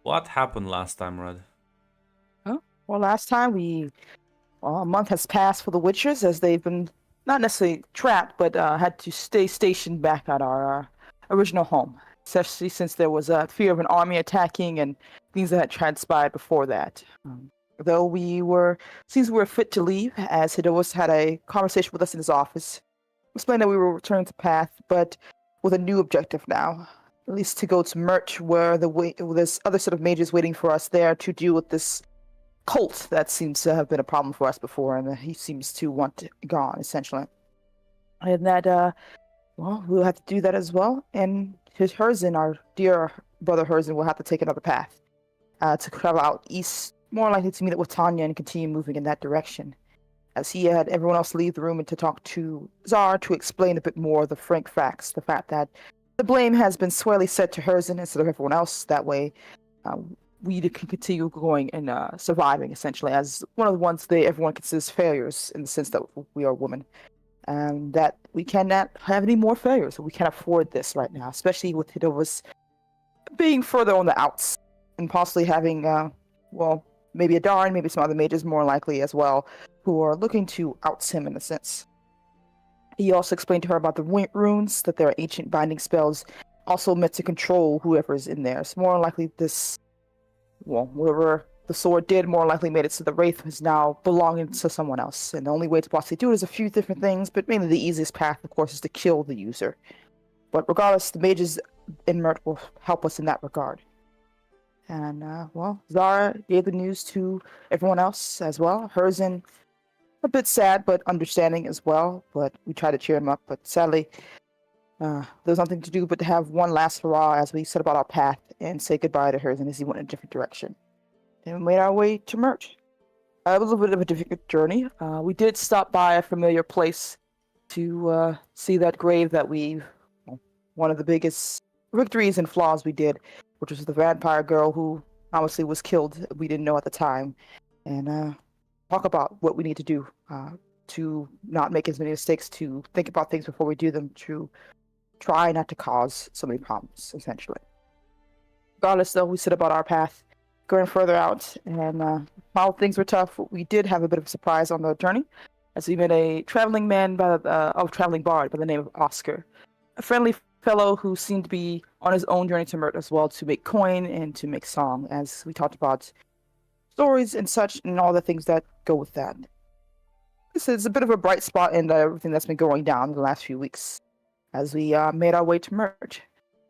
What happened last time, Red? Huh? Well, last time a month has passed for the Witchers as they've been not necessarily trapped, but had to stay stationed back at our original home, especially since there was a fear of an army attacking and things that had transpired before that. Though seems we were fit to leave, as Hidoas had a conversation with us in his office, explained that we were returning to Path, but with a new objective now. At least to go to Mert, where there's other set of mages waiting for us there to deal with this cult that seems to have been a problem for us before, and he seems to want it gone, essentially. And that, well, we'll have to do that as well. And Herzen, our dear brother Herzen, will have to take another path to travel out east, more likely to meet up with Tanya and continue moving in that direction. As he had everyone else leave the room and to talk to Zar to explain a bit more of the frank facts, the fact that the blame has been squarely set to Herzen instead of everyone else. That way, uh, we can continue going and surviving, essentially, as one of the ones everyone considers failures in the sense that we are women. And that we cannot have any more failures. We can't afford this right now, especially with Hidova's being further on the outs and possibly having, well, maybe a Darn, maybe some other mages more likely as well, who are looking to oust him in a sense. He also explained to her about the runes, that they're ancient binding spells, also meant to control whoever is in there. It's more likely whoever the sword did, more likely made it so the Wraith is now belonging to someone else. And the only way to possibly do it is a few different things, but mainly the easiest path, of course, is to kill the user. But regardless, the mages in Mert will help us in that regard. And, well, Zara gave the news to everyone else as well. Herzen, a bit sad, but understanding as well. But we tried to cheer him up. But sadly, there's nothing to do but to have one last hurrah as we set about our path and say goodbye to Herzen as he went in a different direction. And we made our way to Mert. It was a bit of a difficult journey. We did stop by a familiar place to see that grave that one of the biggest victories and flaws we did, which was the vampire girl who obviously was killed. We didn't know at the time. And talk about what we need to do to not make as many mistakes, to think about things before we do them, to try not to cause so many problems, essentially. Regardless, though, we set about our path, going further out, and while things were tough, we did have a bit of a surprise on the journey, as we met a traveling traveling bard by the name of Oscar, a friendly fellow who seemed to be on his own journey to Mert as well, to make coin and to make song, as we talked about stories and such, and all the things that go with that. This is a bit of a bright spot in everything that's been going down in the last few weeks, as we made our way to Mert.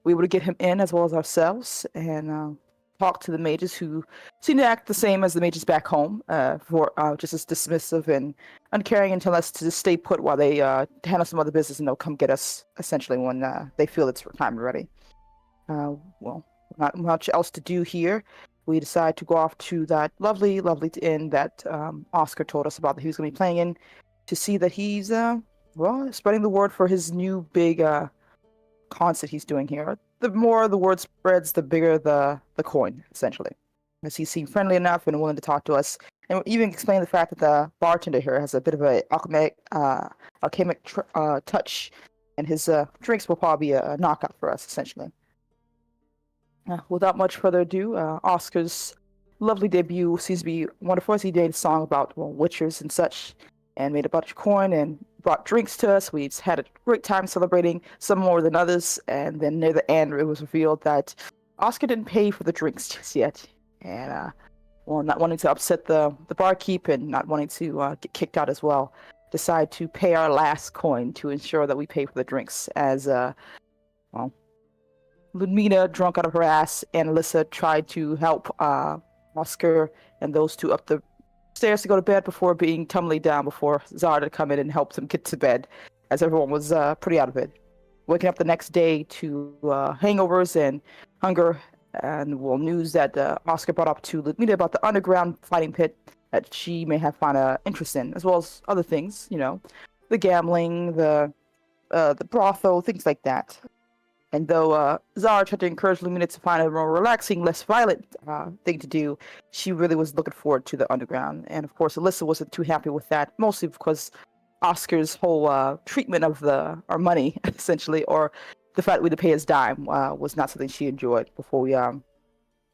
We were to get him in as well as ourselves, and talk to the mages who seem to act the same as the mages back home, for just as dismissive and uncaring, and tell us to just stay put while they handle some other business, and they'll come get us essentially when they feel it's time ready. Well, not much else to do here. We decide to go off to that lovely inn that Oscar told us about that he was going to be playing in, to see that he's spreading the word for his new big concert he's doing here. The more the word spreads, the bigger the coin, essentially. As he seemed friendly enough and willing to talk to us, and even explain the fact that the bartender here has a bit of a alchemic touch, and his drinks will probably be a knockout for us, essentially. Without much further ado, Oscar's lovely debut seems to be wonderful, as he did a song about witchers and such, and made a bunch of coin and brought drinks to us. We had a great time celebrating, some more than others, and then near the end it was revealed that Oscar didn't pay for the drinks just yet, and not wanting to upset the barkeep and not wanting to get kicked out as well, decide to pay our last coin to ensure that we pay for the drinks, as Ludmina, drunk out of her ass, and Alyssa tried to help Oscar and those two up the stairs to go to bed before being tumbling down before Zara to come in and help them get to bed, as everyone was pretty out of it. Waking up the next day to hangovers and hunger, and news that Oscar brought up to Ludmina about the underground fighting pit that she may have found an interest in, as well as other things, the gambling, the brothel, things like that. And though Zara tried to encourage Lumina to find a more relaxing, less violent thing to do, she really was looking forward to the underground. And of course, Alyssa wasn't too happy with that, mostly because Oscar's whole treatment of our money, essentially, or the fact we had to pay his dime, was not something she enjoyed before we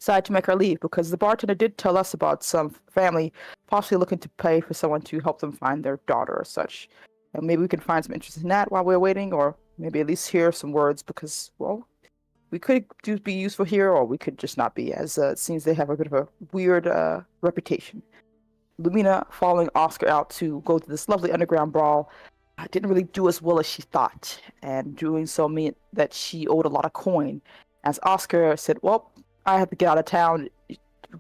decided to make her leave because the bartender did tell us about some family possibly looking to pay for someone to help them find their daughter or such. And maybe we can find some interest in that while we're waiting, or maybe at least hear some words because, well, we could be useful here, or we could just not be, as it seems they have a bit of a weird reputation. Lumina following Oscar out to go to this lovely underground brawl didn't really do as well as she thought, and doing so meant that she owed a lot of coin. As Oscar said, "Well, I have to get out of town.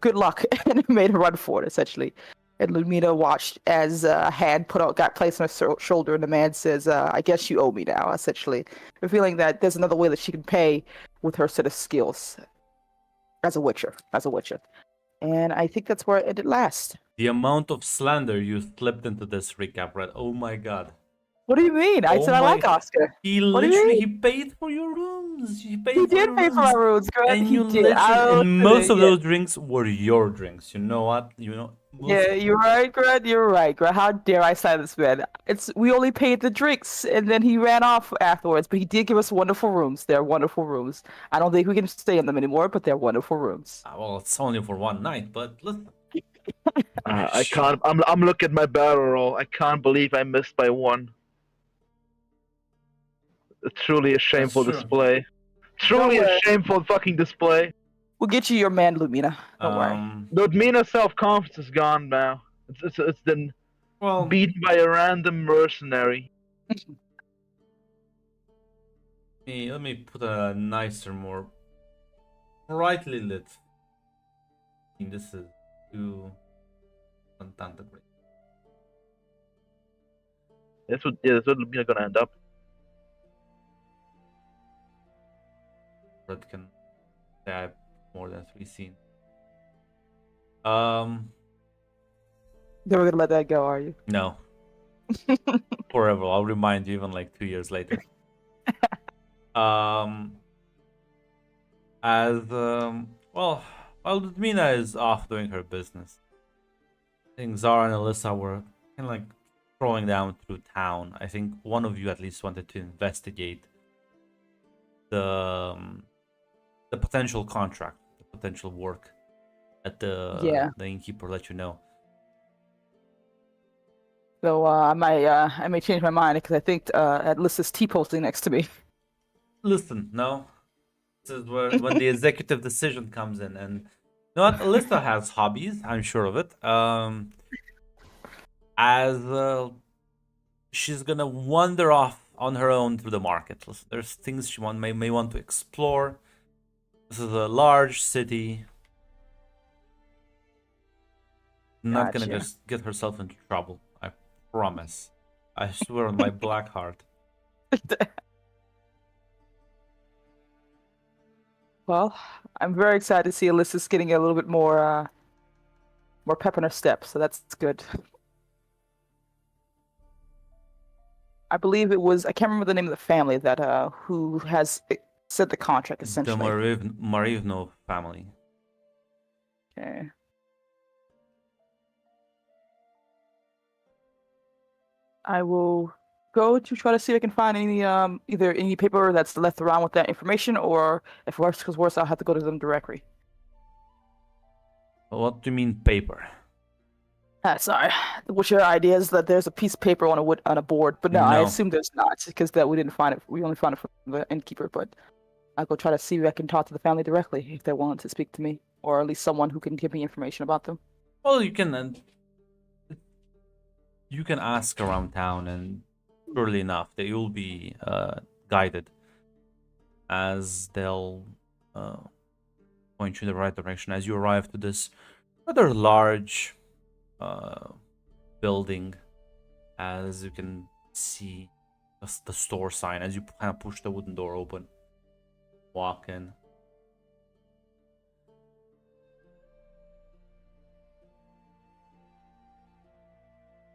Good luck," and made a run for it essentially. And Lumina watched as a hand got placed on her shoulder, and the man says, "I guess you owe me now," essentially, revealing that there's another way that she can pay with her set of skills as a witcher. And I think that's where it ended last. The amount of slander you slipped into this recap, Red. Oh my god. What do you mean? I said I like Oscar. He What do you literally mean? he paid for your rooms. He paid He for did your pay for my rooms, girl. and He you did. literally, and most of Yeah. those drinks were your drinks. You know what? You know. Yeah, you're right, Grant. You're right, Grant. How dare I say this, man? We only paid the drinks, and then he ran off afterwards. But he did give us wonderful rooms. They're wonderful rooms. I don't think we can stay in them anymore, but they're wonderful rooms. Well, it's only for one night, but listen. I can't. I'm looking at my barrel roll. I can't believe I missed by one. It's truly a shameful true. display. Truly No a way. shameful fucking display. We'll get you your man, Lumina. Don't worry. Ludmina's self-confidence is gone now. It's been Well, beaten by a random mercenary. let me put a nicer, more brightly lit. I mean, this is too Fantanta great. That's what Ludmina gonna end up. Red can say I have more than 3 scenes. Never gonna let that go, are you? No. Forever. I'll remind you even like 2 years later. Well, while Ludmina is off doing her business, I think Zara and Alyssa were kind of like strolling down through town. I think one of you at least wanted to investigate the potential contract, the potential work at the innkeeper. Let you know. So I may change my mind because I think Alyssa's T-posting next to me. Listen, no. This is where when the executive decision comes in, and you know what? Alyssa has hobbies. I'm sure of it. She's gonna wander off on her own through the market. Listen, there's things she may want to explore. This is a large city. Not gonna just get herself into trouble. I promise. I swear on my black heart. Well, I'm very excited to see Alyssa's getting a little bit more pep in her step, so that's good. I believe it was, I can't remember the name of the family that who has said the contract essentially. The Marivno family. Okay. I will go to try to see if I can find any either any paper that's left around with that information, or if worse comes worse, I'll have to go to them directly. What do you mean paper? Sorry. What's your idea is that there's a piece of paper on a board, but no, I No. assume there's not because that we didn't find it. We only found it from the innkeeper. But I'll go try to see if I can talk to the family directly if they're willing to speak to me, or at least someone who can give me information about them. Well, you can ask around town, and surely enough, they will be guided, as they'll point you in the right direction as you arrive to this rather large building. As you can see, the store sign as you kind of push the wooden door open, walk in.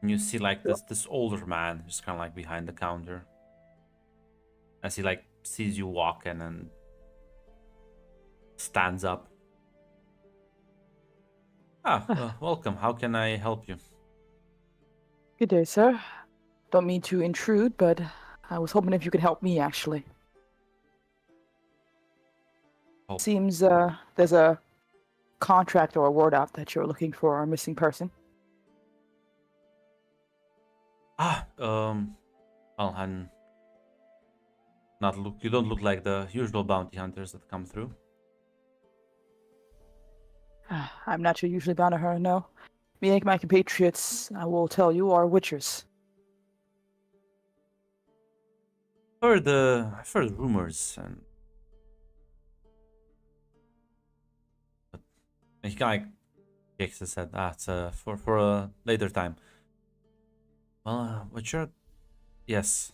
And you see like this older man just kind of like behind the counter, as he like sees you walk in and stands up. Welcome. How can I help you? Good day, sir. Don't mean to intrude, but I was hoping if you could help me actually. Help. Seems there's a contract or a word out that you're looking for a missing person? Well, I'm not look. You don't look like the usual bounty hunters that come through. I'm not your usually bound to her, no. Me and my compatriots, I will tell you, are witchers. I've heard rumors, and he kind of shakes his head. It's for a later time. Well, Witcher, yes.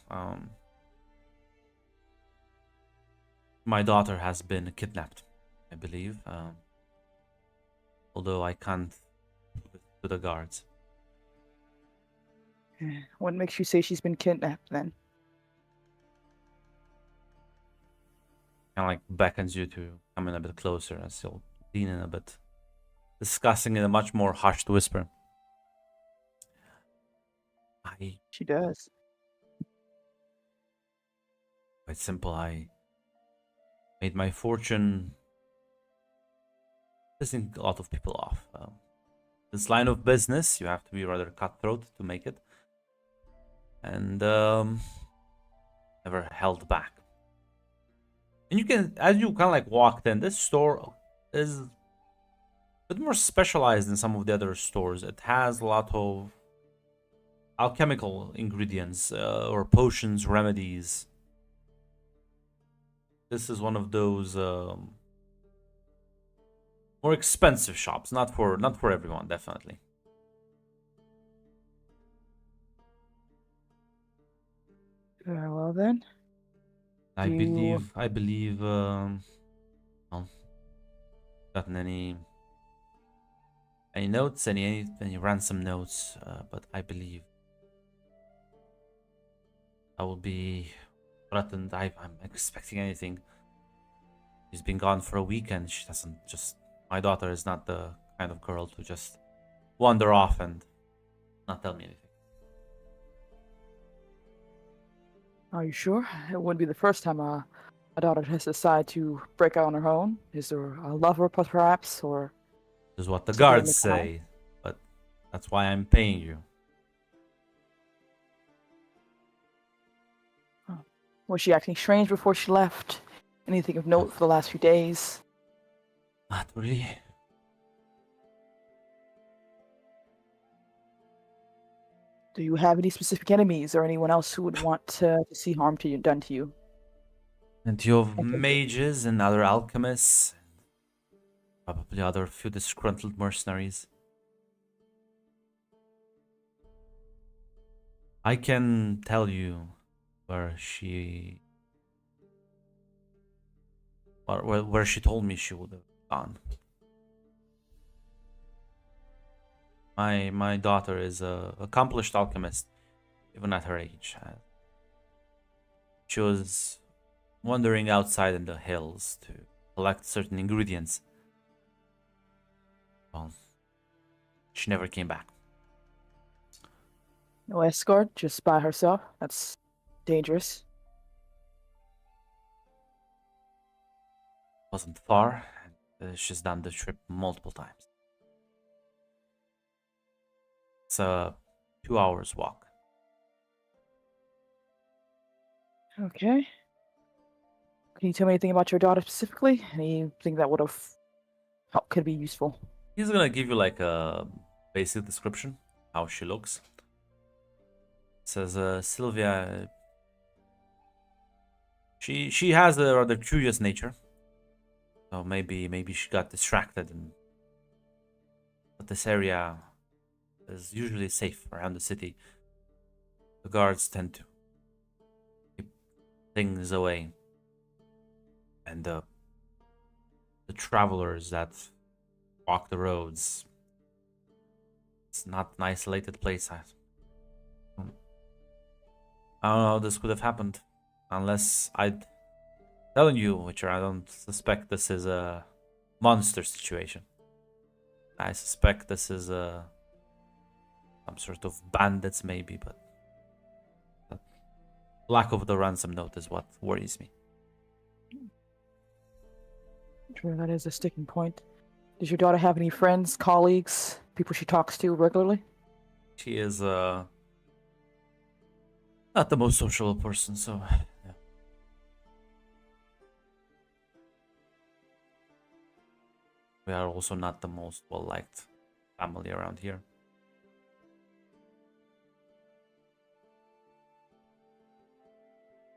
My daughter has been kidnapped, I believe. Although I can't prove it to the guards. What makes you say she's been kidnapped then? Kind of like beckons you to come in a bit closer, and still lean in a bit, discussing in a much more hushed whisper. She does. Quite simple. I made my fortune pissing a lot of people off. This line of business, you have to be rather cutthroat to make it, and never held back. And you can, as you kind of like walked in, this store is a bit more specialized than some of the other stores. It has a lot of alchemical ingredients or potions, remedies. This is one of those more expensive shops, not for everyone, definitely. Very well then. I believe well, gotten any notes, any ransom notes, but I believe I will be threatened. I'm expecting anything. She's been gone for a week, and she doesn't just. My daughter is not the kind of girl to just wander off and not tell me anything. Are you sure? It wouldn't be the first time a daughter has decided to break out on her own. Is there a lover, perhaps, or? This is what the something in guards the town? say, but that's why I'm paying you. Was she acting strange before she left? Anything of note for the last few days? Not really. Do you have any specific enemies or anyone else who would want to see harm to you done to you? And you have Okay. mages and other alchemists, probably other few disgruntled mercenaries. I can tell you where she told me she would have gone. My daughter is a accomplished alchemist, even at her age. She was wandering outside in the hills to collect certain ingredients. Well, she never came back. No escort, just by herself? That's dangerous. Wasn't far. She's done the trip multiple times. It's a 2 hours walk. Okay. Can you tell me anything about your daughter specifically? Anything that would have could be useful? He's gonna give you like a basic description, how she looks. It says Sylvia. She has a rather curious nature. So maybe she got distracted, but this area is usually safe around the city. The guards tend to keep things away, and the travelers that walk the roads. It's not an isolated place. I don't know how this could have happened, unless I'd telling you, Witcher. I don't suspect this is a monster situation. I suspect this is some sort of bandits, maybe, but the lack of the ransom note is what worries me. Sure, that is a sticking point. Does your daughter have any friends, colleagues, people she talks to regularly? She is not the most sociable person, so yeah. We are also not the most well-liked family around here.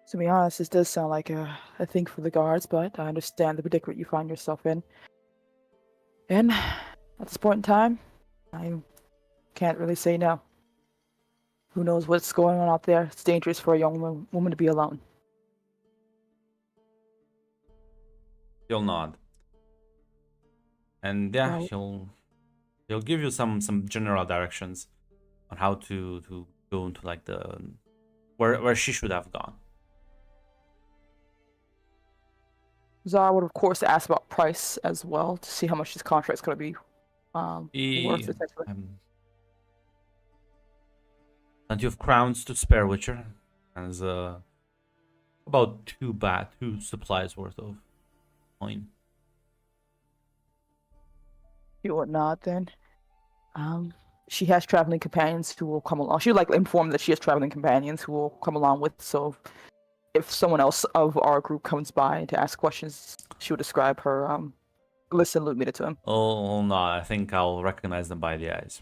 To be honest, this does sound like a thing for the guards, but I understand the predicament you find yourself in. And at this point in time, I can't really say no. Who knows what's going on out there? It's dangerous for a young woman to be alone. He'll nod, and yeah, Well, he'll give you some general directions on how to go into like the where she should have gone. Zara would, of course, ask about price as well to see how much this contract's going to be worth, essentially. Plenty of crowns to spare, Witcher, and about two supplies worth of coin. You would not then. She has traveling companions who will come along. She would like inform that she has traveling companions who will come along with. So, if someone else of our group comes by to ask questions, she would describe her list and Lumina to him. Oh no, I think I'll recognize them by the eyes.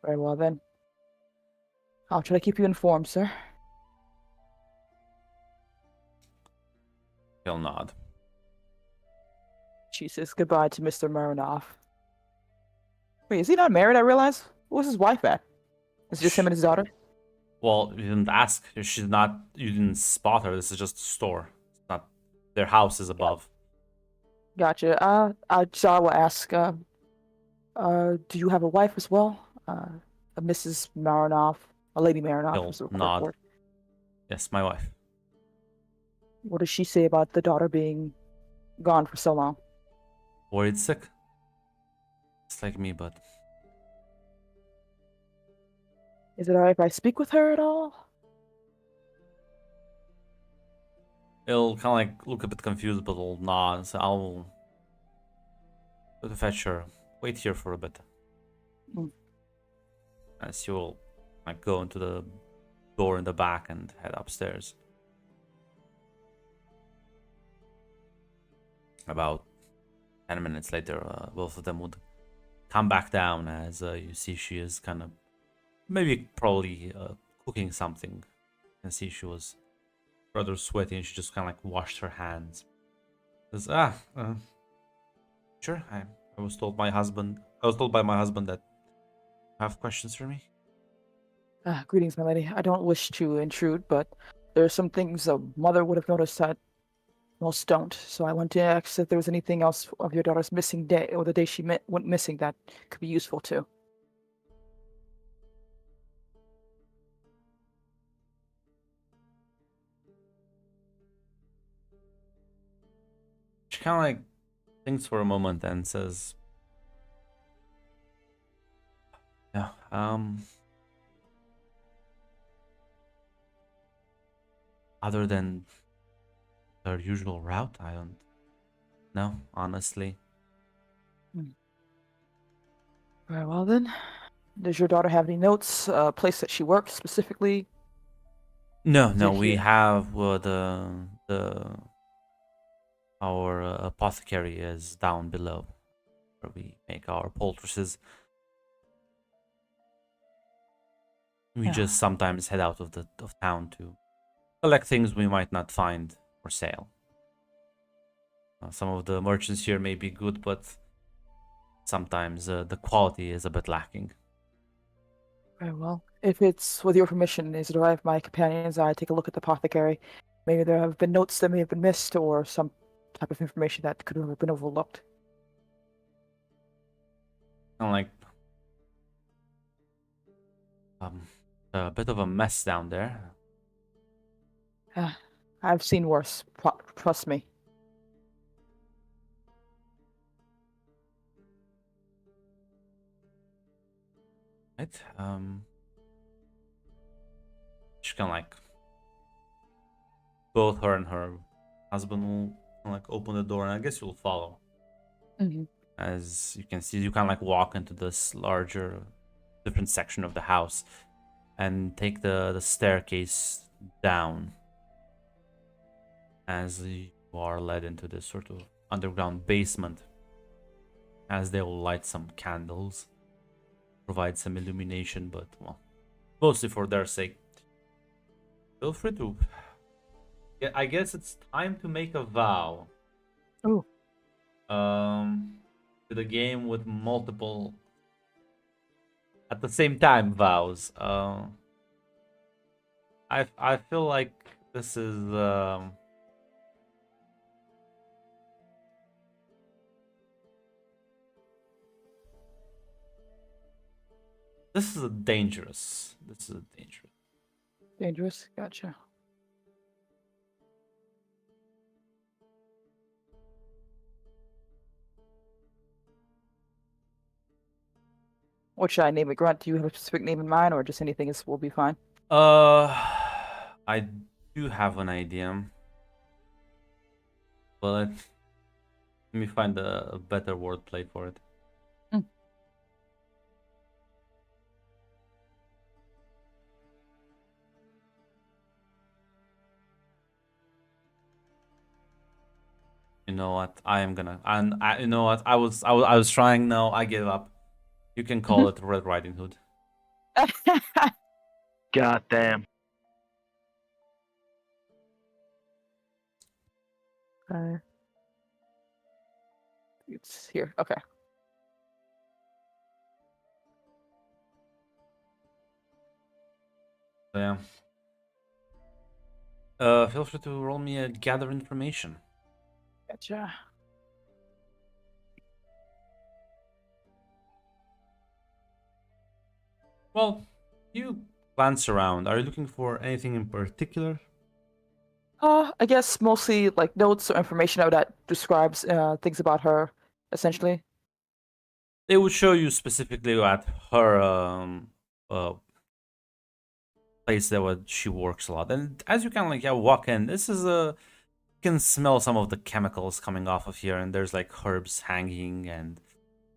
Very well then. I'll try to keep you informed, sir. He'll nod. She says goodbye to Mr. Marinov. Wait, is he not married? I realize. Where's his wife at? Is it just him and his daughter? Well, you didn't ask. She's not. You didn't spot her. This is just a store. It's not. Their house is above. Gotcha. Zara will ask. Do you have a wife as well? A Mrs. Marinov, a Lady Marinov. He'll was the correct nod. word. Yes, my wife. What does she say about the daughter being gone for so long? Worried sick. It's like me, but Is it alright if I speak with her at all? he'll kind of like look a bit confused, but will nod. So I'll go to fetch her. Wait here for a bit. Mm. As she will like go into the door in the back and head upstairs. About 10 minutes later, both of them would come back down as you see she is kind of maybe probably cooking something. You can see she was rather sweaty and she just kind of like washed her hands. Says, sure, I was told by my husband that you have questions for me. Greetings, my lady. I don't wish to intrude, but there are some things a mother would have noticed that most don't. So I want to ask if there was anything else of your daughter's missing day, or the day she went missing, that could be useful too. She kind of like thinks for a moment and says, yeah, other than their usual route, I don't know, honestly. Very well then. Does your daughter have any notes, place that she works specifically? No, Is it we here? have our apothecary is down below, where we make our poultices. We Yeah. just sometimes head out of town to collect things we might not find for sale. Some of the merchants here may be good, but sometimes the quality is a bit lacking. Very well. If it's with your permission, is it alright if my companions and I take a look at the apothecary? Maybe there have been notes that may have been missed, or some type of information that could have been overlooked. Kind of like a bit of a mess down there. I've seen worse. Trust me. Right? She can like both her and her husband will kinda, like open the door, and I guess you'll follow. Mm-hmm. As you can see, you can like walk into this larger, different section of the house, and take the staircase down. As you are led into this sort of underground basement, as they will light some candles, provide some illumination, but well, mostly for their sake. Feel free to. Yeah, I guess it's time to make a vow. Ooh. To the game with multiple at the same time vows. I feel like this is this is a dangerous. This is a dangerous. Dangerous. Gotcha. What should I name it, Grunt? Do you have a specific name in mind, or just anything is will be fine? I do have an idea, but let me find a better wordplay for it. Mm. You know what? I am gonna. And you know what? I was trying. No, I give up. You can call it Red Riding Hood. God damn. It's here. Okay. So, yeah. Feel free to roll me a gather information. Gotcha. Well, you glance around. Are you looking for anything in particular? I guess mostly like notes or information that describes things about her, essentially. They would show you specifically at her place that she works a lot. And as you can walk in, this is you can smell some of the chemicals coming off of here, and there's like herbs hanging and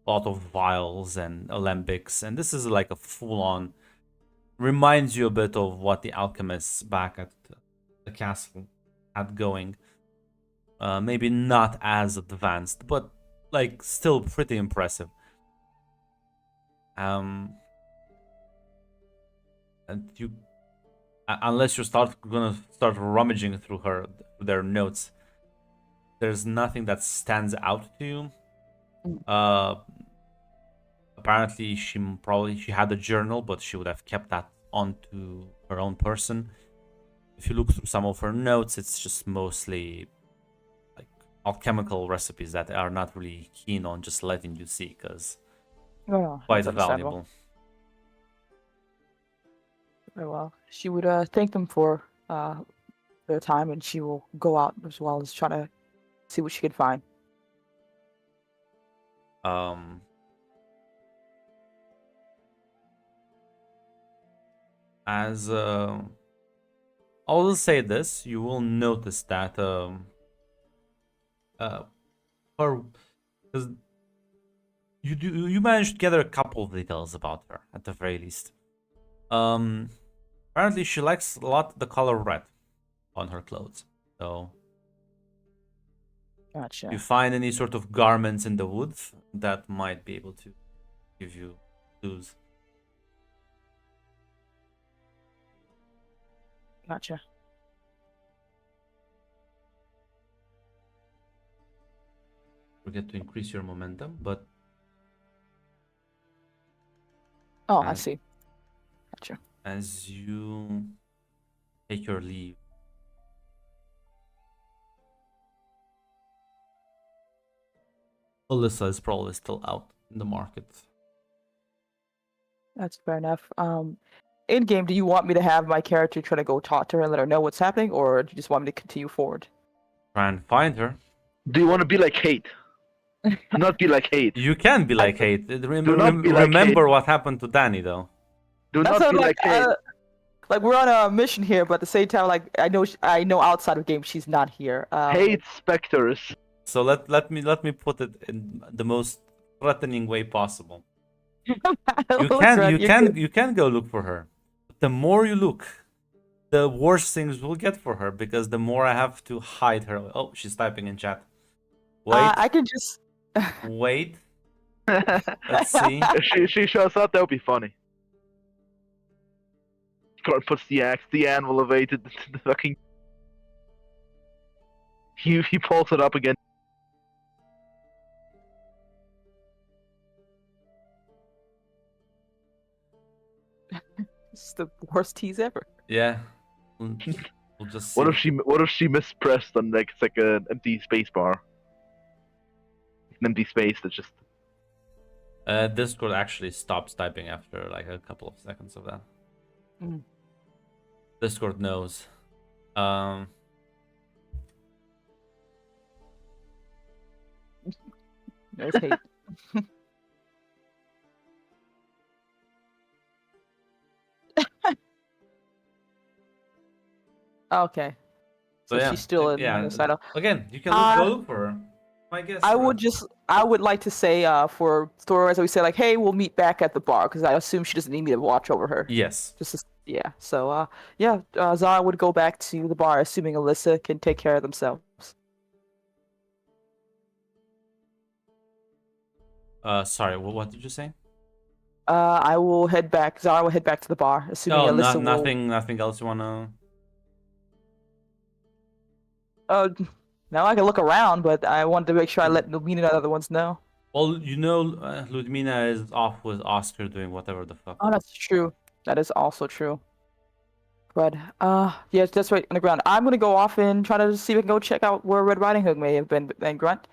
a lot of vials and alembics, and this is like a full-on. Reminds you a bit of what the alchemists back at the castle had going. Maybe not as advanced, but like still pretty impressive. And you, unless you gonna start rummaging through their notes, there's nothing that stands out to you. Apparently, she had a journal, but she would have kept that onto her own person. If you look through some of her notes, it's just mostly like alchemical recipes that are not really keen on just letting you see, because quite valuable. Very well. She would thank them for their time, and she will go out as well as try to see what she can find. As I will say this, you will notice that because you managed to gather a couple of details about her at the very least. Apparently she likes a lot the color red on her clothes. So Gotcha. if you find any sort of garments in the woods that might be able to give you clues. Gotcha. Forget to increase your momentum, but I see. Gotcha. As you take your leave, Alyssa is probably still out in the market. That's fair enough. In game, do you want me to have my character try to go talk to her and let her know what's happening, or do you just want me to continue forward? Try and find her. Do you want to be like Hate? Not be like Hate. You can be like Hate. Like Remember what happened to Danny, though. Do not be like Hate. Like we're on a mission here, but at the same time, like I know outside of game she's not here. Hate specters. So let me put it in the most threatening way possible. You can go look for her. The more you look, the worse things will get for her because the more I have to hide her. Oh, she's typing in chat. Wait, I can just. wait. Let's see. If she shows up, that would be funny. Gordon puts the axe, the anvil evaded the fucking. He pulls it up again. It's the worst tease ever. Yeah. We'll just see. What if she mispressed on like it's like an empty space bar? An empty space that just. Discord actually stops typing after like a couple of seconds of that. Mm. Discord knows. There's hate. Okay. So yeah, she's still in yeah. the saddle. Again, you can go look for her. I guess. I would like to say, for stories that we say like, hey, we'll meet back at the bar, because I assume she doesn't need me to watch over her. Yes. Yeah. So, Zara would go back to the bar, assuming Alyssa can take care of themselves. Sorry. What did you say? I will head back. Zara will head back to the bar, assuming Alyssa will. Nothing else you wanna. Now I can look around, but I wanted to make sure I let Lumina and the other ones know. Well, you know, Ludmina is off with Oscar doing whatever the fuck. Oh, that's true. That is also true. But yeah, that's right, Underground. I'm gonna go off and try to see if I can go check out where Red Riding Hood may have been and Grunt.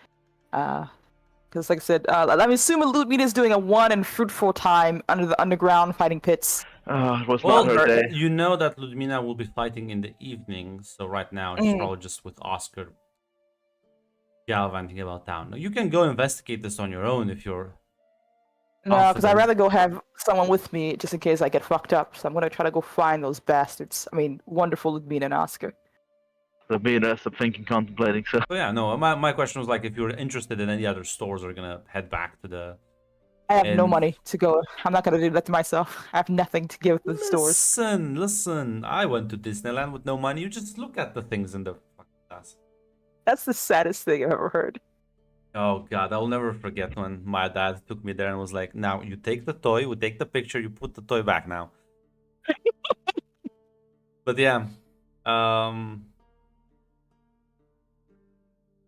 Because like I said, I'm assuming Ludmina is doing a one and fruitful time under the underground fighting pits. It was Well, not her day. you know that Ludmina will be fighting in the evening, so right now she's Mm. probably just with Oscar gallivanting about town. You can go investigate this on your own if you're. No, because I'd Confident. rather go have someone with me just in case I get fucked up. So I'm gonna try to go find those bastards. I mean, wonderful Ludmina and Oscar. So me and us are thinking, contemplating. So So yeah, no. My question was like, if you're interested in any other stores, are gonna head back to the. I have no And- money to go. I'm not gonna do that to myself. I have nothing to give the stores. Listen. I went to Disneyland with no money. You just look at the things in the fucking glass. That's the saddest thing I've ever heard. Oh god, I'll never forget when my dad took me there and was like, "Now you take the toy, we take the picture, you put the toy back now." But yeah,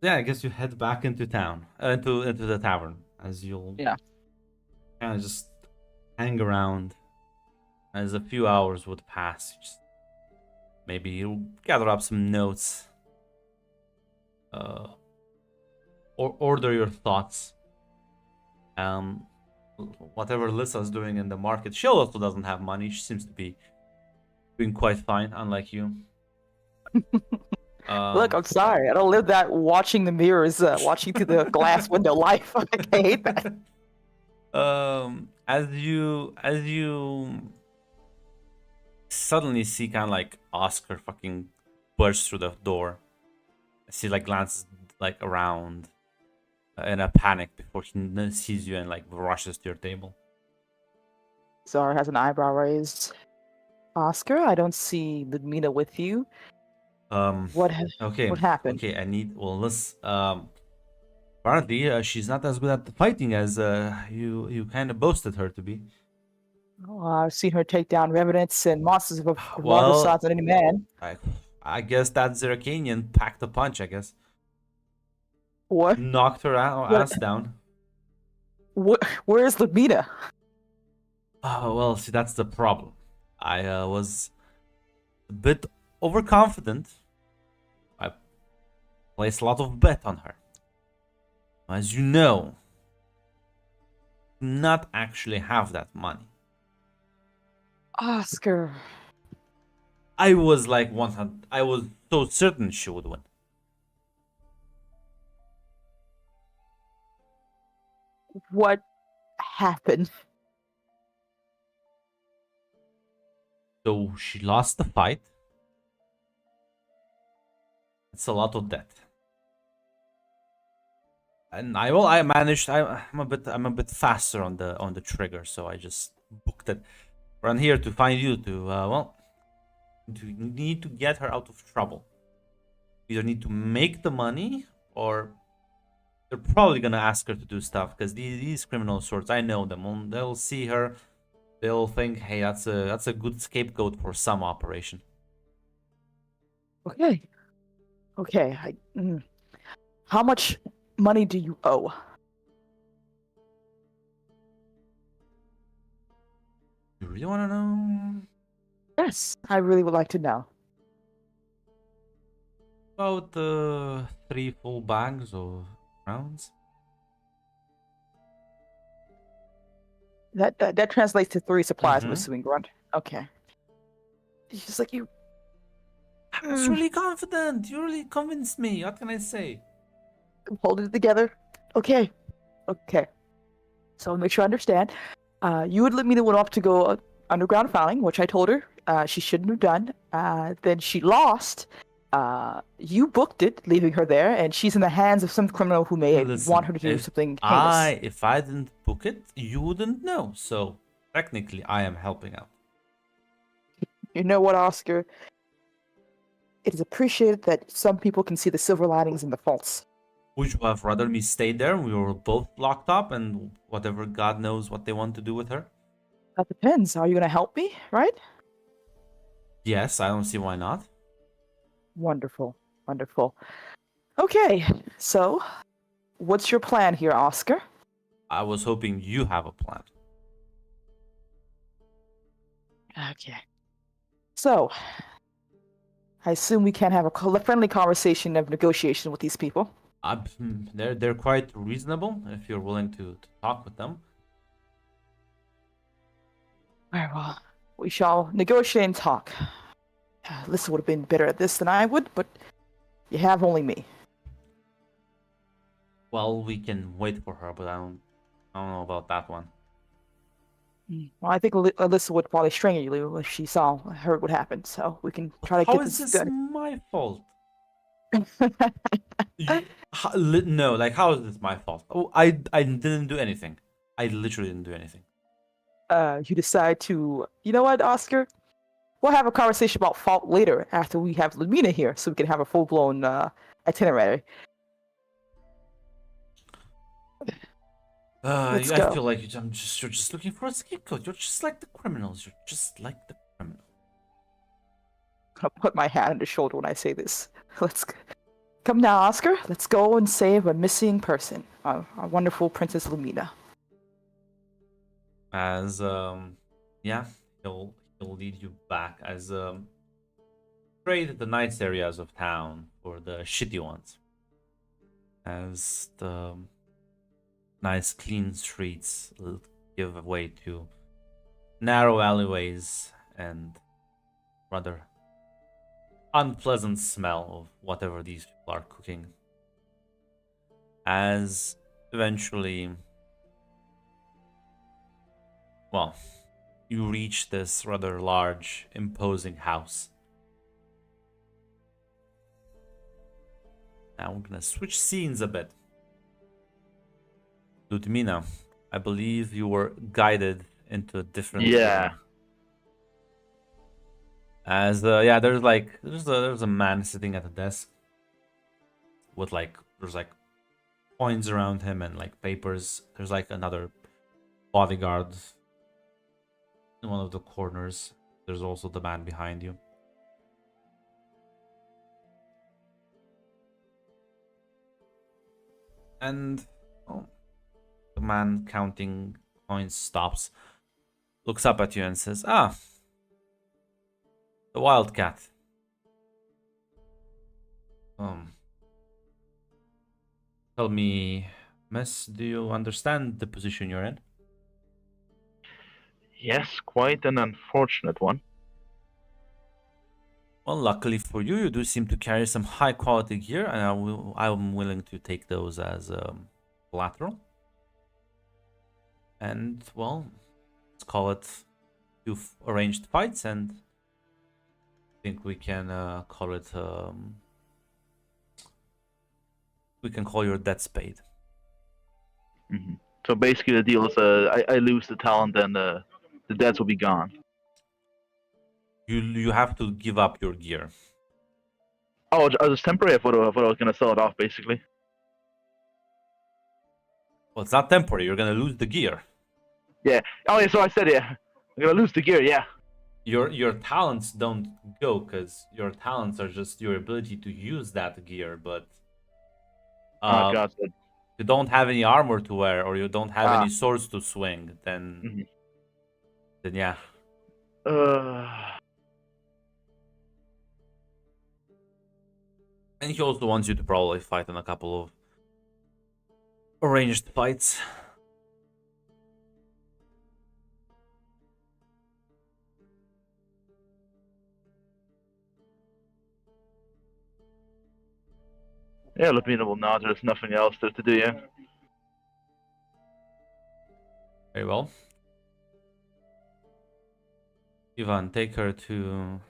yeah, I guess you head back into town, into the tavern, as you'll kind of just hang around. As a few hours would pass, maybe you'll gather up some notes. Or order your thoughts. Whatever Lissa's doing in the market, she also doesn't have money. She seems to be doing quite fine, unlike you. Look, I'm sorry. I don't live that watching the mirrors, watching through the glass window life. I hate that. As you suddenly see kind of like Oscar fucking burst through the door. I see like glances like around in a panic before he sees you and like rushes to your table. Zara has an eyebrow raised. Oscar, I don't see Ludmina with you. What Okay. what happened? Okay, I need. Well, let's. Apparently, she's not as good at fighting as you kind of boasted her to be. Oh, I've seen her take down revenants and monsters of larger Well, size than any man. I guess that Zeracanian packed a punch. I guess What? knocked her ass down. Where is Ludmina? Oh well, see that's the problem. I was a bit overconfident. I placed a lot of bet on her. As you know, do not actually have that money. Oscar. I was like 100. I was so certain she would win. What happened? So she lost the fight. It's a lot of debt. And I managed. I'm a bit faster on the trigger, so I just booked it. Run here to find you to you need to get her out of trouble. Either need to make the money, or they're probably gonna ask her to do stuff, because these criminal sorts, I know them. They'll see her, they'll think, hey, that's a good scapegoat for some operation. Okay. Okay. How much money do you owe? You really want to know? Yes, I really would like to know. About 3 full bags of rounds. That translates to 3 supplies, I'm Mhm. assuming, Grunt. Okay. He's just like, you. I was really confident. You really convinced me. What can I say? Holding it together. Okay. Okay. So make sure I understand. You would let me the one off to go underground filing, which I told her she shouldn't have done. Then she lost. You booked it, leaving her there, and she's in the hands of some criminal who may Listen, want her to do something heinous. if I didn't book it, you wouldn't know. So technically, I am helping out. You know what, Oscar? It is appreciated that some people can see the silver linings in the faults. Would you have rather me stay there? We were both locked up, and whatever God knows what they want to do with her. That depends. Are you going to help me, right? Yes, I don't see why not. Wonderful. Wonderful. Okay, so what's your plan here, Oscar? I was hoping you have a plan. Okay. So, I assume we can have a friendly conversation of negotiation with these people. They're quite reasonable if you're willing to talk with them. Very well. We shall negotiate and talk. Alyssa would have been better at this than I would, but you have only me. Well, we can wait for her, but I don't know about that one. Well, I think Alyssa would probably strangle you if she heard what happened, so we can try to How get is this this done. my fault? No, like, how is this my fault? Oh, I didn't do anything. I literally didn't do anything. You decide to, you know what, Oscar? We'll have a conversation about fault later after we have Lumina here, so we can have a full-blown itinerary. Let's I go. feel like you're just looking for a scapegoat. You're just like the criminals. You're just like the criminals. I'll put my hand on his shoulder when I say this. Come now, Oscar. Let's go and save a missing person, our wonderful Princess Lumina. As yeah, he'll lead you back as trade the nice areas of town for the shitty ones. As the nice clean streets give way to narrow alleyways and rather unpleasant smell of whatever these people are cooking. As eventually, well, you reach this rather large, imposing house. Now we're gonna switch scenes a bit. Ludmina, I believe you were guided into a different Yeah. room. As yeah, there's a man sitting at a desk with there's coins around him and papers. There's another bodyguard in one of the corners. There's also the man behind you. And the man counting coins stops, looks up at you and says, "Ah, the Wildcat. Tell me, miss, do you understand the position you're in?" Yes, quite an unfortunate one. Well, luckily for you, you do seem to carry some high quality gear, and I'm willing to take those as collateral. And well, let's call it you've arranged fights, and I think we can call it we can call your debt paid. So basically, the deal is I lose the talent and the debts will be gone. You have to give up your gear. Oh, it's temporary. I thought I was gonna sell it off, basically. Well, it's not temporary. You're gonna lose the gear. Yeah. Oh, yeah. So I said, yeah, I'm gonna lose the gear. Yeah. Your talents don't go, because your talents are just your ability to use that gear, but Oh God. So, you don't have any armor to wear or you don't have Ah. any swords to swing, then yeah. And he also wants you to probably fight in a couple of arranged fights. Yeah, Lapina will nod. There's nothing else to do. Yeah. Very well. Ivan, take her to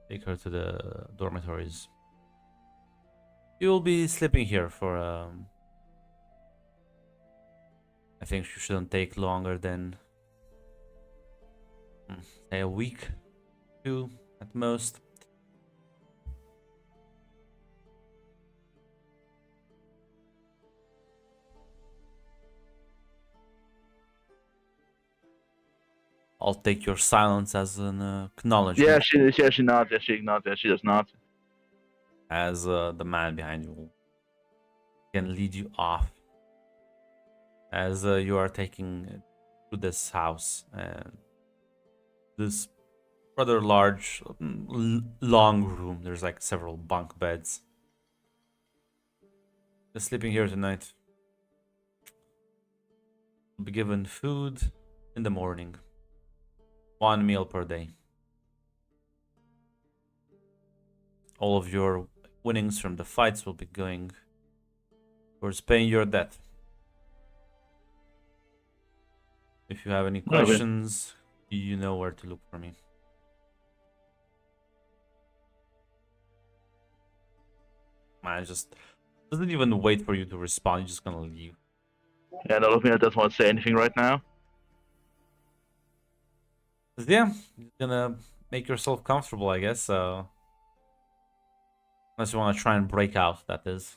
the dormitories. You'll be sleeping here for I think you shouldn't take longer than say a week, 2 at most. I'll take your silence as an acknowledgement. Yeah, she nods. Yeah, she nods. Yeah, she does not. As the man behind you can lead you off. As you are taking to this house and this rather large, long room. There's like several bunk beds. Just sleeping here tonight. You'll be given food in the morning. 1 meal per day. All of your winnings from the fights will be going towards paying your debt. If you have any questions, you know where to look for me. Man, just doesn't even wait for you to respond. You're just gonna leave. Yeah, no, Lapina doesn't want to say anything right now. Yeah, you're gonna make yourself comfortable, I guess. Unless you want to try and break out, that is.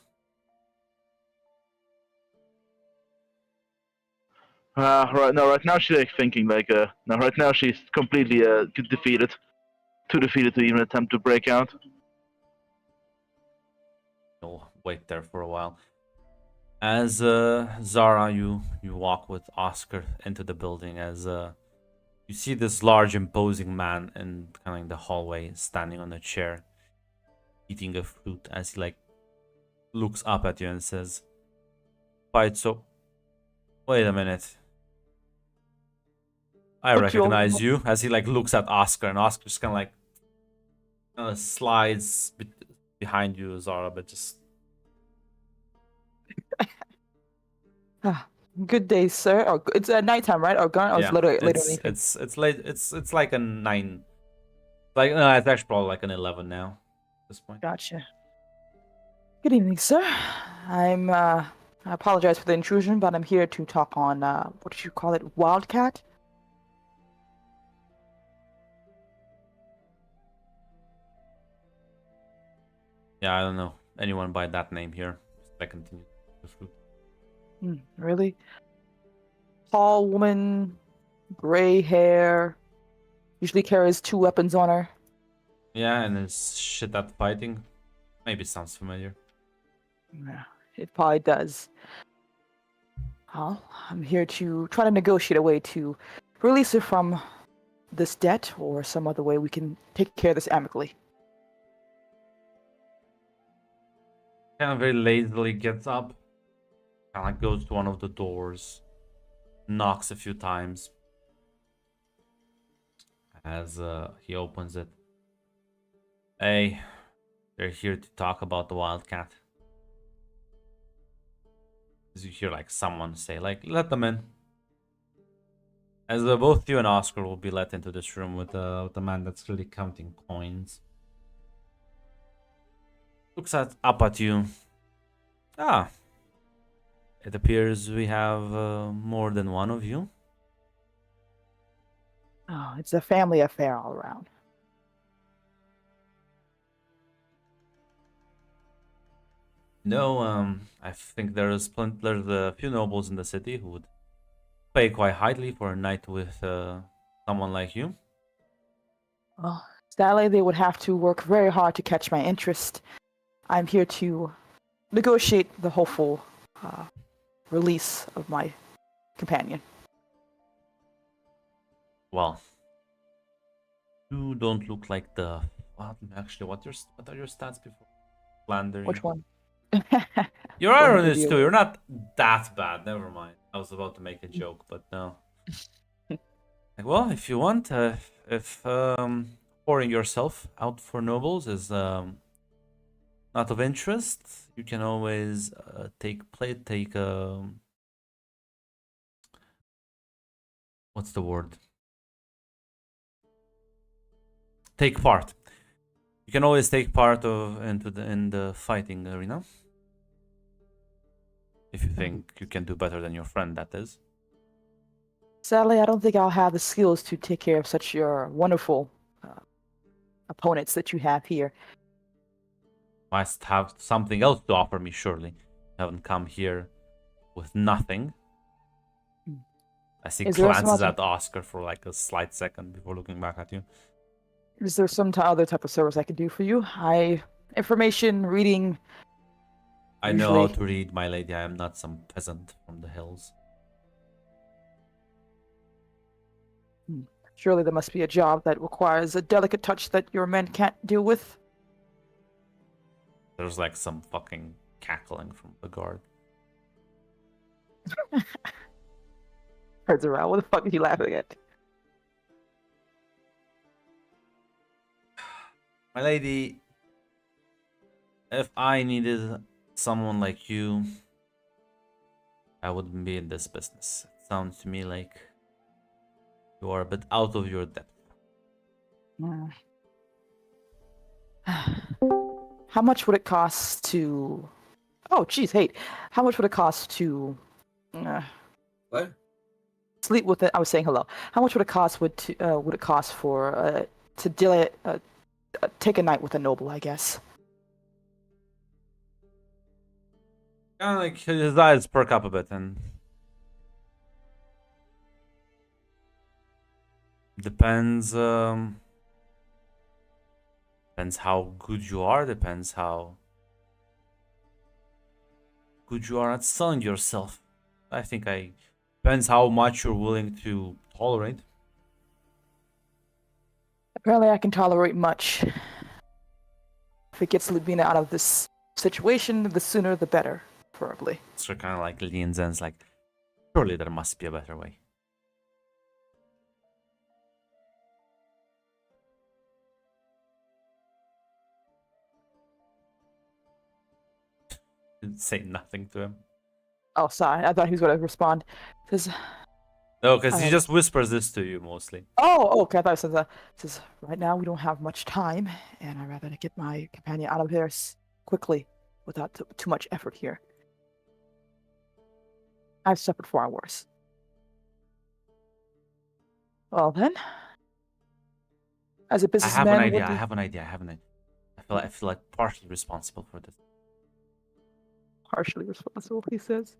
Right now she's like thinking like no, right now she's completely defeated, too defeated to even attempt to break out. You'll wait there for a while. As Zara, you walk with Oscar into the building. As you see this large, imposing man in kind of in the hallway, standing on a chair, eating a fruit. As he like looks up at you and says, "Fight so." Wait a minute. I recognize you. As he like looks at Oscar, and Oscar just kind of slides behind you, Zara, but just. Good day, sir. Oh, it's nighttime, right? Or gone? Yeah, later. It's late. It's like a 9. Like no, it's actually probably like an 11 now. At this point. Gotcha. Good evening, sir. I apologize for the intrusion, but I'm here to talk on what did you call it? Wildcat? Yeah, I don't know anyone by that name here. I continue the fruit. Really? Tall woman, gray hair, usually carries 2 weapons on her. Yeah, and is shit at fighting. Maybe it sounds familiar. Yeah, it probably does. Well, I'm here to try to negotiate a way to release her from this debt or some other way we can take care of this amicably. Kind of very lazily gets up. Kind of goes to one of the doors. Knocks a few times. As he opens it. Hey, they're here to talk about the Wildcat. As you hear like someone say, like, let them in. As both you and Oscar will be let into this room with a man that's really counting coins. Looks up at you. Ah. It appears we have more than one of you. Oh, it's a family affair all around. No, I think there's a few nobles in the city who would pay quite highly for a night with someone like you. Well, sadly, they would have to work very hard to catch my interest. I'm here to negotiate the hopeful release of my companion. Well, you don't look like the. Well, actually, what are your stats before Flanders? Which one? Your Go ahead iron with is you. too. You're not that bad. Never mind. I was about to make a joke, but no. Like, well, if you want, if pouring yourself out for nobles is not of interest, you can always take what's the word? Take part. You can always take part in the fighting arena. If you think you can do better than your friend, that is. Sadly, I don't think I'll have the skills to take care of such your wonderful opponents that you have here. Must have something else to offer me, surely. You haven't come here with nothing. I see Is there some glances other- at Oscar for like a slight second before looking back at you. Is there some other type of service I can do for you? Information, reading. I know how Usually- to read, my lady. I am not some peasant from the hills. Surely there must be a job that requires a delicate touch that your men can't deal with. There's like some fucking cackling from the guard. Turns around. What the fuck are you laughing at? My lady, if I needed someone like you, I wouldn't be in this business. It sounds to me like you are a bit out of your depth. How much would it cost to? Oh, geez, hey, how much would it cost to What? sleep with it? I was saying hello. How much would it cost for to delay take a night with a noble? I guess. Kind of like his eyes perk up a bit, and depends. Depends how good you are. Depends how good you are at selling yourself. I think depends how much you're willing to tolerate. Apparently, I can tolerate much. If it gets Lubina out of this situation, the sooner the better, preferably. So kind of like leans in, like, surely there must be a better way. Didn't say nothing to him. Oh, sorry. I thought he was going to respond. Says, No, because he I- just whispers this to you mostly. oh, okay. I thought it says, says, right now we don't have much time, and I'd rather get my companion out of here quickly without too much effort here. I've suffered far worse. Well then, as a I businessman, have an what idea. do I you- have an idea. I feel like partially responsible for this. partially responsible, he says.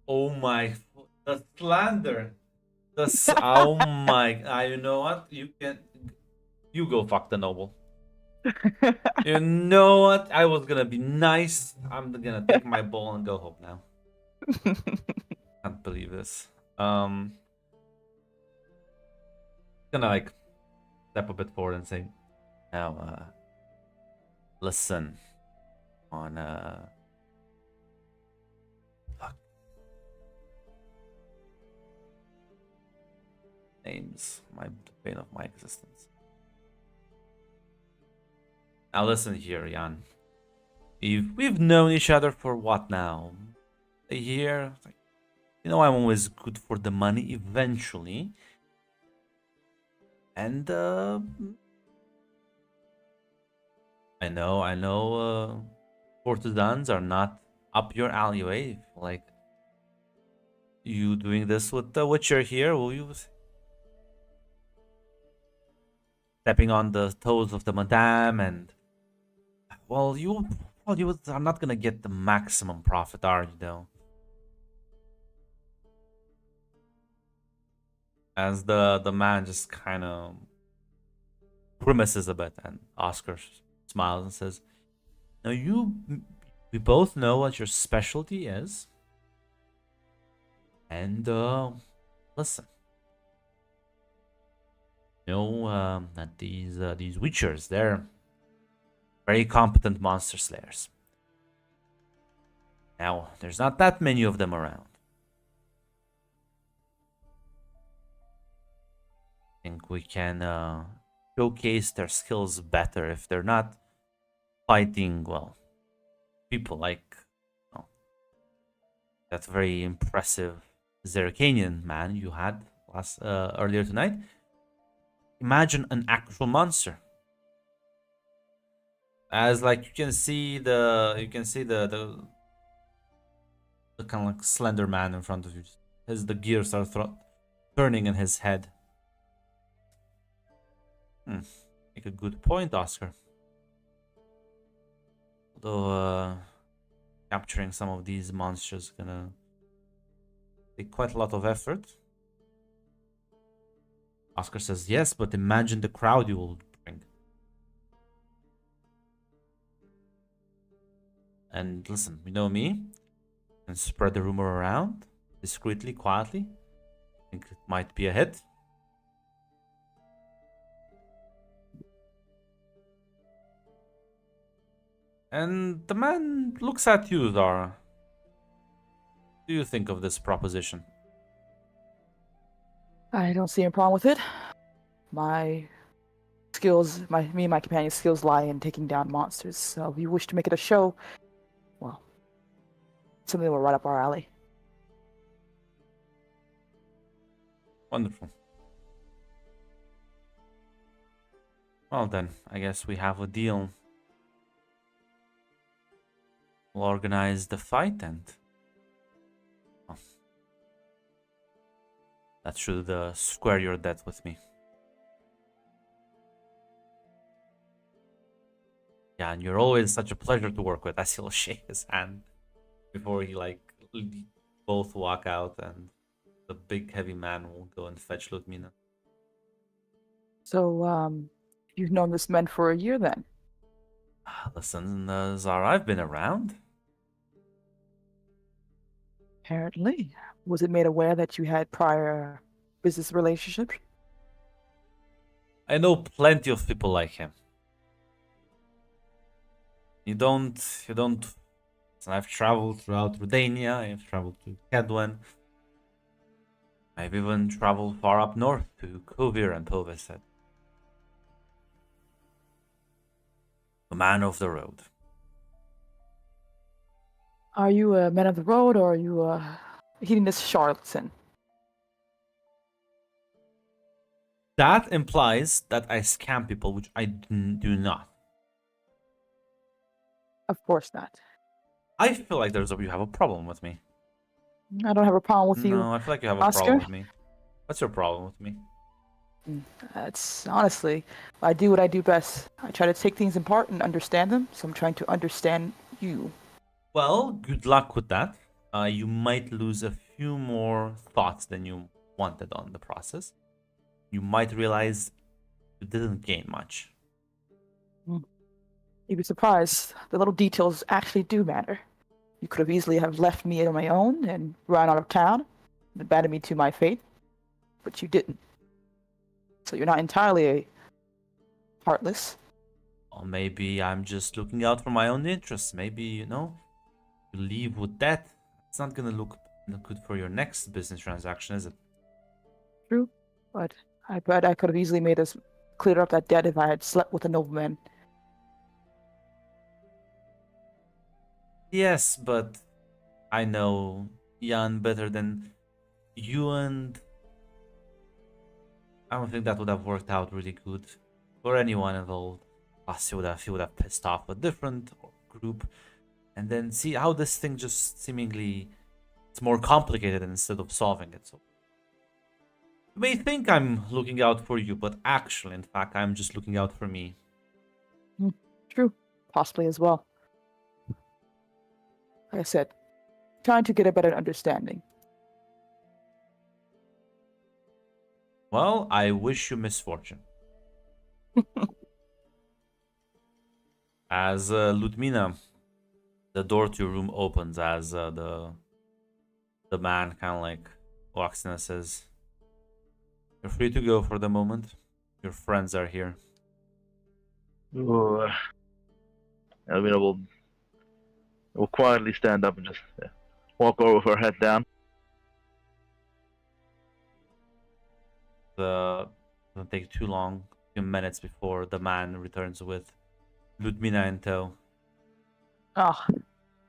Oh my, the slander. Oh my, you know what? You go fuck the noble. You know what? I was gonna be nice. I'm gonna take my ball and go home now. Can't believe this. Gonna like step a bit forward and say, now, listen, on fuck. Names, the bane of my existence. Now listen here, Jan. We've known each other for what now? A year? You know I'm always good for the money eventually. And I know courtesans are not up your alleyway. Like you doing this with the Witcher here, will you stepping on the toes of the madame and you are not gonna get the maximum profit, are you though? As the man just kind of grimaces a bit, and Oscar smiles and says, "Now we both know what your specialty is, and listen, you know that these Witchers, they're very competent monster slayers. Now, there's not that many of them around. I think we can showcase their skills better if they're not fighting, well, people like that very impressive Zerkanian man you had earlier tonight. Imagine an actual monster. As like you can see the kind of like slender man in front of you, as the gears are turning in his head. Make a good point, Oscar. Although capturing some of these monsters is gonna take quite a lot of effort. Oscar says yes, but imagine the crowd you will bring. And listen, you know me, and spread the rumor around discreetly, quietly. I think it might be a hit. And the man looks at you, Zara. What do you think of this proposition? I don't see any problem with it. My skills, me and my companion's skills lie in taking down monsters. So if you wish to make it a show, well, something that will right up our alley. Wonderful. Well then, I guess we have a deal. We'll organize the fight and that should square your debt with me. Yeah, and you're always such a pleasure to work with. As he'll shake his hand before he both walk out, and the big heavy man will go and fetch Ludmina. So, you've known this man for a year then? Listen, Zara, I've been around. Apparently. Was it made aware that you had prior business relationships? I know plenty of people like him. You don't. I've traveled throughout Redania, I've traveled to Kedwen. I've even traveled far up north to Kovir and Povested. A man of the road. Are you a man of the road, or are you a hedonist charlatan? That implies that I scam people, which I do not. Of course not. I feel like you have a problem with me. I don't have a problem with you. No, I feel like you have a Oscar? problem with me. What's your problem with me? That's honestly, I do what I do best. I try to take things apart and understand them, so I'm trying to understand you. Well, good luck with that. You might lose a few more thoughts than you wanted on the process. You might realize you didn't gain much. You'd be surprised. The little details actually do matter. You could have easily have left me on my own and run out of town and abandoned me to my fate, but you didn't. So you're not entirely heartless. Or maybe I'm just looking out for my own interests. Maybe, you leave with that. It's not gonna look good for your next business transaction, is it? True, but I bet I could have easily made us clear up that debt if I had slept with a nobleman. Yes, but I know Jan better than you, and I don't think that would have worked out really good for anyone involved. Plus, he would have pissed off a different group. and then see how this thing just seemingly it's more complicated instead of solving it. So you may think I'm looking out for you, but actually, in fact, I'm just looking out for me. True. Possibly as well. Like I said, trying to get a better understanding. Well, I wish you misfortune. As Ludmina, the door to your room opens as the man kind of like walks in and says, "You're free to go for the moment. Your friends are here." Ooh, Elvina will quietly stand up and just walk over with her head down. Doesn't take too long. A few minutes before the man returns with Ludmina in tow. Ah,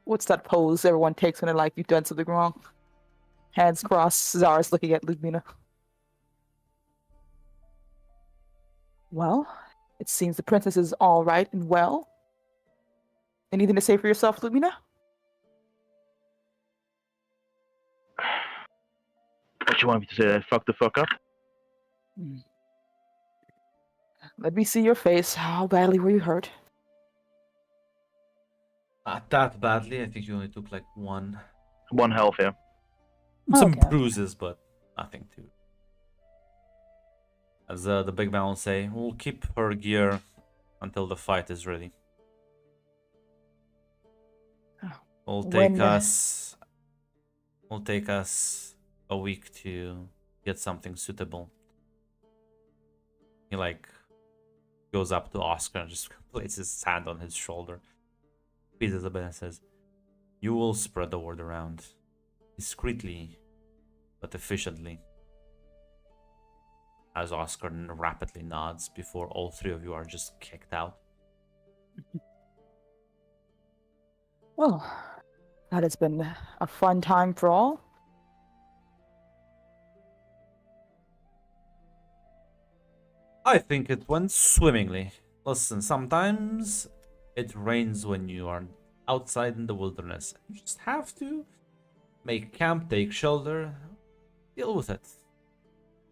what's that pose everyone takes when they're like, you've done something wrong? Hands crossed, Zara's looking at Ludmina. Well, it seems the princess is all right and well. Anything to say for yourself, Ludmina? What you want me to say? Fuck the fuck up? Let me see your face. How badly were you hurt? Not that badly. I think you only took like one. One health here. Some Okay. bruises, but nothing too. As the big man will say, we'll keep her gear until the fight is ready. Oh, Will take us a week to get something suitable. He like goes up to Oscar and just places his hand on his shoulder, squeezes a bit and says, "You will spread the word around, discreetly, but efficiently." As Oscar rapidly nods before all three of you are just kicked out. Well, that has been a fun time for all. I think it went swimmingly. Listen, sometimes it rains when you are outside in the wilderness. You just have to make camp, take shelter, deal with it.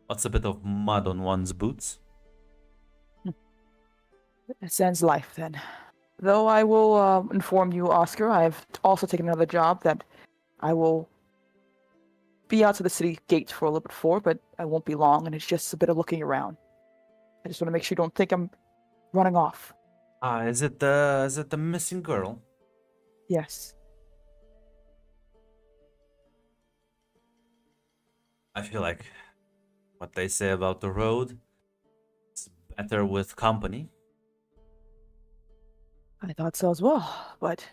What's a bit of mud on one's boots? It ends life then. Though I will inform you, Oscar, I've also taken another job that I will be out to the city gate for a little bit for, but I won't be long, and it's just a bit of looking around. I just want to make sure you don't think I'm running off. Is it the missing girl? Yes. I feel like what they say about the road is better with company. I thought so as well, but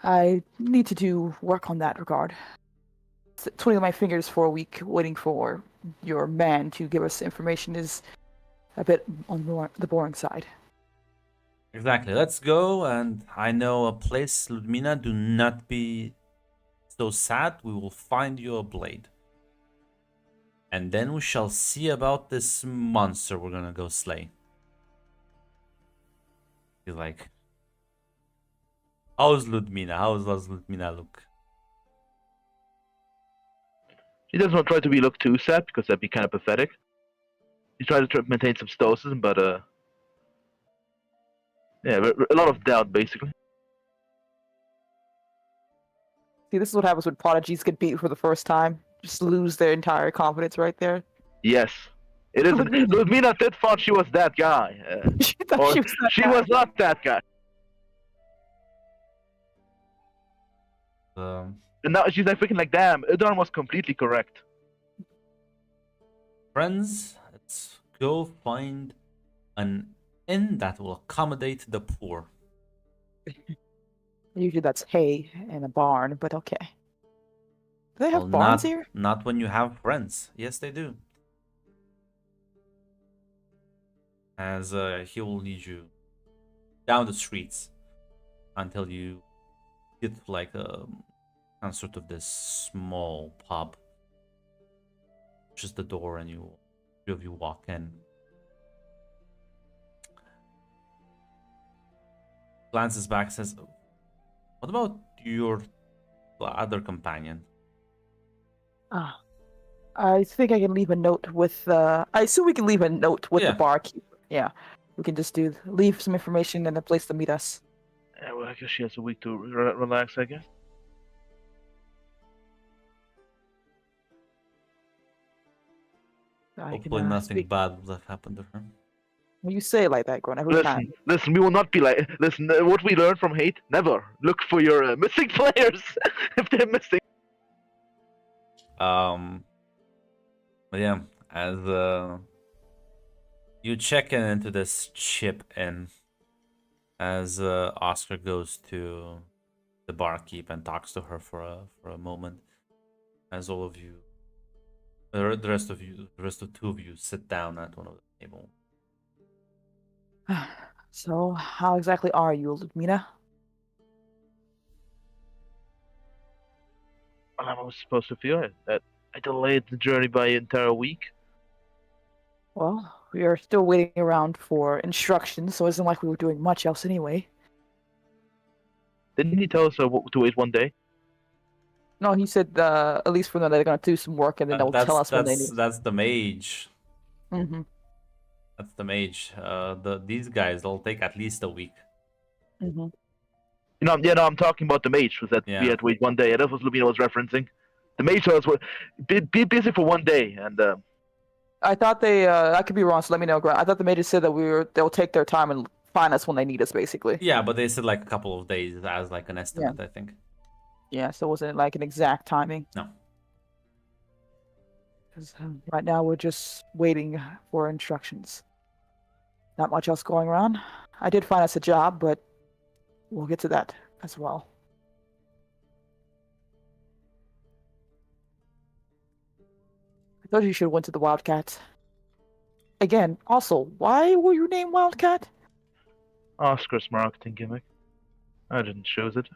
I need to do work on that regard. Twiddling my fingers for a week, waiting for your man to give us information is a bit on the boring side. Exactly. Let's go, and I know a place, Ludmina. Do not be so sad. We will find you a blade. And then we shall see about this monster we're gonna go slay. He's like, how's Ludmina? How does Ludmina look? She doesn't want to try to look too sad because that'd be kind of pathetic. She tries to maintain some stoicism, but yeah, a lot of doubt basically. See, this is what happens when prodigies get beat for the first time. Just lose their entire confidence right there. Yes, it is. Ludmina did thought she was that guy. She thought Or she was that she guy. was not that guy. And now she's like freaking like, damn, Udon was completely correct. Friends, let's go find an inn that will accommodate the poor. Usually that's hay in a barn, but okay. Do they have Well, barns here? Not when you have friends. Yes, they do. As he will lead you down the streets until you get to like some sort of this small pub. Just the door, and three of you walk in. Glances back, says, What about your other companion? Ah, I think I can leave a note with. I assume we can leave a note with the Yeah. barkeeper. Yeah, we can just leave some information and a place to meet us. Yeah, well, I guess she has a week to relax, I guess. I can Hopefully nothing speak. bad will have happened to her. Well, you say it like that, Gron, every time. Listen, we will not be like. Listen, what we learned from hate, never look for your missing players if they're missing. But yeah, as you check into this chip inn, as Oscar goes to the barkeep and talks to her for a moment, as all of you, the rest of the two of you sit down at one of the table. So, how exactly are you, Ludmina? Well, I was supposed to feel it. That I delayed the journey by an entire week. Well, we are still waiting around for instructions, so it isn't like we were doing much else anyway. Didn't he tell us to wait one day? No, he said at least for now they're gonna do some work and then they'll tell us when they need. That's the mage. Mm-hmm. That's the mage. These guys they'll take at least a week. Mm-hmm. I'm talking about the mage. Was that Yeah. we had to wait one day? That was Lumina was referencing. The mage was be busy for one day, and I thought they. I could be wrong, so let me know, Grant. I thought the mages said that they'll take their time and find us when they need us, basically. Yeah, but they said like a couple of days as like an estimate, I think. Yeah, so it wasn't like an exact timing. No. Because right now we're just waiting for instructions. Not much else going around. I did find us a job, but we'll get to that as well. I thought you should have went to the Wildcat. Again, also, why were you named Wildcat? Oscar's marketing gimmick. I didn't choose it.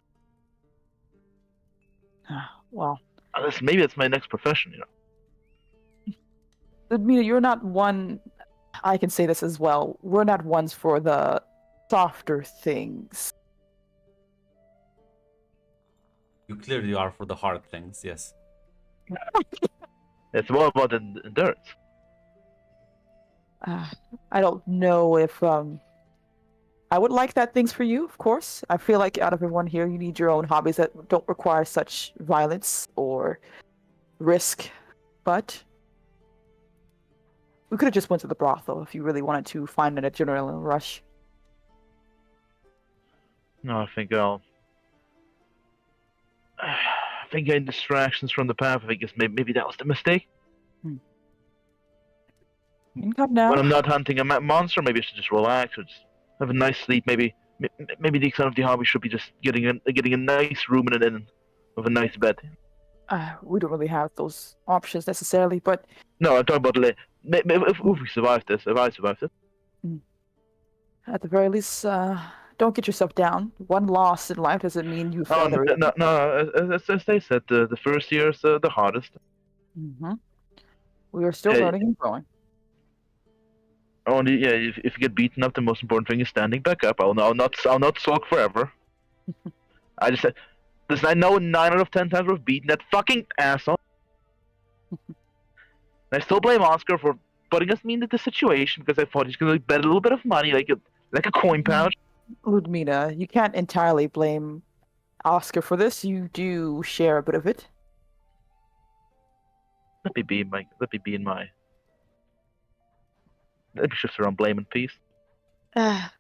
Well, Listen, maybe it's my next profession. Ludmila, you're not one. I can say this as well. We're not ones for the softer things. You clearly are for the hard things, yes. It's more about endurance. I don't know if I would like that things for you, of course. I feel like out of everyone here, you need your own hobbies that don't require such violence or risk. But we could have just went to the brothel if you really wanted to find an adrenaline rush. No, I think I'll. I think getting distractions from the path. I think maybe that was the mistake. You can come now. When I'm not hunting a monster, maybe I should just relax or just have a nice sleep. Maybe the extent of the hobby should be just getting a nice room and then with a nice bed. We don't really have those options necessarily, but No, I'm talking about if we survive this. If I survive this. at the very least, don't get yourself down. One loss in life doesn't mean you failed everything. No. As they said, the first year is the hardest. Mm-hmm. We are still learning and growing. Only if you get beaten up, the most important thing is standing back up. I'll not sulk forever. I just said, listen. I know 9 out of 10 times we've beaten that fucking asshole. I still blame Oscar for putting us into the situation because I thought he's gonna bet a little bit of money, like a coin pouch. Ludmila, you can't entirely blame Oscar for this. You do share a bit of it. Let me shift around blame and peace.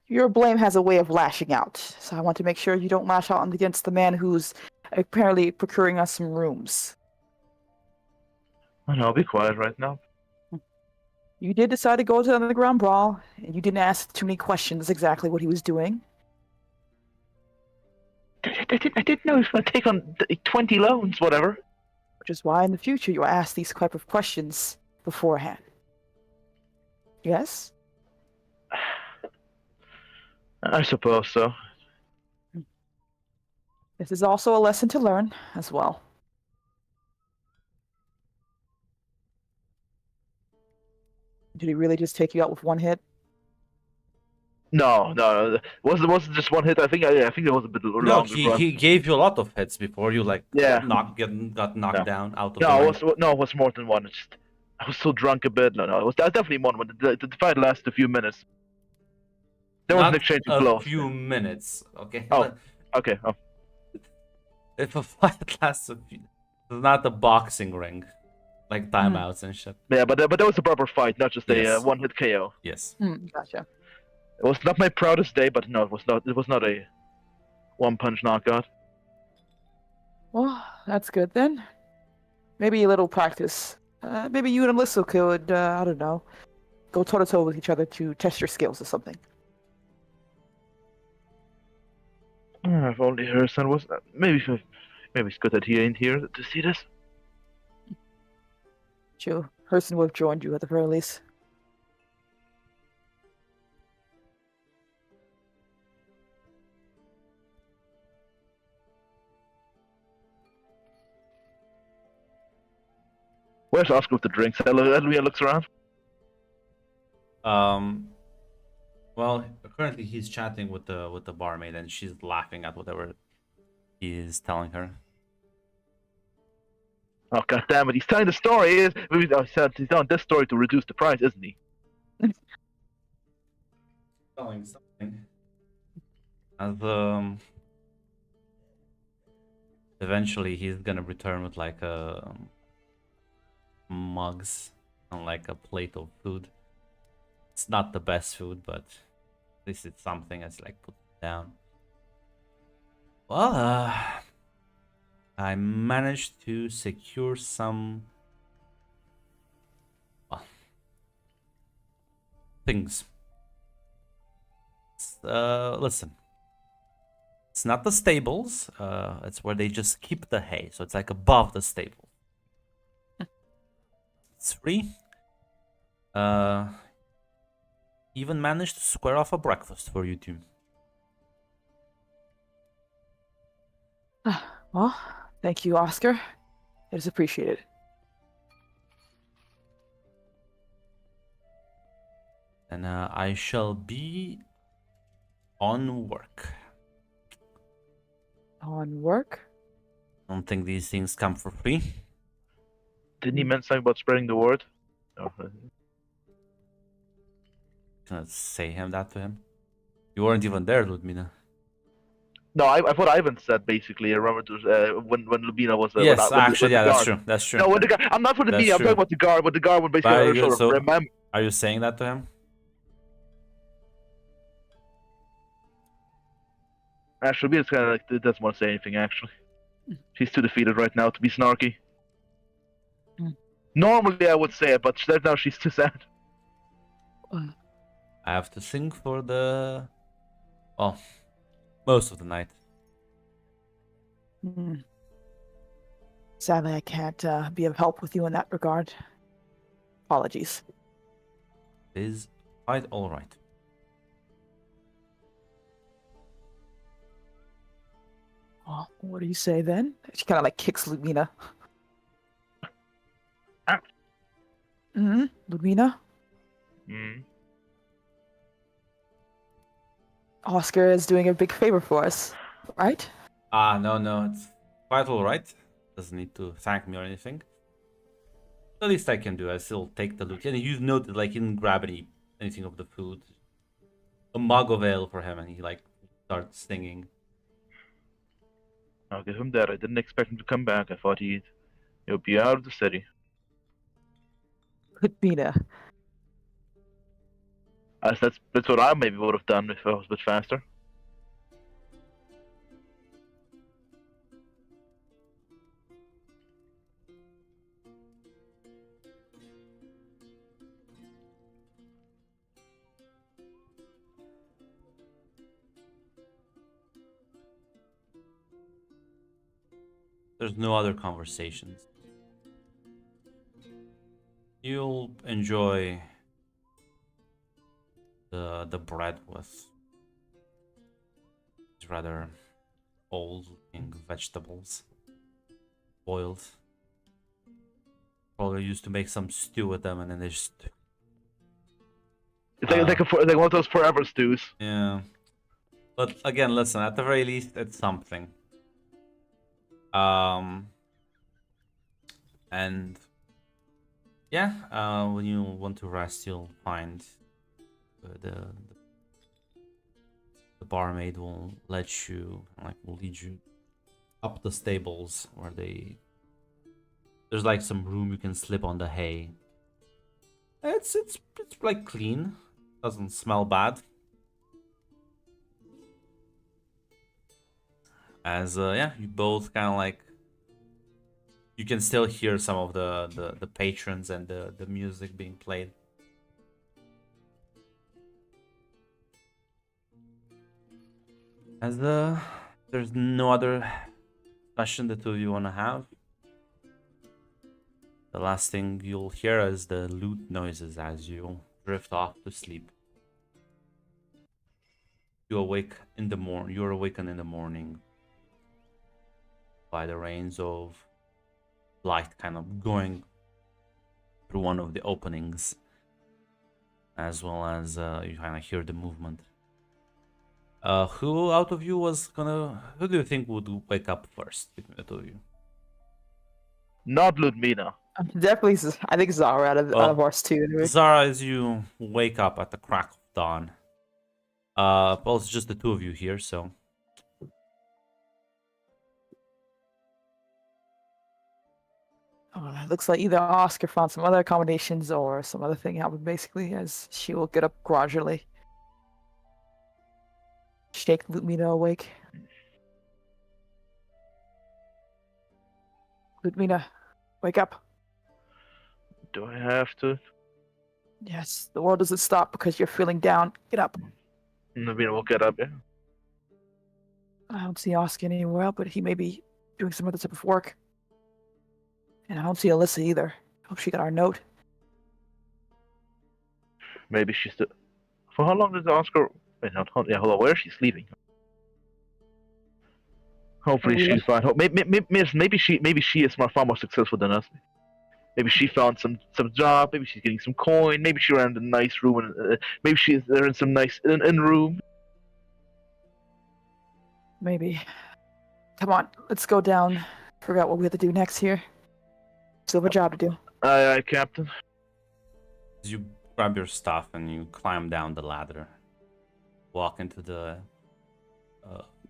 Your blame has a way of lashing out, so I want to make sure you don't lash out against the man who's apparently procuring us some rooms. I know, I'll be quiet right now. You did decide to go to the underground brawl, and you didn't ask too many questions exactly what he was doing. I didn't know he was going to take on 20 loans, whatever. Which is why in the future you'll ask these type of questions beforehand. Yes? I suppose so. This is also a lesson to learn as well. Did he really just take you out with one hit? No. Was it just one hit? I think it was a bit No, longer. he gave you a lot of hits before you like Yeah. got knocked No. down out of No, the ring. it was more than one. It's just, I was so drunk a bit. No, it was definitely one. But the fight lasted a few minutes. There was an Not exchange of a blows. few minutes, okay? Oh. Okay. Oh. If a fight lasts a few, it's not a boxing ring, like timeouts and shit. Yeah, but that was a proper fight, not just a Yes. one-hit KO. Yes. Gotcha. It was not my proudest day, but no, it was not. It was not a one-punch knockout. Well, that's good then. Maybe a little practice. Maybe you and Alyssa could, I don't know, go toe-to-toe with each other to test your skills or something. If only her son was. Maybe it's good that he ain't here to see this. True. Herson would have joined you at the very least. Where's Oscar with the drinks? Edelmira looks around. Well, currently he's chatting with the barmaid, and she's laughing at whatever he is telling her. Oh, god damn it! He's telling the story. He's telling this story to reduce the price, isn't he? Telling something. As eventually he's gonna return with like mugs and like a plate of food. It's not the best food, but at least it's something that's like put down. Well, I managed to secure some things. Listen, it's not the stables. It's where they just keep the hay, so it's like above the stable. It's free. Even managed to square off a breakfast for you two. Well, thank you, Oscar. It is appreciated. And I shall be on work. On work? I don't think these things come for free. Didn't he mention something about spreading the word? No. Gonna say that to him. You weren't even there, Ludmila. No, I what Ivan said basically. I remember when Lubina was. Yes, when actually, yeah, the that's guard. true. That's true. No, when the guard. I'm not for the That's media. I'm true. talking about the guard. When the guard would basically Very good, so- remember. Are you saying that to him? Actually, Lubia's kind of like doesn't want to say anything. Actually, she's too defeated right now to be snarky. Normally, I would say it, but right now she's too sad. I have to sing for the... well, most of the night. Sadly, I can't be of help with you in that regard. Apologies. It is quite alright. Well, what do you say then? She kind of like kicks Lumina. Ah. Lumina? Oscar is doing a big favor for us, right? No, it's quite alright. Doesn't need to thank me or anything. The least I can do, I still take the loot. And you noted, like, he didn't grab anything of the food. A mug of ale for him, and he, like, starts singing. I'll give him that. I didn't expect him to come back. I thought he'd be out of the city. Lumina. That's what I maybe would have done if I was a bit faster. There's no other conversations. You'll enjoy the bread with these rather old looking vegetables, boiled. Probably used to make some stew with them, and then they just... It's like one of those forever stews. Yeah. But again, listen, at the very least, it's something. And yeah, when you want to rest, you'll find the barmaid will let you, will lead you up the stables where there's like some room you can slip on the hay. It's like clean, doesn't smell bad. As yeah, you both kind of like, you can still hear some of the patrons and the music being played. As there's no other discussion the two of you want to have, the last thing you'll hear is the lute noises as you drift off to sleep. You're awakened in the morning by the rains of light kind of going through one of the openings, as well as you kind of hear the movement. Who out of you who do you think would wake up first between the two of you? Not Ludmina. Definitely, I think Zara out of us two. Anyway. Zara, as you wake up at the crack of dawn. Well, it's just the two of you here, so. It looks like either Oscar found some other accommodations or some other thing happened, basically, as she will get up gradually. Shake Ludmina awake. Ludmina, wake up. Do I have to? Yes, the world doesn't stop because you're feeling down. Get up. Ludmina will get up, yeah. I don't see Oscar anywhere, but he may be doing some other type of work. And I don't see Alyssa either. Hope she got our note. Maybe she's still... For how long does Oscar... Wait, hold on. Where is she sleeping? Hopefully she's fine. Maybe she is far more successful than us. Maybe she found some job. Maybe she's getting some coin. Maybe she ran in a nice room. And maybe she's there in some nice in room. Maybe. Come on, let's go down. Forgot what we have to do next here. Still have a job to do. Aye, Captain. As you grab your stuff and you climb down the ladder, walk into the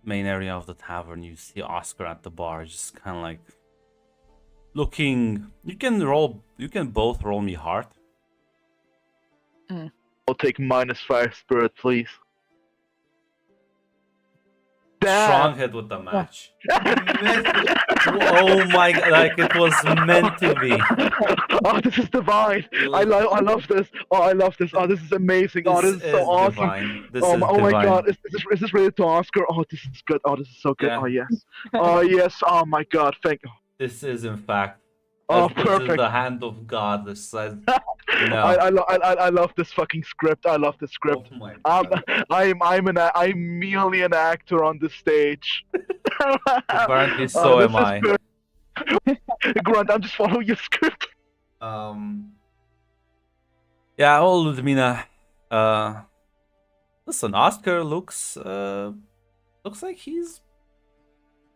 main area of the tavern, you see Oscar at the bar, just kind of like looking. You can both roll me heart. I'll take -5 spirit, please. Strong hit with the match. Oh my god, like it was meant to be. Oh, this is divine. I love this. Oh, I love this. Oh, this is amazing. Oh, this is so awesome. Divine. Oh my god, is this related to Oscar? Oh, this is good. Oh, this is so good. Yeah. Oh, yes. Oh, yes. Oh my god, thank you. This is in fact. Oh, This is perfect. the hand of God. This says no. I love this fucking script. I love this script. Oh my god. I'm merely an actor on the stage. Apparently so am I. Grunt, I'm just following your script. Yeah, well, Ludmina. Listen, Oscar looks like he's,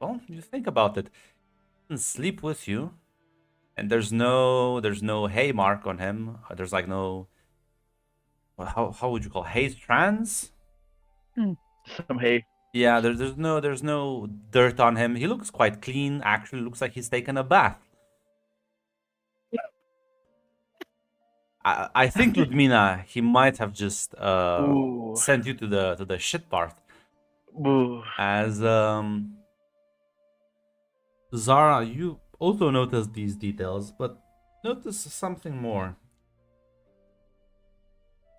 well, you think about it. He can sleep with you. And there's no hay mark on him. There's like no, how would you call it? Hay strands? Some hay. Yeah, there's no dirt on him. He looks quite clean. Actually, looks like he's taken a bath. I think Ludmina, he might have just Ooh. sent you to the shit part. Ooh. As Zara, you also notice these details, but notice something more.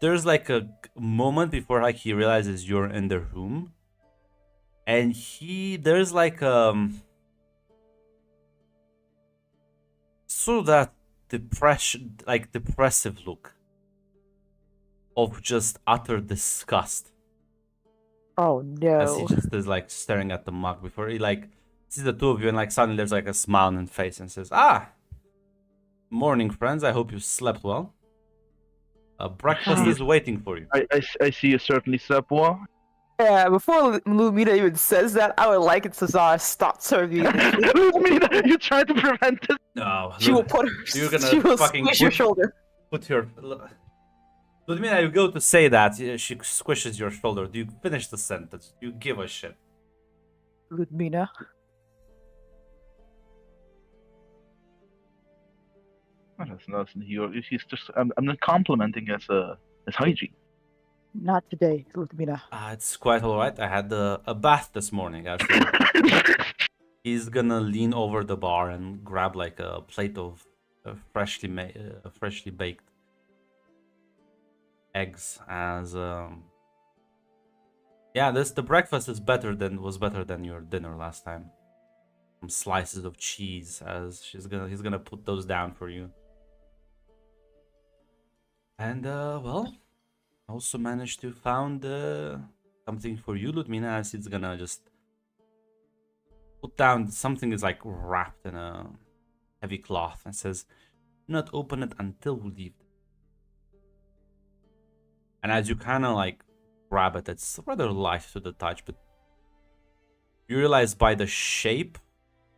There's like a moment before like he realizes you're in the room, and there's like sort of that depressive look of just utter disgust. Oh As he no. just is like staring at the mug before he like sees the two of you, and like suddenly there's like a smile on his face and says, "Ah, morning, friends. I hope you slept well. breakfast is waiting for you. I see you certainly, Sepwa. Yeah, before Lumina even says that, I would like it Cesar stop serving. Ludmila, you tried to prevent this. No, She will look, put you're her. gonna She will fucking squish your put- shoulder. put your. Ludmila, you go to say that, she squishes your shoulder. Do you finish the sentence? Do you give a shit? Ludmina. Listen, he's just. I'm not complimenting as hygiene. Not today, Ludmina. It's quite alright. I had a bath this morning, actually. He's gonna lean over the bar and grab like a plate of freshly baked eggs. As yeah, the breakfast is was better than your dinner last time. Some slices of cheese, as he's gonna put those down for you. And well, also managed to found something for you, Ludmina, as it's gonna just put down something is like wrapped in a heavy cloth and says, "Do not open it until we leave." And as you kind of like grab it, it's rather light to the touch, but you realize by the shape,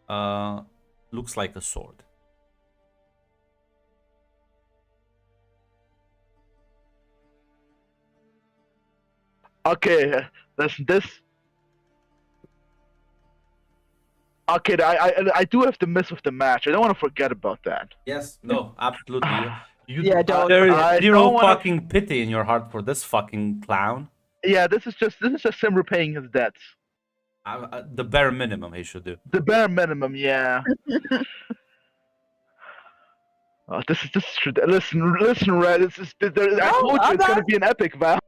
looks like a sword. Okay, listen, this. Okay, I do have to miss with the match. I don't want to forget about that. Yes, no, absolutely. Yeah, don't- There I is zero don't wanna- fucking pity in your heart for this fucking clown. Yeah, this is just him repaying his debts. The bare minimum he should do. The bare minimum, yeah. This is listen, Red. I told you I'm it's gonna not- be an epic, Val.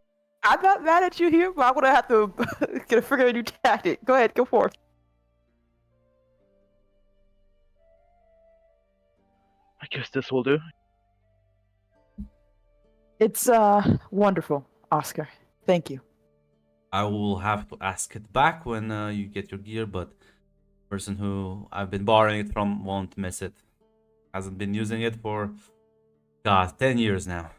I'm not mad at you here, but I'm gonna have to get a figure a new tactic. Go ahead, go for it. I guess this will do. It's wonderful, Oscar. Thank you. I will have to ask it back when you get your gear, but the person who I've been borrowing it from won't miss it. Hasn't been using it for, God, 10 years now.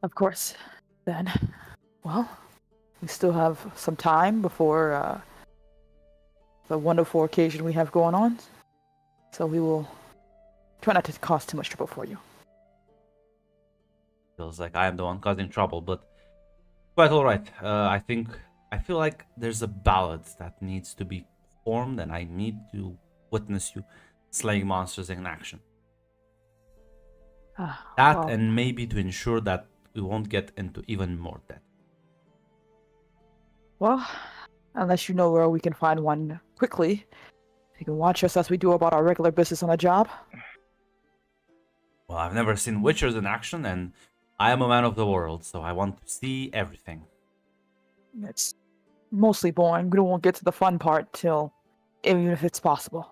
Of course. Then, well, we still have some time before the wonderful occasion we have going on. So we will try not to cause too much trouble for you. Feels like I am the one causing trouble, but quite alright. I feel like there's a ballad that needs to be formed, and I need to witness you slaying monsters in action. That, Well, and maybe to ensure that we won't get into even more debt. well, unless you know where we can find one quickly, you can watch us as we do about our regular business on the job. Well, I've never seen witchers in action, and I am a man of the world, so I want to see everything. It's mostly boring. We won't get to the fun part till, even if it's possible.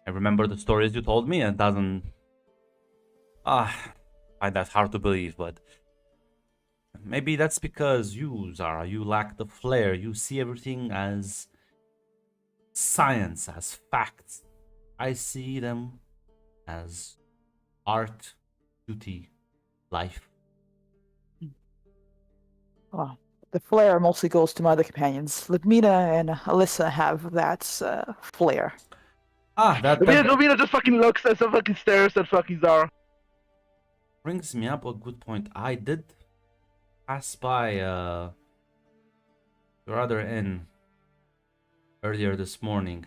I remember the stories you told me, and it doesn't... I find that hard to believe, but... Maybe that's because you, Zara, you lack the flair. You see everything as science, as facts. I see them as art, beauty, life. Well, the flair mostly goes to my other companions. Ludmina and Alyssa have that flair. That Lumina just fucking looks at fucking stares at fucking Zara. brings me up a good point. I did pass by your other inn earlier this morning,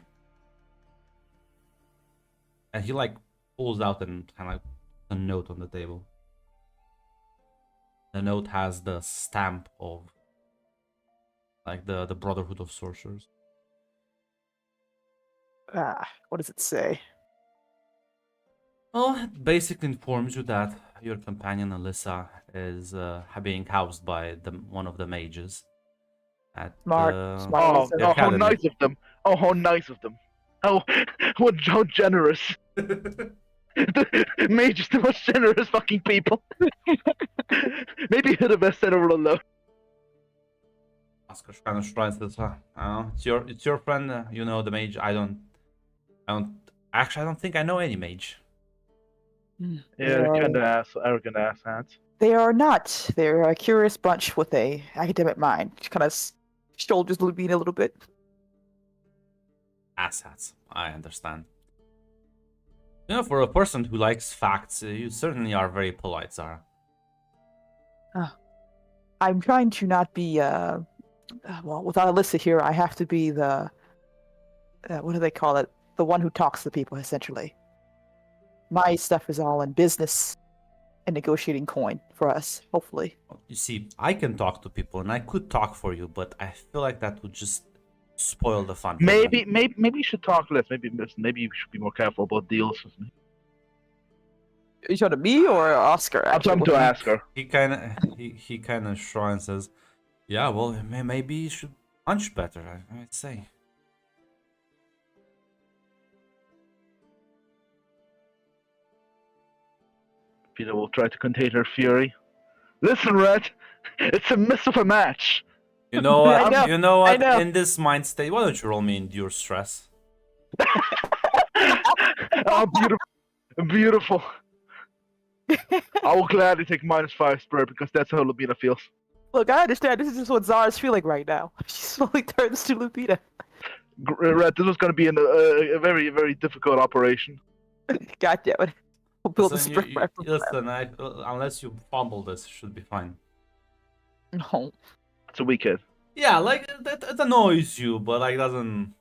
and he like pulls out and kind of a note on the table. The note has the stamp of like the Brotherhood of Sorcerers. What does it say? Well, it basically informs you that your companion Alyssa is being housed by one of the mages at Smart. Oh, Alyssa. the how academy. nice of them. Oh, how nice of them. How generous. The mage is the most generous fucking people. Maybe you're the best senator alone. Oscar kind of says, it's your friend. You know the mage. I Actually, I don't think I know any mage. Yeah, They're- kind of arrogant ass hats. They are not. They're a curious bunch with a academic mind. Kind of shoulders Lubina a little bit. Asshats. I understand. You know, for a person who likes facts, you certainly are very polite, Zara. I'm trying to not be well, without Alyssa here, I have to be the what do they call it? The one who talks to people, essentially. My stuff is all in business and negotiating coin for us, hopefully. You see, I can talk to people, and I could talk for you, but I feel like that would just spoil the fun. for you. Maybe you should talk less. Maybe you should be more careful about deals with me. Are you talking to me or Oscar? I'm talking to Asker. He kind of shrugs and says, "Yeah, well, maybe you should punch better." I'd say. Peter will try to contain her fury. Listen, Red, it's a miss of a match. You know what? I know, You know what? know. In this mind state, why don't you roll me endure stress? Oh, beautiful. I will gladly take -5 spirit because that's how Lubina feels. Look, I understand. This is just what Zara's feeling right now. She slowly turns to Lupita. Red, this was going to be a very, very difficult operation. God damn it. We'll build a Listen, sprint rifle. listen, unless you fumble this, it should be fine. No. It's a weak hit. Yeah, like that annoys you, but like doesn't.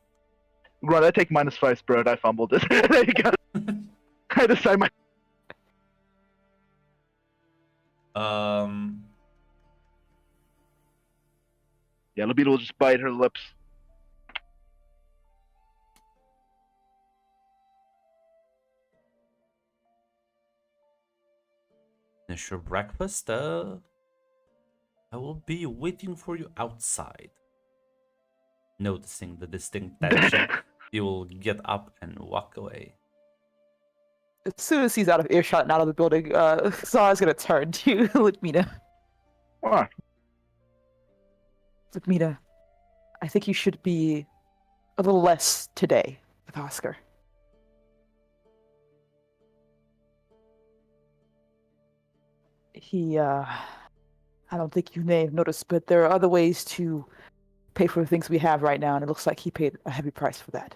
Red, I take -5 spirit. I fumbled it. There you go. I decide my. Yeah, Lubina will just bite her lips. Finish your breakfast. I will be waiting for you outside. Noticing the distinct tension, you will get up and walk away. As soon as he's out of earshot and out of the building, Zara's gonna turn to Ludmina. What? Ludmina, I think you should be a little less today with Oscar. I don't think you may have noticed, but there are other ways to pay for the things we have right now, and it looks like he paid a heavy price for that.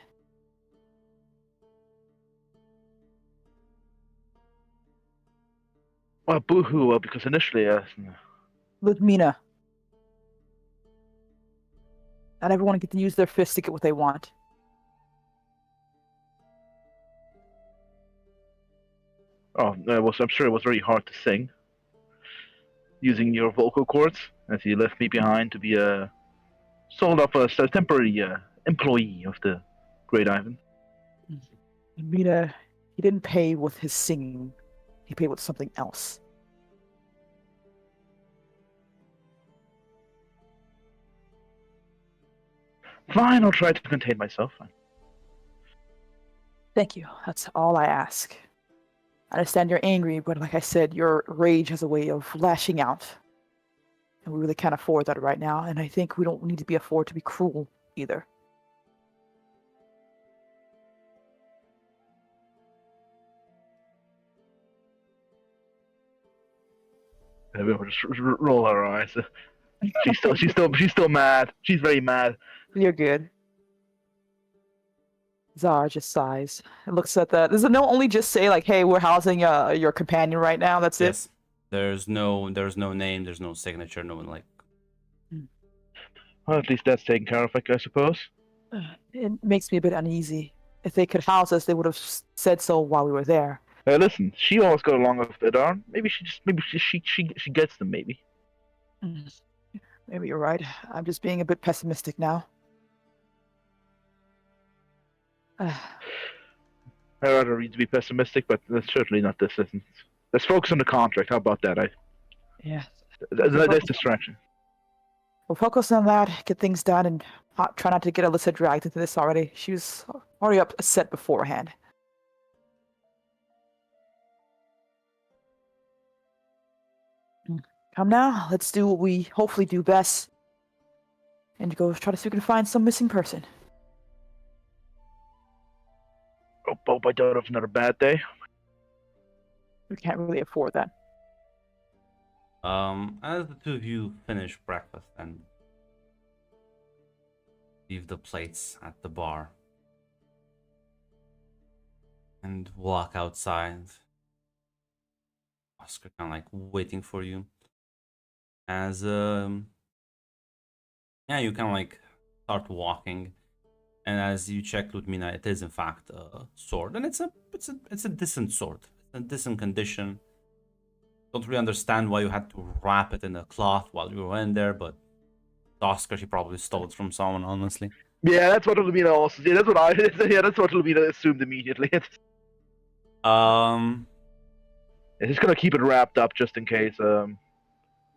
Well, boo-hoo, well, because initially, Ludmina. Not everyone gets to use their fists to get what they want. I'm sure it was very hard to sing. Using your vocal cords, as you left me behind to be a temporary employee of the Great Ivan. Ludmina, he didn't pay with his singing. He paid with something else. Fine, I'll try to contain myself. Thank you. That's all I ask. I understand you're angry, but like I said, your rage has a way of lashing out. And we really can't afford that right now, and I think we don't need to be afford to be cruel either. Maybe we'll just roll our eyes. She's still mad. She's very mad. You're good. Zara just sighs and looks at that. Does the note only just say like, "Hey, we're housing your companion right now"? That's Yes. There's no name, there's no signature, no one like. Well, at least that's taken care of, I suppose. it. It makes me a bit uneasy. If they could house us, they would have said so while we were there. Listen, she always got along with Vidar. Maybe she gets them. Maybe. Maybe you're right. I'm just being a bit pessimistic now. I'd rather read to be pessimistic, but that's certainly not this. Let's focus on the contract. How about that? Yeah. That's distraction. We'll focus on that, get things done, and try not to get Alyssa dragged into this already. She was already upset beforehand. Come now, let's do what we hopefully do best, and go try to see if we can find some missing person. Oh, hope I don't have another bad day. We can't really afford that. As the two of you finish breakfast and leave the plates at the bar and walk outside, Oscar kind of like waiting for you. As yeah, you kind of like start walking, and as you check Ludmina, it is in fact a sword, and it's a decent sword. It's in decent condition. Don't really understand why you had to wrap it in a cloth while you were in there, but Oscar, she probably stole it from someone, honestly. Yeah, that's what Lumina also. Yeah, that's what I. Yeah, that's what Lumina assumed immediately. He's gonna keep it wrapped up just in case.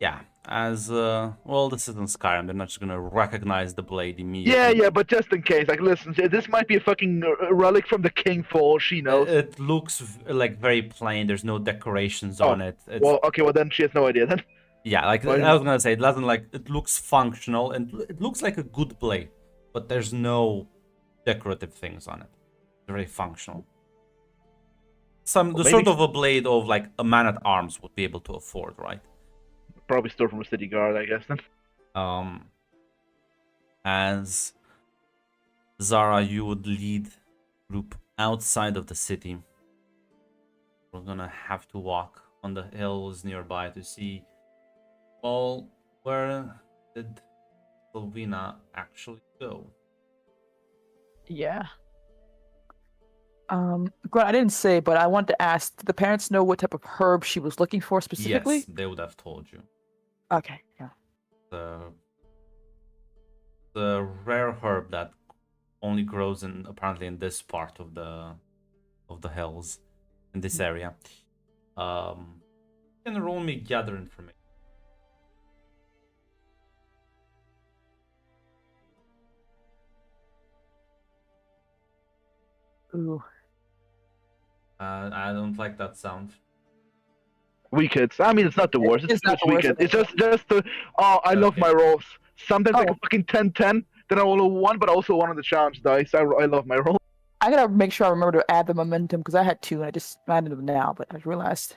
Yeah, as well, this isn't Skyrim. They're not just gonna recognize the blade immediately. Yeah, but just in case, like, listen, this might be a fucking relic from the king for all she knows. It looks like very plain. There's no decorations on it. It's, Well, okay, well then she has no idea then. yeah, like Why- I was gonna say, it doesn't like it looks functional and it looks like a good blade, but there's no decorative things on it. It's very functional. The maybe- sort of a blade of like a man at arms would be able to afford, right? Probably stole from a city guard, I guess then. As Zara, you would lead group outside of the city. We're gonna have to walk on the hills nearby to see, well, where did Sylvina actually go? Yeah. Grant, I didn't say, but I wanted to ask, did the parents know what type of herb she was looking for specifically? Yes, they would have told you. Okay, yeah. The rare herb that only grows in apparently in this part of the hills, in this area. You can roll me gather information. Ooh. I don't like that sound. Weak hits. I mean, it's not the worst. It's not the weak worst. hits. It's just the. Oh, I love Okay. my rolls. Sometimes like Oh. a fucking 10-10. Then I roll a 1, but also one on the challenge dice. I love my rolls. I gotta make sure I remember to add the momentum because I had 2 and I just added them now, but I realized.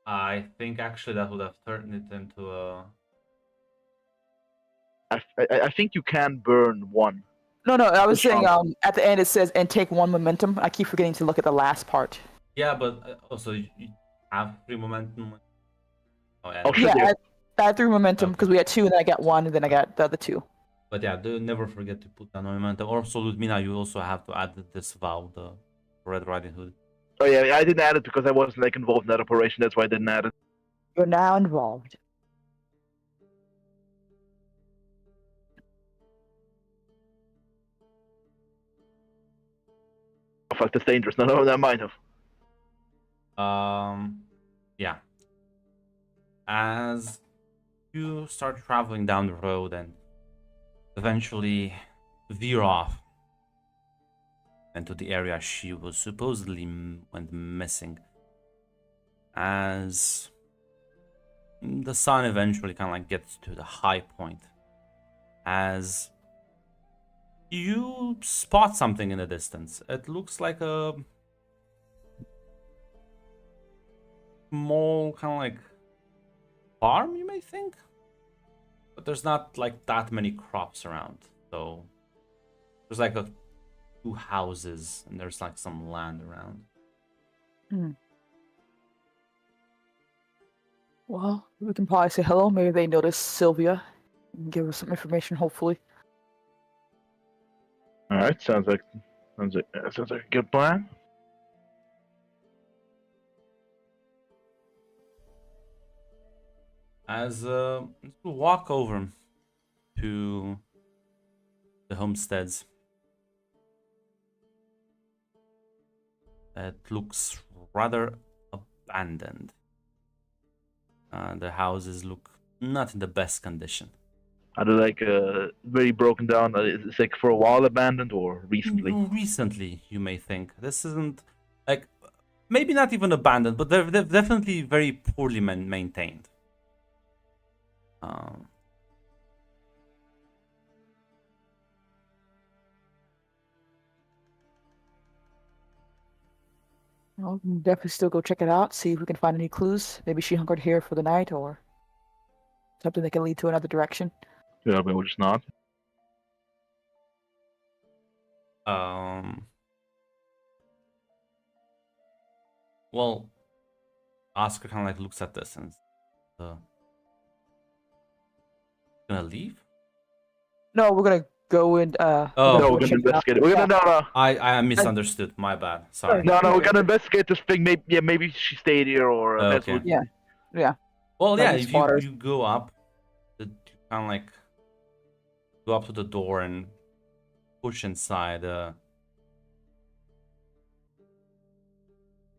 I think actually that would have turned it into a. I think you can burn 1. No, I was The saying challenge. at the end it says and take 1 momentum. I keep forgetting to look at the last part. Yeah, but also you have 3 momentum. Oh, yeah. Oh, shit. Yeah, Yeah. I had 3 momentum Okay. because we had 2 and then I got 1 and then I got the other 2. But yeah, do never forget to put down momentum. Also, Ludmina, you also have to add this vow, the Red Riding Hood. Oh yeah, I didn't add it because I wasn't like involved in that operation. That's why I didn't add it. You're now involved. Oh, fuck, that's dangerous. No, never mind. Yeah. As you start traveling down the road and eventually veer off into the area she was supposedly went missing, as the sun eventually kind of like gets to the high point, as you spot something in the distance. It looks like a small kind of like farm, you may think, but there's not like that many crops around. So there's like 2 houses and there's like some land around. Well, we can probably say hello. Maybe they notice Sylvia and give us some information, hopefully. All right, sounds like a good plan. As we walk over to the homesteads, it looks rather abandoned. The houses look not in the best condition. Are they like very broken down? It's like for a while abandoned or recently? Recently, you may think. This isn't like maybe not even abandoned, but they're definitely very poorly maintained. Well, we can definitely still go check it out, see if we can find any clues. Maybe she hunkered here for the night, or something that can lead to another direction. Yeah, I mean, we'll just nod. Well, Oscar kind of like looks at this and gonna leave. No, we're gonna go and Oh. we're No, go we're gonna check it out. investigate it. We're gonna no. I misunderstood. My bad. Sorry. No, we're gonna investigate this thing. Maybe she stayed here, or that's Okay. what. Yeah. Well, Like yeah, these if you, spotters. you go up, you kind of like go up to the door and push inside.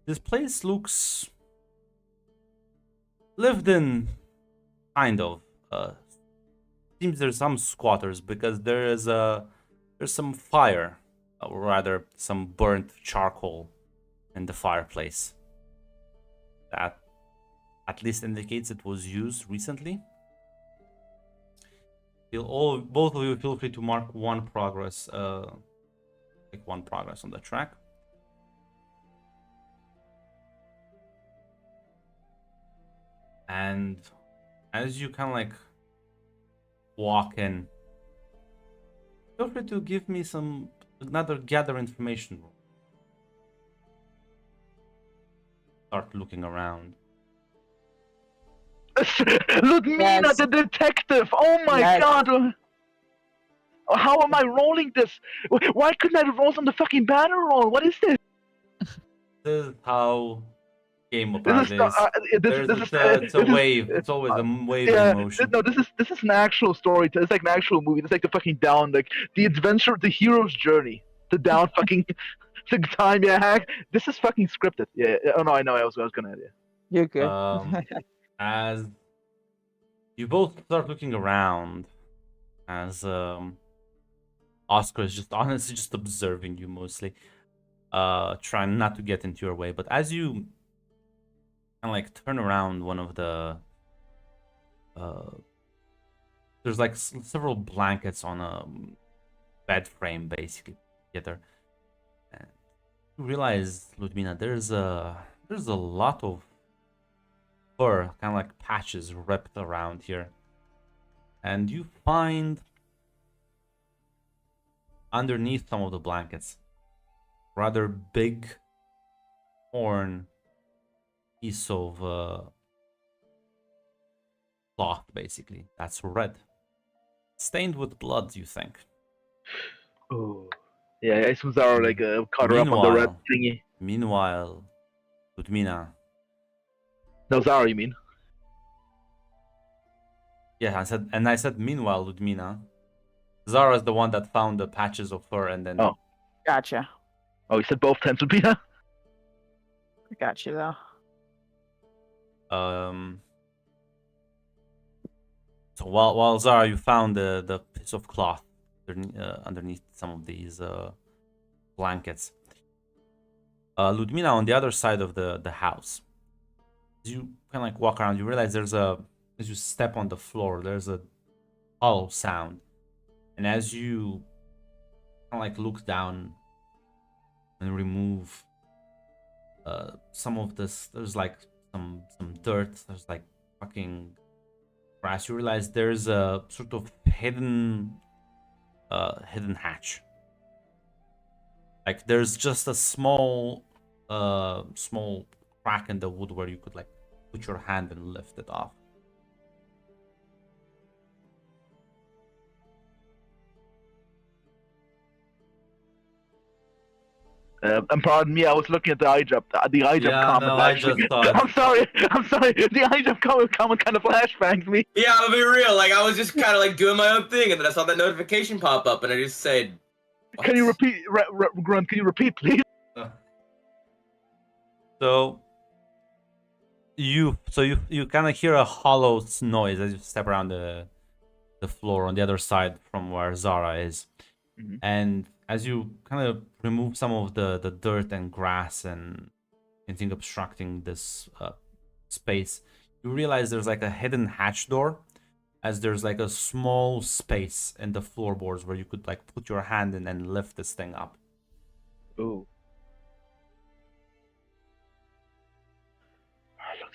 This place looks lived in, kind of. Seems there's some squatters because there's some fire, or rather some burnt charcoal in the fireplace. That at least indicates it was used recently. Both of you feel free to mark one progress, like one progress on the track. And as you kind of like walk in, feel free to give me another gather information roll. Start looking around. Ludmina, Yes. the detective! Oh my Yes. god! How am I rolling this? Why couldn't I roll on the fucking banner roll? What is this? This is how game of This is not, it's a wave. It's always a wave yeah, in motion. no, this is an actual story. It's like an actual movie. It's like the fucking down, like the adventure, the hero's journey, the down fucking the time. Yeah, this is fucking scripted. Yeah. Oh no, I know. I was gonna. Yeah. You're good. As you both start looking around, as Oscar is just honestly just observing you mostly, trying not to get into your way. But as you kind of like turn around one of the there's like several blankets on a bed frame basically together, and you realize, Ludmina, there's a lot of fur, kind of like patches wrapped around here, and you find underneath some of the blankets rather big torn piece of cloth, basically, that's red, stained with blood, you think. Oh. Yeah, I suppose they are like caught her up on the red thingy. Meanwhile, Ludmina. No, Zara, you mean? Yeah, I said meanwhile, Ludmina. Zara's the one that found the patches of fur and then. Oh. Gotcha. Oh, you said both times, Ludmina? I got you though. So while Zara, you found the piece of cloth underneath some of these blankets. Ludmina, on the other side of the house, as you kind of like walk around, you realize as you step on the floor, there's a hollow sound, and as you kind of like look down and remove some of this, there's like some dirt, there's like fucking grass, you realize there's a sort of hidden hatch. Like there's just a small crack in the wood where you could like put your hand and lift it off. And pardon me, I was looking at the eye drop. The eye drop comment. No, I actually. just thought. I'm sorry. The eye drop comment kind of flashbangs me. Yeah, I'll be real. Like, I was just kind of like doing my own thing, and then I saw that notification pop up, and I just said, what? Can you repeat, Grunt? Can you repeat, please? So you kind of hear a hollow noise as you step around the floor on the other side from where Zara is, and as you kind of remove some of the dirt and grass and anything obstructing this space, you realize there's like a hidden hatch door, as there's like a small space in the floorboards where you could like put your hand in and lift this thing up. Ooh.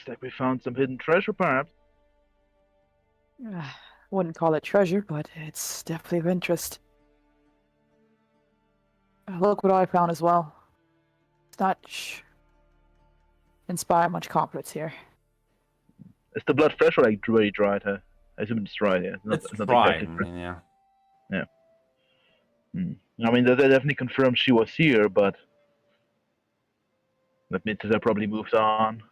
Looks like we found some hidden treasure, perhaps. Wouldn't call it treasure, but it's definitely of interest. Look what I found as well. It's not inspire much confidence here. Is the blood fresh or like very dried? Huh? I assume it's dried. Yeah, It's not dry. exactly I fresh. mean, yeah. I mean, that definitely confirms she was here, but that means that they probably moved on.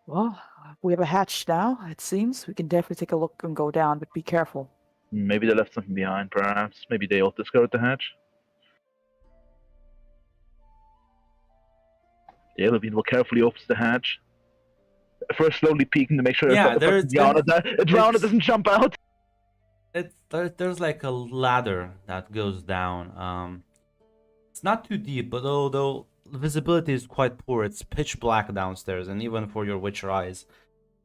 Well, we have a hatch now, it seems. We can definitely take a look and go down, but be careful. Maybe they left something behind, perhaps. Maybe they all discovered the hatch. Yeah, Levine carefully opens the hatch. First, slowly peeking to make sure Yeah, a drowner doesn't jump out. There's like a ladder that goes down. It's not too deep, but although the visibility is quite poor, it's pitch black downstairs, and even for your Witcher eyes,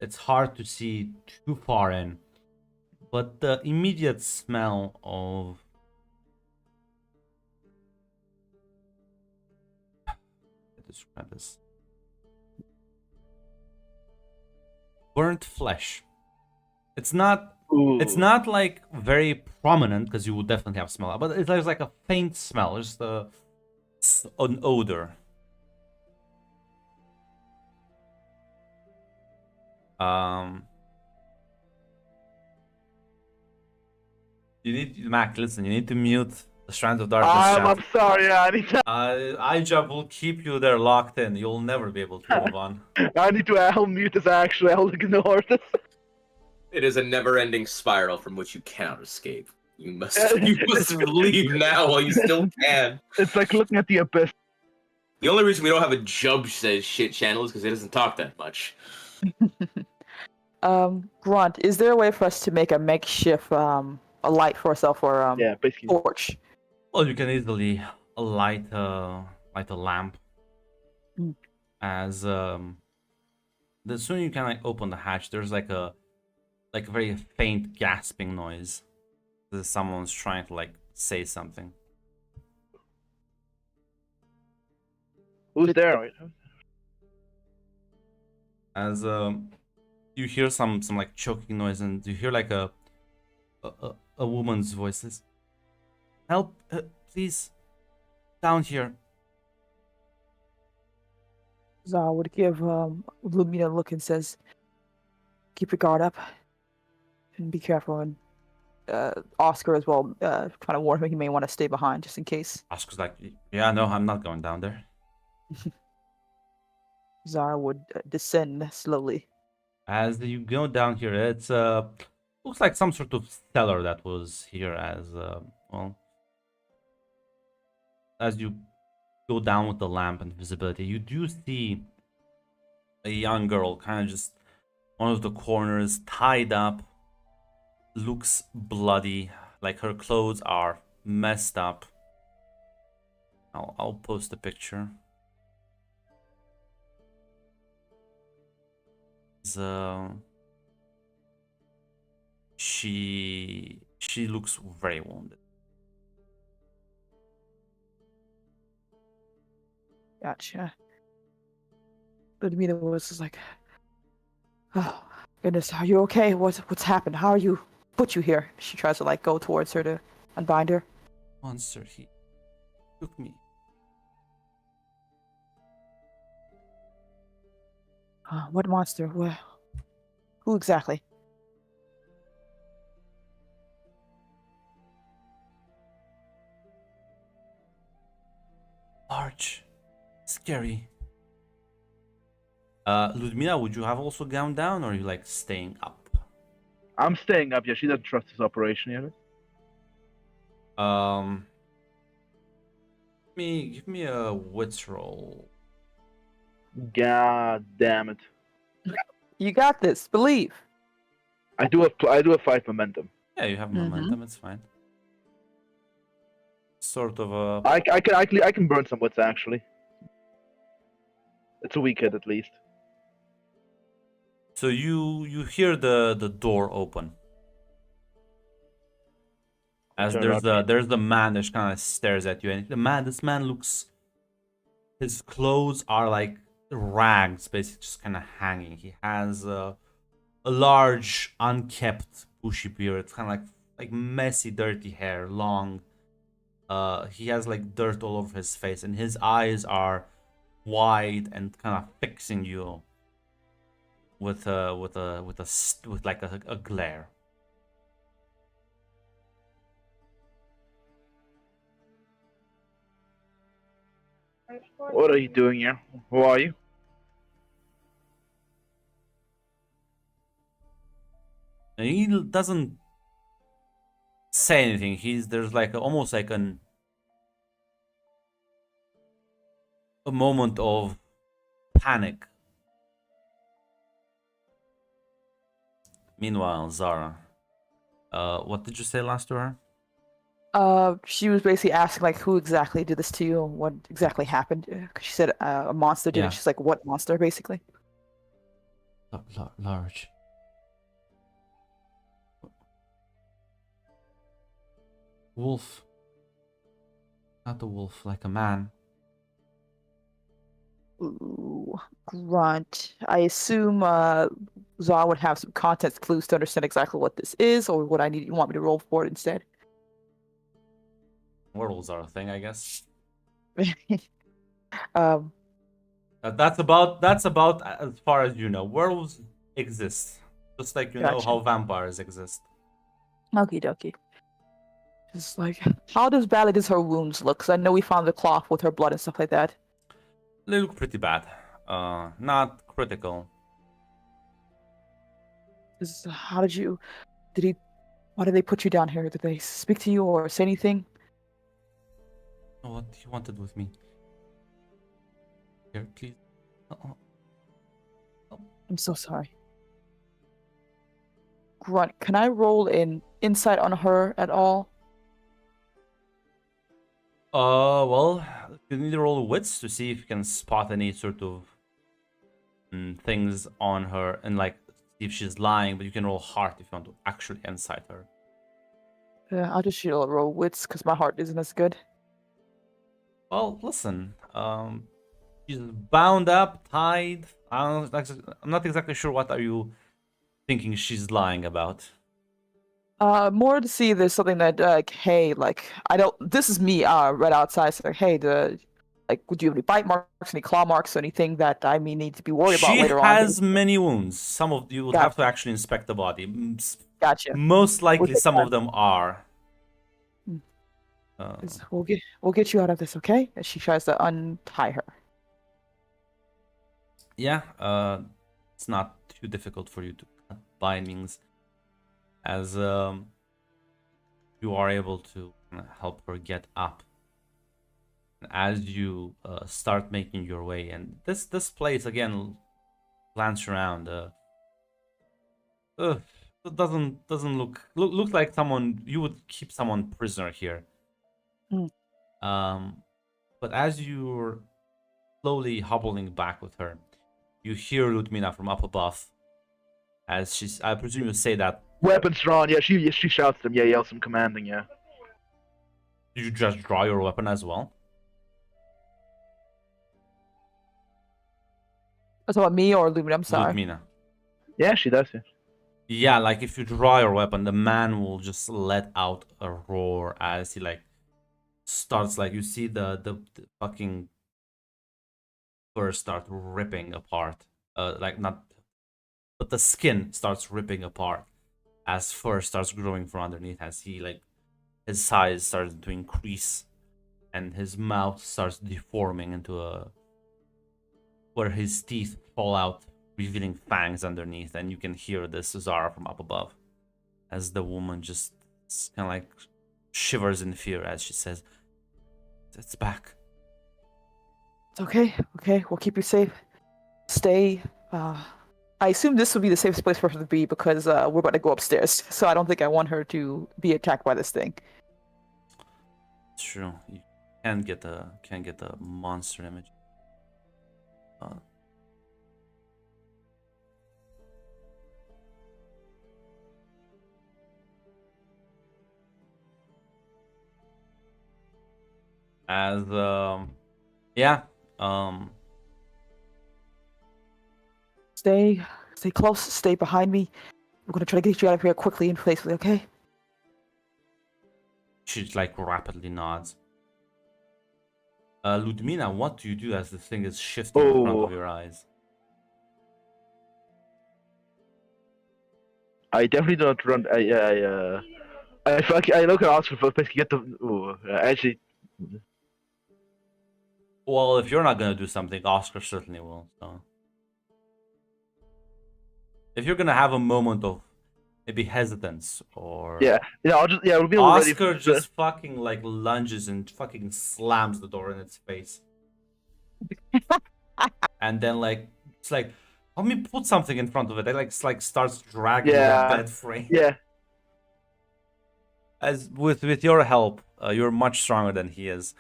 it's hard to see too far in. But the immediate smell of describe this burnt flesh. It's not like very prominent because you would definitely have smell, but there's like a faint smell, just an odor. You need Mac. Listen, you need to mute the Strands of Darkness. I'm sorry, I need to. iJob will keep you there locked in. You'll never be able to move on. I need to. I'll mute this. Actually, I'll ignore this. It is a never-ending spiral from which you cannot escape. You must leave now while you still can. It's like looking at the abyss. The only reason we don't have a Jub Says Shit channel is because he doesn't talk that much. Grunt, is there a way for us to make a makeshift a light for ourselves or Yeah, basically. torch? Well, you can easily light a lamp. Mm. As the sooner you can like open the hatch, there's like a very faint gasping noise. Someone's trying to like say something. Who's there? As you hear some like choking noise, and you hear like a woman's voice says, "Help, please, down here." Zara would give Lumina a look and says, "Keep your guard up and be careful." And Oscar as well, kind of warn him he may want to stay behind just in case. Oscar's like, "Yeah, no, I'm not going down there." Zara would descend slowly. As you go down here, it's looks like some sort of cellar that was here as well. As you go down with the lamp and visibility, you do see a young girl, kind of just one of the corners, tied up, looks bloody, like her clothes are messed up. I'll post a picture. She looks very wounded. Gotcha. But Lumina was just like, "Oh goodness, are you okay? What's happened? How are you? Put you here?" She tries to like go towards her to unbind her. Monster, he took me. What monster? Who exactly? Large, scary. Ludmila, would you have also gone down, or are you like staying up? I'm staying up. Yeah, she doesn't trust this operation yet. Give me a wits roll. God damn it! You got this. Believe. I do have 5 momentum. Yeah, you have momentum. It's fine. Sort of a. I can burn some wits actually. It's a weak hit at least. So you hear the door open. As there's the man that kind of stares at you, and this man looks. His clothes are like rags basically just kind of hanging. He has a large, unkept, bushy beard. It's kind of like messy, dirty hair, long. He has like dirt all over his face, and his eyes are wide and kind of fixing you with like a glare. What are you doing here? Who are you? And he doesn't say anything. There's like almost like a moment of panic. Meanwhile, Zara, what did you say last to her? She was basically asking like who exactly did this to you, what exactly happened. 'Cause she said a monster did Yeah. it. She's like, what monster, basically? Large. Wolf. Not a wolf, like a man. Ooh, grunt. I assume Zara would have some context clues to understand exactly what this is, or what I need. You want me to roll for it instead? Werewolves are a thing, I guess. um, That's about as far as you know. Werewolves exist, just like you know Gotcha. how vampires exist. Okie dokie. Just like, how does her wounds look? Because I know we found the cloth with her blood and stuff like that. They look pretty bad. Not critical. How did you? Did he? Why did they put you down here? Did they speak to you or say anything? Oh, what he wanted with me? Here, please. Oh, I'm so sorry. Grunt, can I roll in insight on her at all? well, you need to roll wits to see if you can spot any sort of things on her and like see if she's lying. But you can roll heart if you want to actually insight her. Yeah, I'll just roll wits because my heart isn't as good. Well, listen. She's bound up, tied. I'm not exactly sure what are you thinking she's lying about. More to see if there's something that hey, like I don't. This is me. Right outside. So like, hey, would you have any bite marks, any claw marks, anything that I may need to be worried about She later on? has many wounds. Some of you would have to Gotcha. actually inspect the body. Gotcha. Most likely, take some of time. them are. Mm. Uh, We'll get you out of this, okay? As she tries to untie her. yeah, it's not too difficult for you to cut bindings, as you are able to help her get up. And as you start making your way, and this place again, glance around. It doesn't look like someone you would keep someone prisoner here. Mm. But as you're slowly hobbling back with her, you hear Ludmina from up above. As she's, I presume you say that. Weapons drawn. Yeah, she shouts them. Yeah, yells some commanding. Yeah. Did you just draw your weapon as well? That's about me or Lumina. I'm sorry. Ludmina. Yeah, she does. Yeah. Yeah, like if you draw your weapon, the man will just let out a roar as he like starts like you see the fucking fur start ripping apart. Like not, but the skin starts ripping apart as fur starts growing from underneath. As he like his size starts to increase, and his mouth starts deforming into a where his teeth fall out, revealing fangs underneath, and you can hear this Zara from up above as the woman just kind of like shivers in fear as she says, "It's back." It's okay. Okay, we'll keep you safe. Stay. I assume this would be the safest place for her to be because we're about to go upstairs. So I don't think I want her to be attacked by this thing. It's true. You can't get a monster image. As yeah, um stay close, stay behind me. We're gonna try to get you out of here quickly and safely, okay? She like rapidly nods. Ludmila, what do you do as the thing is shifting in front of Oh. your eyes? I definitely don't run. I look at Oscar for basically get the. Actually, Well, if you're not gonna do something, Oscar certainly will. So, if you're gonna have a moment of maybe hesitance or yeah, I'll just we'll be ready. Oscar just fucking like lunges and fucking slams the door in its face, and then like it's like let me put something in front of it. It like starts dragging Yeah. the bed frame. Yeah, As with your help, you're much stronger than he is.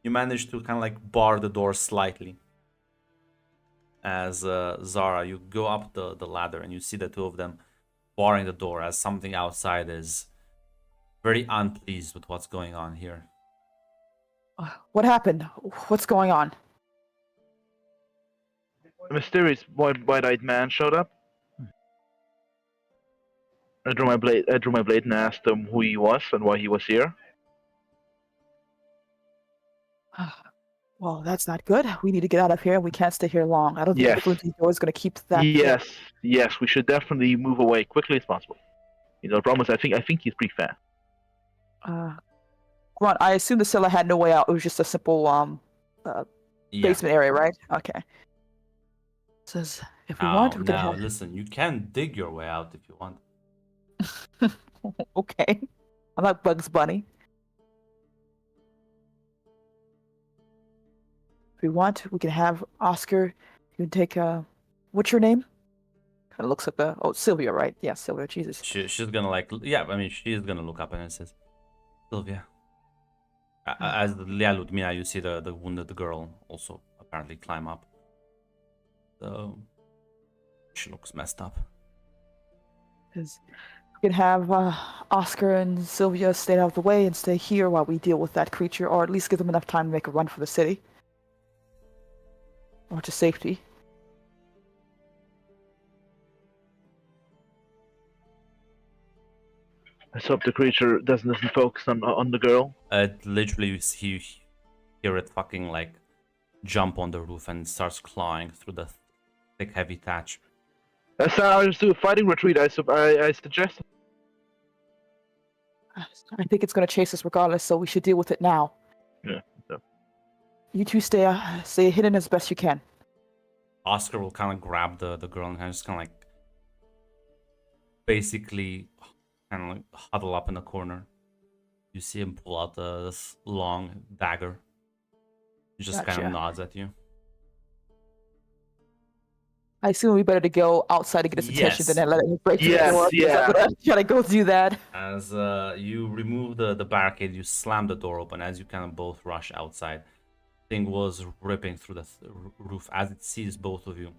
You manage to kind of like bar the door slightly. As Zara, you go up the ladder and you see the two of them barring the door as something outside is very unpleased with what's going on here. What happened? What's going on? a mysterious white-eyed man showed up. I drew my blade and asked him who he was and why he was here. Well, that's not good. We need to get out of here. We can't stay here long. I don't think Yes. the flimsy door is going to keep that. Yes, we should definitely move away quickly as possible. The problem is, I think he's pretty fast. Ron, I assume the cellar had no way out. It was just a simple Yeah. basement area, right? Okay. Says if we want, we can Now, have. listen, you can dig your way out if you want. Okay. I'm not Bugs Bunny. If we want, we can have Oscar. You can take what's your name? Kind of looks at the Sylvia, right? Yeah, Sylvia. Jesus. She's gonna like she's gonna look up and it says Sylvia. As Ludmila, you see the wounded girl also apparently climb up. So she looks messed up. Because we can have Oscar and Sylvia stay out of the way and stay here while we deal with that creature, or at least give them enough time to make a run for the city. Or to safety. Let's hope the creature doesn't focus on the girl. Literally, you hear it fucking like jump on the roof and starts clawing through the thick, heavy thatch. Let's just do a fighting retreat. I suggest. I think it's going to chase us regardless, so we should deal with it now. Yeah. You two stay hidden as best you can. Oscar will kind of grab the girl and just kind of like basically kind of like huddle up in the corner. You see him pull out this long dagger. He just kind Gotcha. of nods at you. I assume it'd be better to go outside to get his attention Yes. than let him break through Yes, the door. because yeah. I'm gonna try to go do that. As you remove the barricade, you slam the door open. As you kind of both rush outside, thing was ripping through the roof. As it sees both of you,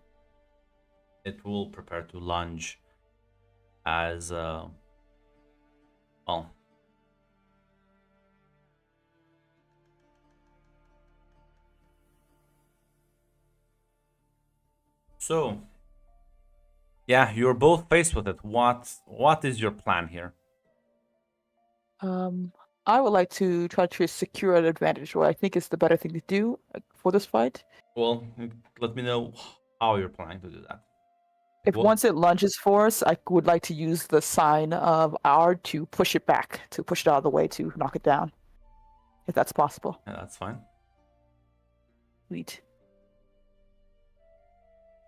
it will prepare to lunge. As well, so yeah, you're both faced with it. What is your plan here? I would like to try to secure an advantage, what I think is the better thing to do for this fight. Well, let me know how you're planning to do that. If Well- once it lunges for us, I would like to use the sign of R to push it back, to push it out of the way to knock it down. If that's possible. Yeah, that's fine. Sweet.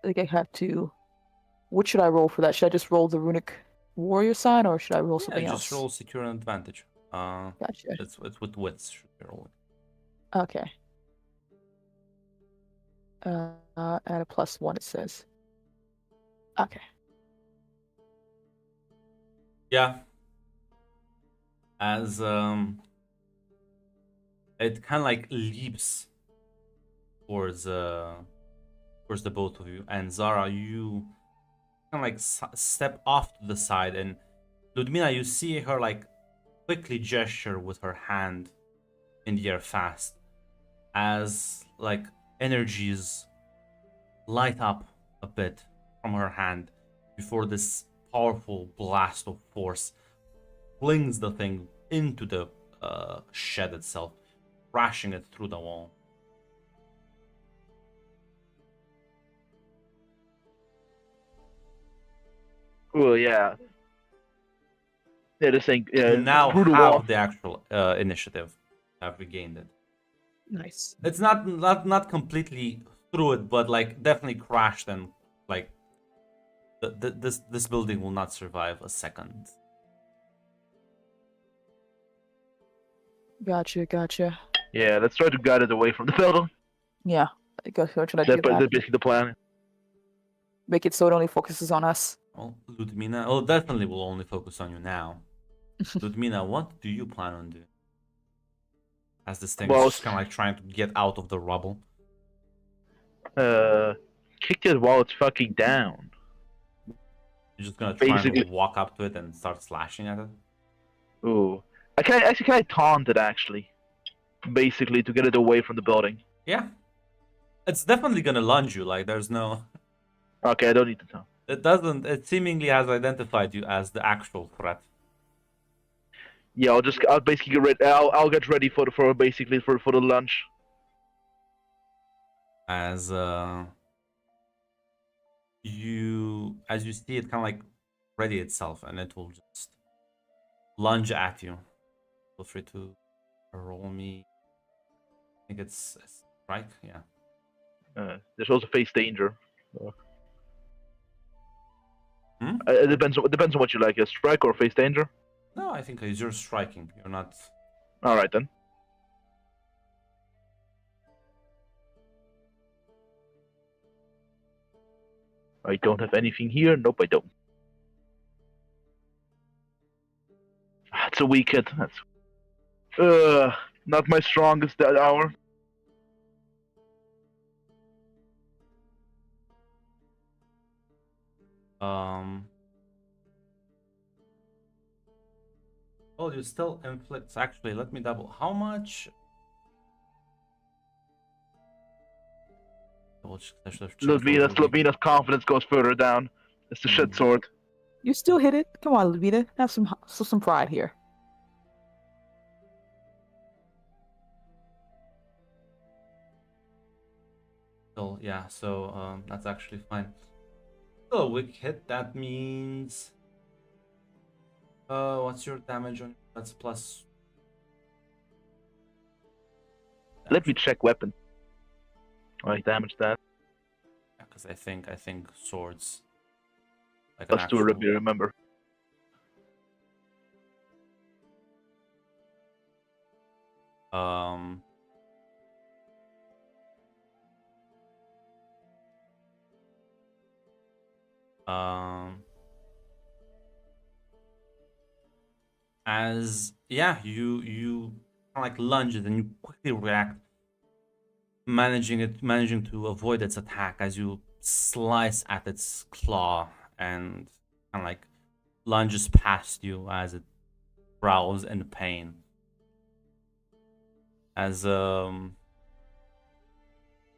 I think I have to. What should I roll for that? Should I just roll the runic warrior sign, or should I roll something Yeah, else? just roll secure an advantage. Gotcha. It's with wits. Should be rolling. Okay. Add a +1, it says. Okay. Yeah. As it kind of like leaps towards the both of you, and Zara, you kind of like step off to the side, and Ludmila, you see her like quickly gesture with her hand in the air fast, as like energies light up a bit from her hand before this powerful blast of force flings the thing into the shed itself, crashing it through the wall. Oh yeah. Yeah, this thing. You Yeah, now through the have wall. the actual initiative. Have regained it. Nice. It's not completely through it, but like definitely crashed, and like this building will not survive a second. Gotcha. Yeah, let's try to guide it away from the building. Yeah. I guess we're trying to do That's that. basically the plan. Make it so it only focuses on us. Well, Ludmina, oh, definitely will only focus on you now. Ludmina, what do you plan on doing? As this thing is Well, just kind of like trying to get out of the rubble. Kick it while it's fucking down. You're just gonna try Basically- and walk up to it and start slashing at it. Ooh. Can I taunt it actually? Basically to get it away from the building. Yeah, it's definitely gonna lunge you. Like there's no, Okay, I don't need to taunt. it doesn't. It seemingly has identified you as the actual threat. Yeah, I'll basically get ready. I'll get ready for the lunch. As you see it kind of like ready itself, and it will just lunge at you. Feel free to roll me. I think it's a strike. Yeah. There's also face danger. Hmm? It depends on what you like. A strike or face danger. No, I think you're striking. You're not. All right then. I don't have anything here. Nope, I don't. It's a weak hit. That's not my strongest that hour. Well, you still inflicts. Actually, let me double. How much? Slovina's confidence goes further down. It's the shit sword. You still hit it. Come on, Levita. Have some pride here. Still, yeah. So that's actually fine. Still a weak hit. That means. What's your damage on? That's plus. Let me check weapon. I damaged that. Because I think swords. Like Let's do a review, remember. As yeah, you kind of like lunge it and you quickly react, managing to avoid its attack as you slice at its claw and kind of like lunges past you as it growls in pain. As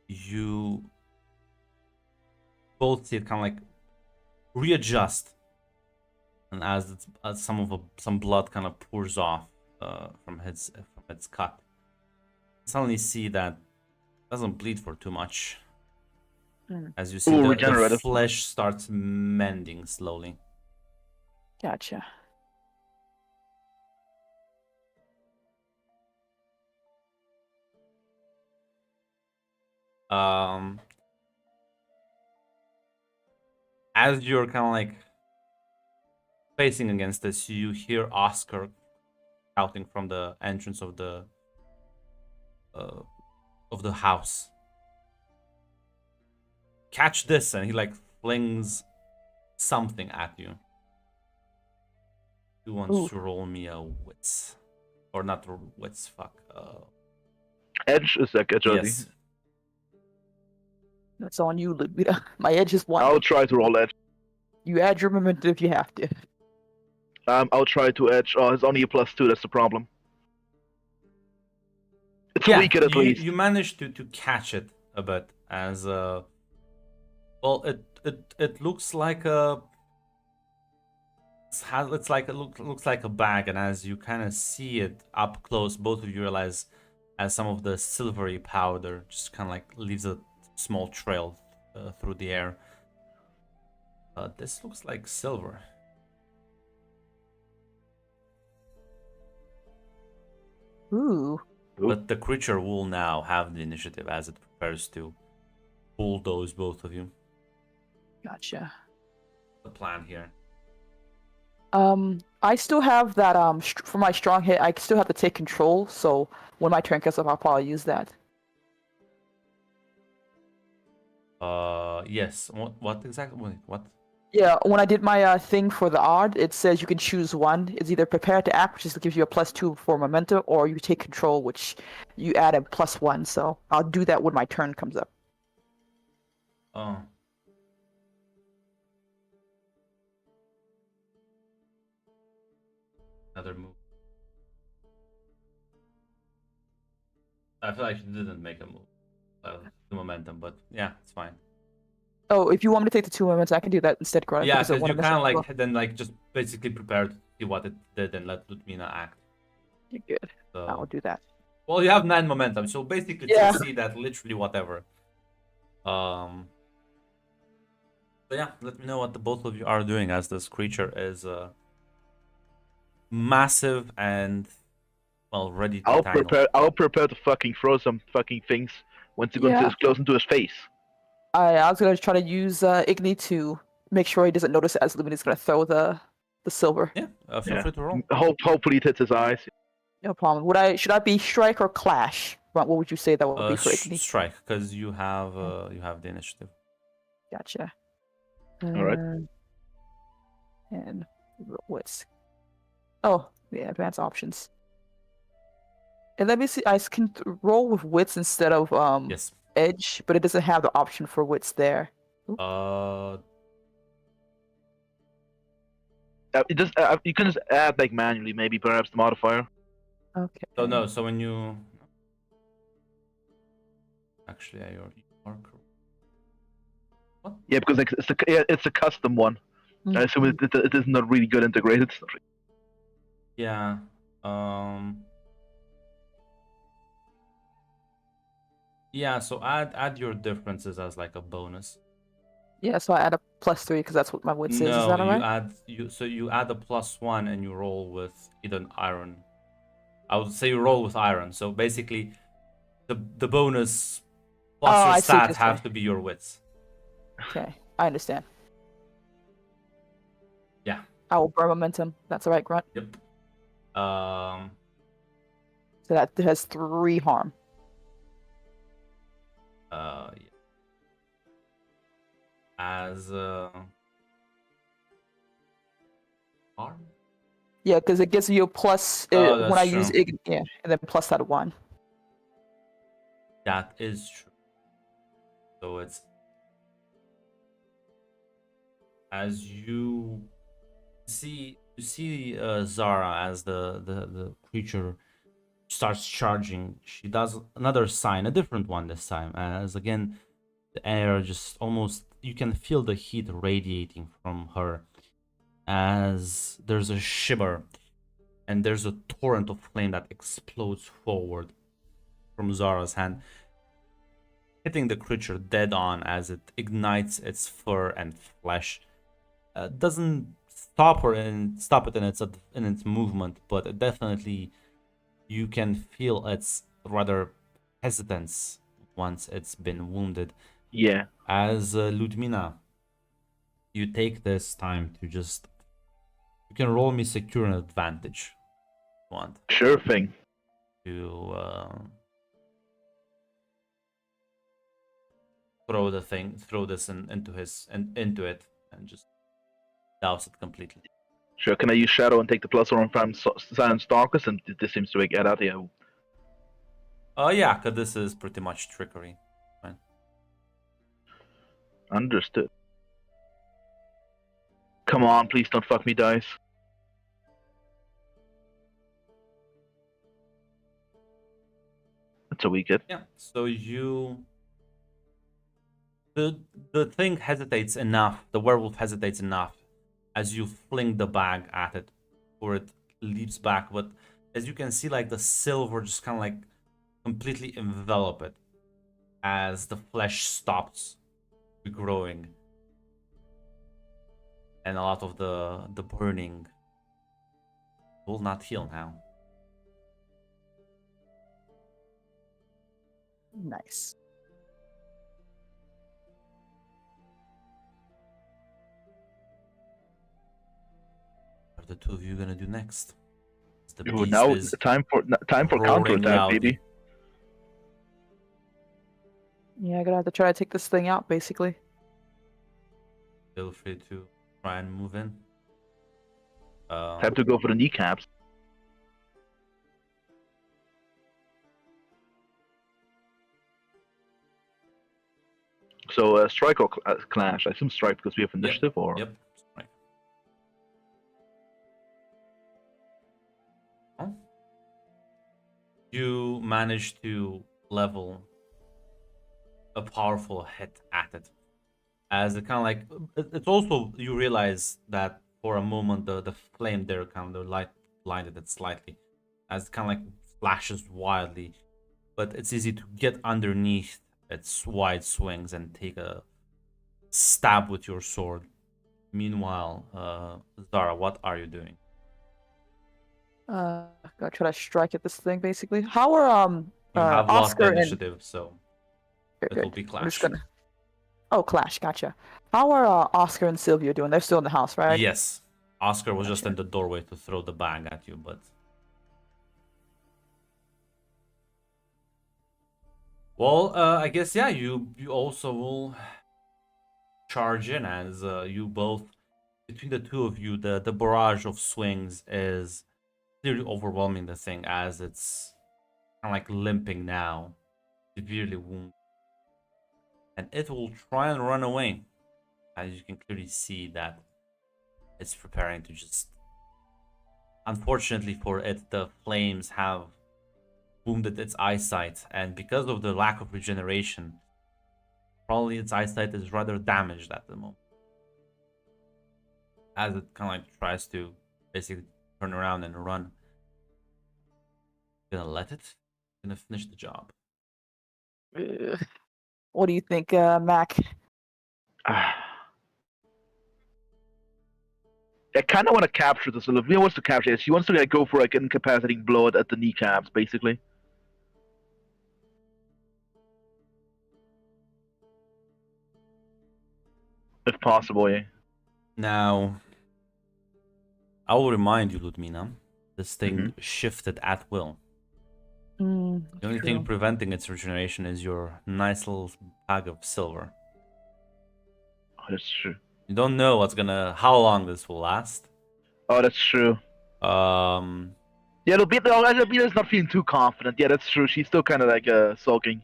you both see it kind of like readjust, and as some blood kind of pours off from its cut, you suddenly see that it doesn't bleed for too much. As you see the regenerative. flesh starts mending slowly. Gotcha. As you're kind of like facing against this, you hear Oscar shouting from the entrance of the house. Catch this, and he like flings something at you. Who wants to roll me a wits? Or not wits, fuck. Edge is like edge already. Yes. That's on you, Levita. My edge is one. I'll try to roll edge. You add your momentum if you have to. I'll try to edge. Oh, it's only a +2. That's the problem. It's a weak hit at least. You managed to catch it a bit as well. it looks like a looks like a bag, and as you kind of see it up close, both of you realize as some of the silvery powder just kind of like leaves a small trail through the air. This looks like silver. Ooh. But the creature will now have the initiative as it prepares to bulldoze both of you. Gotcha. The plan here. I still have that for my strong hit. I still have to take control. So when my turn comes up, I'll probably use that. Yes. What exactly? What? Yeah, when I did my thing for the odd, it says you can choose one. It's either prepare to act, which is gives you a +2 for momentum, or you take control, which you add a +1. So I'll do that when my turn comes up. Oh. Another move. I feel like she didn't make a move. The momentum, but yeah, it's fine. Oh, if you want me to take the 2 moments, I can do that instead, Grant. Yeah, because I because wanna you mess kind up of as well. like then like just basically prepare to see what it did and let Ludmina act. You're good. I'll So, do that. well, you have 9 momentum, so basically Yeah. see that literally whatever. So yeah, let me know what the both of you are doing as this creature is massive and well ready to tackle. I'll prepare to fucking throw some fucking things once it Yeah. gets close into his face. I was gonna try to use Igni to make sure he doesn't notice as Lumina's gonna throw the silver. Yeah, feel free to roll. Hopefully it hits his eyes. No problem. Should I be strike or clash? What would you say that would be for Igni? Strike, because you have the initiative. Gotcha. All right. And what's the advanced options. And let me see. I can roll with wits instead of Yes. edge, but it doesn't have the option for wits there. It just you can just add like manually, maybe perhaps the modifier. Okay. So no. So when you actually, you are correct. What? Yeah, because like, it's a custom one. I assume it is not really good integrated. Yeah. Yeah. So add your differences as like a bonus. Yeah, so I add a +3 because that's what my wits is. Is that No, alright? you add a +1 and you roll with either an iron. I would say you roll with iron. So basically, the bonus plus Oh, your I see what stat you're have saying. to be your wits. Okay, I understand. Yeah. I will burn momentum. That's alright, Grunt. Yep. So that has 3 harm. Yeah. As harm? Yeah, because it gives you a plus Oh, when that's I use true. yeah, and then plus that 1. That is true. So it's as you see Zara as the creature starts charging. She does another sign, a different one this time, as again the air just almost you can feel the heat radiating from her as there's a shimmer and there's a torrent of flame that explodes forward from Zara's hand, hitting the creature dead on as it ignites its fur and flesh. Doesn't stop it in its movement, but it definitely you can feel its rather hesitance once it's been wounded. Yeah. As Ludmina, you take this time to just you can roll me secure an advantage. If you want Sure thing. to throw this into it, and just douse it completely. Sure. Can I use Shadow and take the +1 from Silent Stalkers? And this seems to get out here. Yeah, because this is pretty much trickery. Fine. Understood. Come on, please don't fuck me, dice. That's a weak hit. Yeah. So you the thing hesitates enough. The werewolf hesitates enough as you fling the bag at it, or it leaps back. But as you can see, like the silver just kind of like completely envelop it as the flesh stops growing, and a lot of the burning will not heal now. Nice. What are the two of you gonna do next? The Ooh, beast now is time for roaring counterattack, loudly. baby. Yeah, I'm gonna have to try to take this thing out, basically. Feel free to try and move in. Time to go for the kneecaps. So strike or clash? I assume strike because we have initiative, or Yep. Right. Oh. You manage to level a powerful hit at it. As it kind of like, it's also, you realize that for a moment the flame there kind of light blinded it slightly, as it kind of like flashes wildly, but it's easy to get underneath its wide swings and take a stab with your sword. Meanwhile, Zara, what are you doing? Gonna try to strike at this thing, basically. How are You have lost the Oscar and initiative, so Good, it will good. be I'm just clash. gonna. Oh, Clash, gotcha. How are Oscar and Sylvia doing? They're still in the house, right? Yes, Oscar was just Gotcha. in the doorway to throw the bag at you, but well, I guess yeah. You also will charge in as you both, between the two of you, the barrage of swings is clearly overwhelming the thing as it's kind of like limping now, severely wounded, and it will try and run away. As you can clearly see that it's preparing to just. Unfortunately for it, the flames have wounded its eyesight, and because of the lack of regeneration, probably its eyesight is rather damaged at the moment. As it kind of like tries to basically turn around and run. Gonna let it. Gonna finish the job. What do you think, Mac? I kind of want to capture this. Olivia wants to capture it. She wants to like go for like incapacitating blow at the kneecaps, basically. If possible, yeah. Now, I will remind you, Ludmina, this thing shifted at will. The only thing preventing its regeneration is your nice little bag of silver. Oh, that's true. You don't know how long this will last. Oh, that's true. Yeah, Albedo's not feeling too confident. Yeah, that's true. She's still kind of like sulking.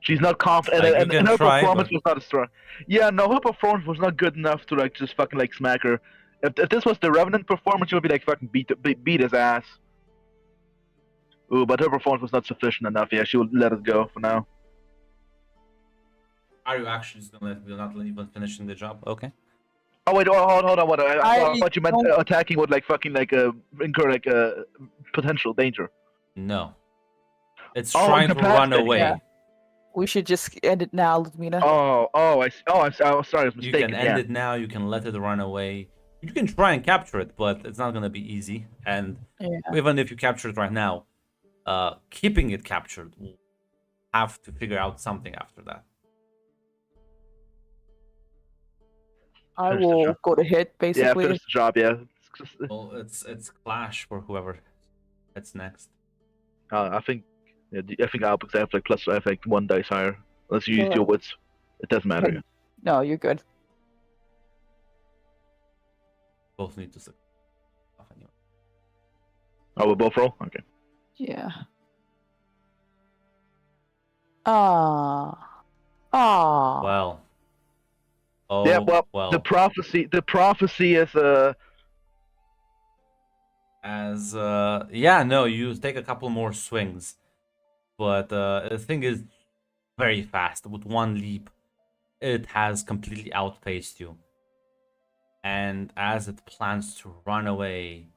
She's not confident, Like, you and can her try, performance but- was not as strong. Yeah, no, her performance was not good enough to like just fucking like smack her. If this was the Revenant performance, she would be like fucking beat his ass. Ooh, but her performance was not sufficient enough. Yeah, she would let it go for now. Are you actually just gonna we're not even finishing the job? Okay. Oh wait, hold on. What? I I thought you meant don't- attacking would like fucking like incur like potential danger. No. It's Oh, trying to run incapacitating, away. yeah. We should just end it now, Ludmina. I'm sorry, I was You mistaken. can end it now, you can let it run away. You can try and capture it, but it's not gonna be easy. And Yeah. even if you capture it right now, keeping it captured will have to figure out something after that. I Finish the will job. go to hit, Yeah, basically. finish the job. Yeah. Well, it's clash for whoever that's next. I think I'll because I have like plus I have like one dice higher. Unless you use your wits, it doesn't matter. Yeah. No, you're good. Both need to succeed. Anyway. Oh, we both roll. Okay. Yeah. Ah. Well. Oh, Yeah. Well, the prophecy is as yeah, no, you take a couple more swings, but the thing is, very fast. With one leap, it has completely outpaced you. And as it plans to run away,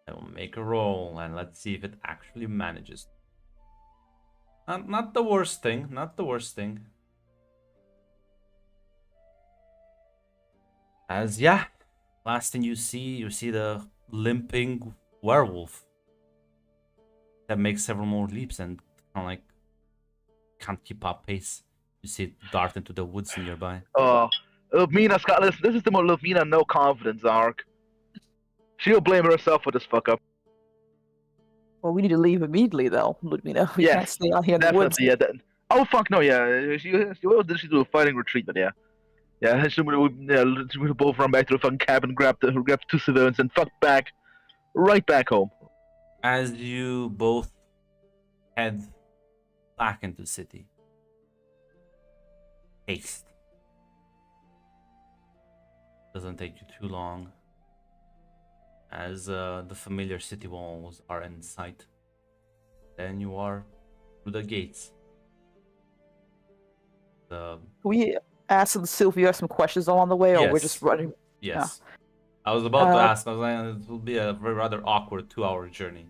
I will make a roll and let's see if it actually manages. Not the worst thing, not the worst thing. As yeah, last thing you see the limping werewolf that makes several more leaps and kind of like can't keep up pace. You see it dart into the woods nearby. Oh, Mina, Scott, listen, this is the more Lovina no confidence arc. She'll blame herself for this fuck up. Well, we need to leave immediately, though. Ludmina. We Yes, can't stay out here in the woods. Definitely, yeah. Oh fuck no, yeah. She do a fighting retreat, but yeah. Yeah, she would both run back to the fucking cabin, grab two civilians, and fuck back, right back home. As you both head back into the city, haste. Doesn't take you too long, as the familiar city walls are in sight. Then you are through the gates. Can we ask Sylvia some questions along the way, or we're Yes. just running? Yes. I was about to ask. I was like, it will be a very rather awkward 2-hour journey.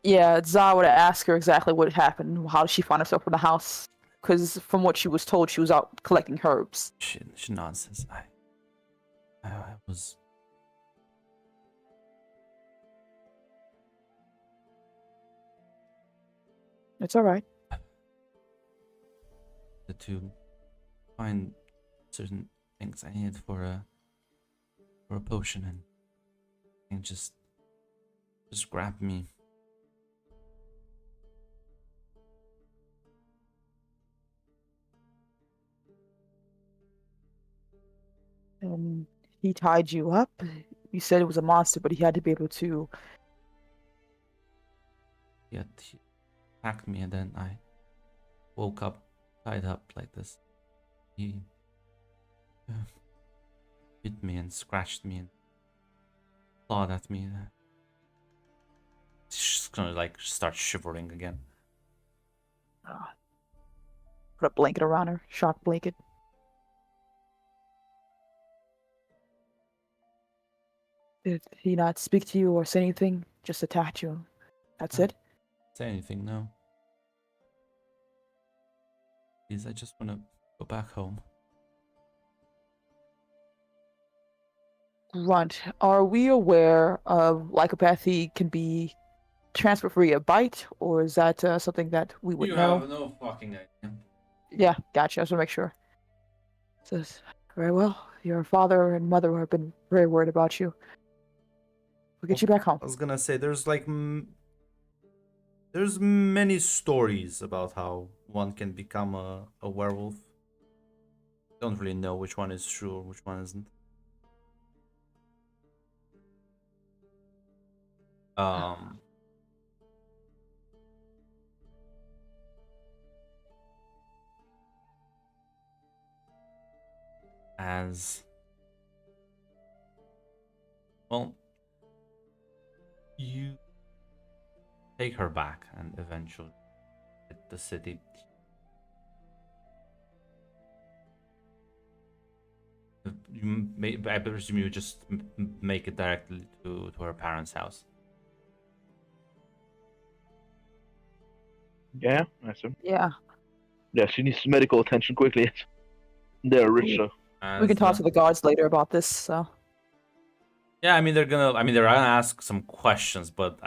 Yeah, Zah would ask her exactly what happened. How did she find herself in the house? Because from what she was told, she was out collecting herbs. She nods. Says, I was. It's all right. To find certain things I needed for a potion, and just grab me. And he tied you up. You said it was a monster, but he had to be able to. Yet he attacked me, and then I woke up tied up like this. He bit me and scratched me and clawed at me. She's gonna like start shivering again. Put a blanket around her, sharp blanket. Did he not speak to you or say anything? Just attack you. That's it? Say anything now? Please, I just wanna go back home. Grunt, are we aware of lycopathy can be transferred via bite, or is that something that we would know? have no fucking idea. Yeah, gotcha. I just want to make sure. Says, very well. Your father and mother have been very worried about you. We'll get you back home. I was gonna say there's like there's many stories about how one can become a werewolf. Don't really know which one is true or which one isn't. As well, you take her back and eventually hit the city. I presume you just make it directly to her parents' house. Yeah, I assume. Yeah. Yeah, she needs medical attention quickly. They're rich, so. We can talk to the guards later about this, so. Yeah, I mean they're gonna ask some questions, but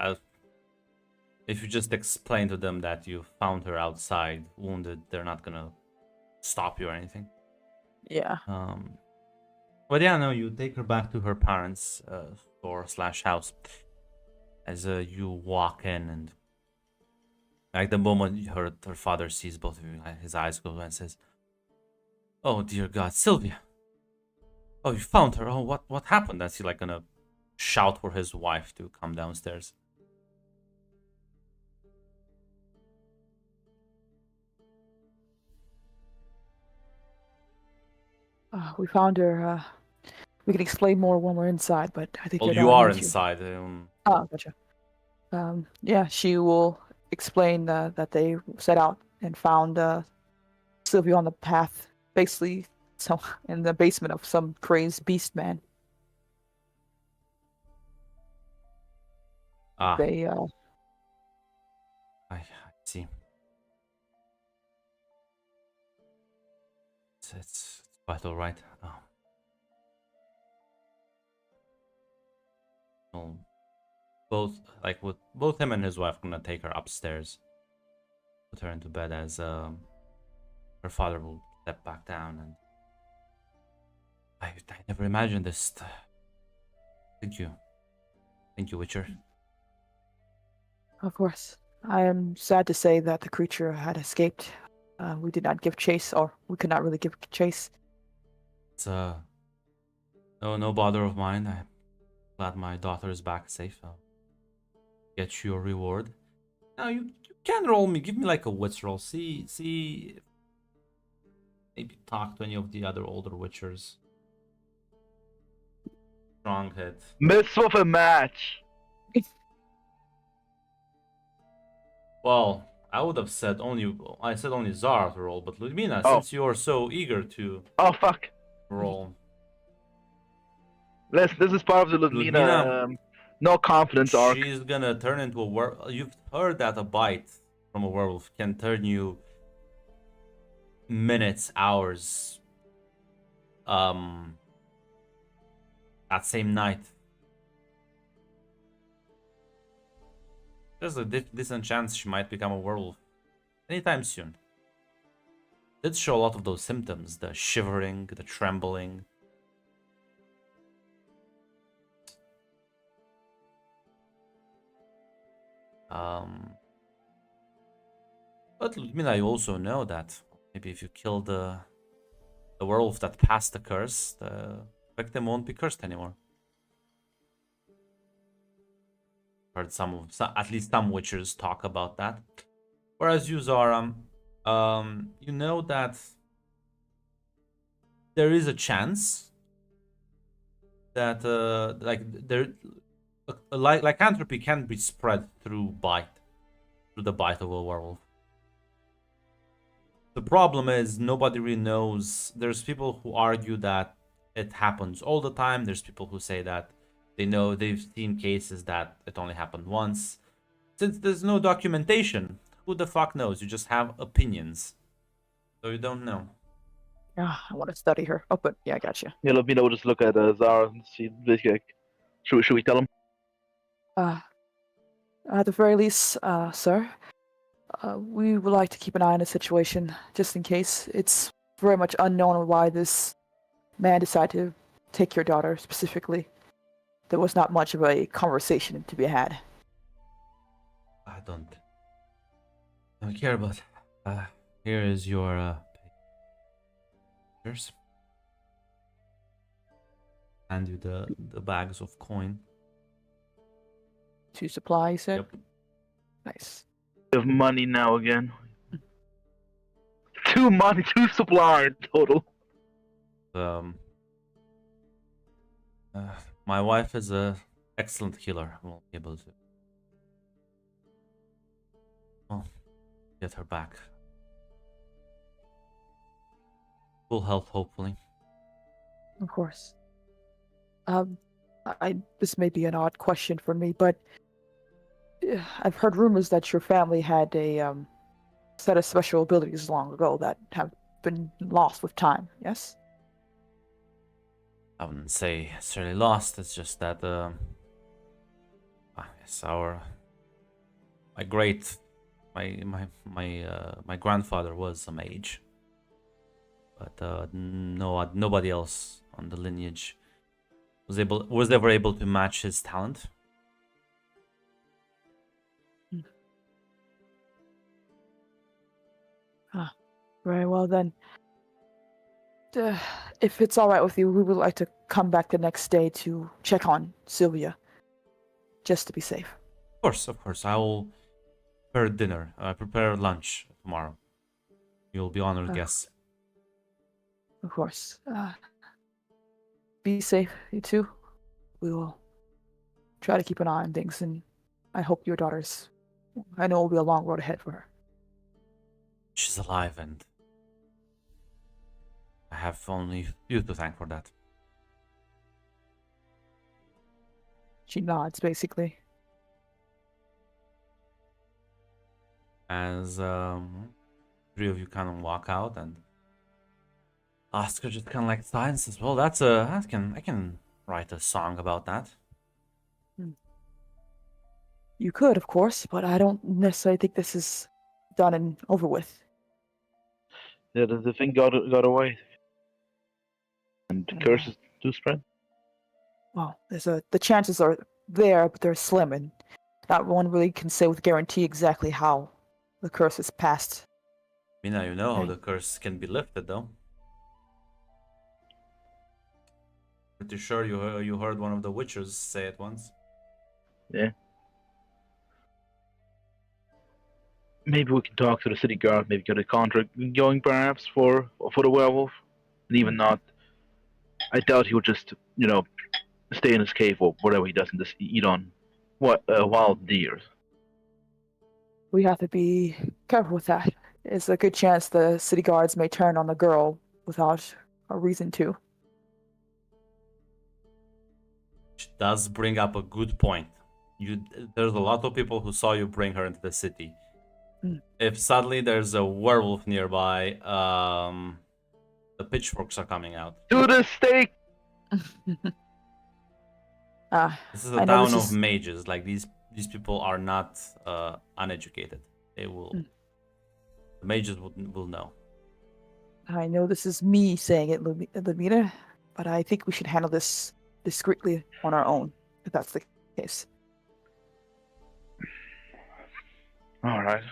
if you just explain to them that you found her outside, wounded, they're not gonna stop you or anything. Yeah. But yeah, no, you take her back to her parents' store/house. As you walk in, and like the moment her father sees both of you, his eyes go and says, "Oh dear God, Sylvia! Oh, you found her! Oh, what happened?" That's he like gonna shout for his wife to come downstairs. We found her. We can explain more when we're inside, but I think Well, they're you not are into- inside. Oh, gotcha. Yeah, she will explain that they set out and found Sylvia on the path, basically in the basement of some crazed beast man. Ah, They I see. It's quite all right. Oh. Well, both him and his wife gonna take her upstairs, put her into bed as her father will step back down, and I never imagined this. Thank you, Witcher. Of course. I am sad to say that the creature had escaped. We did not give chase, or we could not really give chase. It's no bother of mine. I'm glad my daughter is back safe. I'll get you a reward. Now you can roll me. Give me like a wits roll. See. Maybe talk to any of the other older Witchers. Strong hit. Miss with a match. Well, I would have said I said only Zara to roll, but Ludmina, Oh. since you're so eager to Oh fuck. roll, This is part of the Ludmina, Ludmina, no confidence arc. she's gonna turn into a werewolf. You've heard that a bite from a werewolf can turn you minutes, hours, that same night. There's a decent chance she might become a werewolf anytime soon. Did show a lot of those symptoms: the shivering, the trembling. But Ludmila, you also know that maybe if you kill the werewolf that passed the curse, the victim won't be cursed anymore. Heard at least some witchers talk about that. Whereas you, Zara, you know that there is a chance that lycanthropy can be spread through the bite of a werewolf. The problem is nobody really knows. There's people who argue that it happens all the time. There's people who say that they've seen cases that it only happened once. Since there's no documentation, who the fuck knows? You just have opinions, so you don't know. I want to study her. Oh, but yeah, I got you. Yeah, Ludmina will just look at Zara and see. Like, should we tell him? At the very least, sir, we would like to keep an eye on the situation, just in case. It's very much unknown why this man decided to take your daughter specifically. There was not much of a conversation to be had. I don't care about. Here is your pictures. Hand you the bags of coin. To supply, you said? Yep. Nice. We have money now again. Two supply in total. My wife is a excellent healer. We'll be able to get her back. Full health, hopefully. Of course. This may be an odd question for me, but I've heard rumors that your family had a set of special abilities long ago that have been lost with time. Yes. I wouldn't say necessarily lost. It's just that yes, my grandfather was a mage, but nobody else on the lineage was ever able to match his talent. Very well then. If it's all right with you, we would like to come back the next day to check on Sylvia, just to be safe. Of course. I will prepare lunch tomorrow. You'll be honored guests. Of course. Be safe, you too. We will try to keep an eye on things, and I hope your daughter's. I know it'll be a long road ahead for her. She's alive, and I have only you to thank for that. She nods, basically. As three of you kind of walk out, and Oscar just kind of like silences. Well, I can write a song about that. You could, of course, but I don't necessarily think this is done and over with. Yeah, the thing got away, and curses do spread. Well, the chances are there, but they're slim, and not one really can say with guarantee exactly how the curse is passed. Mina, you know how Okay. the curse can be lifted, though. Pretty sure you heard one of the witches say it once. Yeah. Maybe we can talk to the city guard. Maybe get a contract going, perhaps for the werewolf. And even not, I doubt he would just stay in his cave or whatever he does and just eat on wild deer. We have to be careful with that. There's a good chance the city guards may turn on the girl without a reason to. Which does bring up a good point. There's a lot of people who saw you bring her into the city. If suddenly there's a werewolf nearby, the pitchforks are coming out. To the stake! This is a I know town this of is- mages. Like these people are not uneducated. They will. The mages will know. I know this is me saying it, Ludmila, but I think we should handle this discreetly on our own, if that's the case. All right.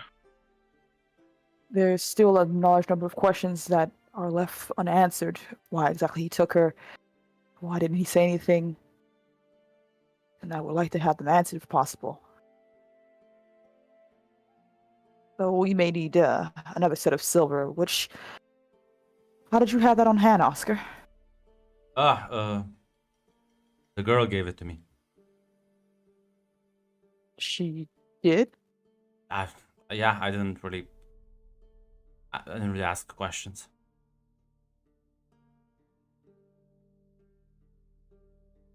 There's still a large number of questions that are left unanswered. Why exactly he took her? Why didn't he say anything? And I would like to have them answered if possible. So we may need another set of silver, which... How did you have that on hand, Oscar? The girl gave it to me. She did? Yeah, I didn't really ask questions.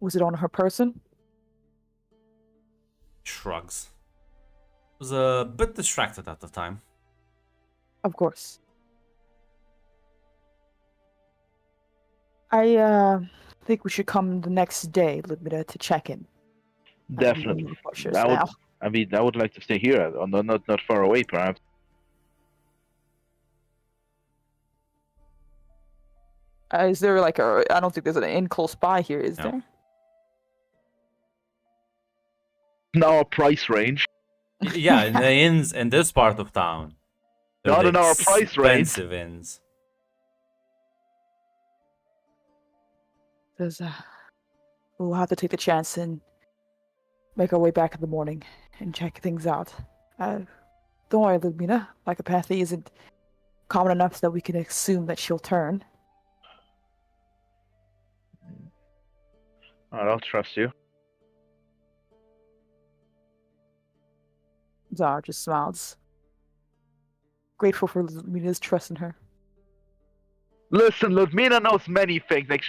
Was it on her person? Shrugs. Was a bit distracted at the time. Of course. I think we should come the next day, Ludmila, to check in. Definitely. Cautious I would. now. I mean, I would like to stay here, or not far away, perhaps. Is there like a... I don't think there's an inn close by here, is No. there? In our price range. Yeah, in the inns in this part of town. They're Not the in our price range. Expensive inns. There's we'll have to take the chance and make our way back in the morning and check things out. Don't worry, Ludmila. Lycopathy isn't common enough so that we can assume that she'll turn. All right, I'll trust you. Zara just smiles. Grateful for Ludmila's trust in her. Listen, Ludmila knows many things. Like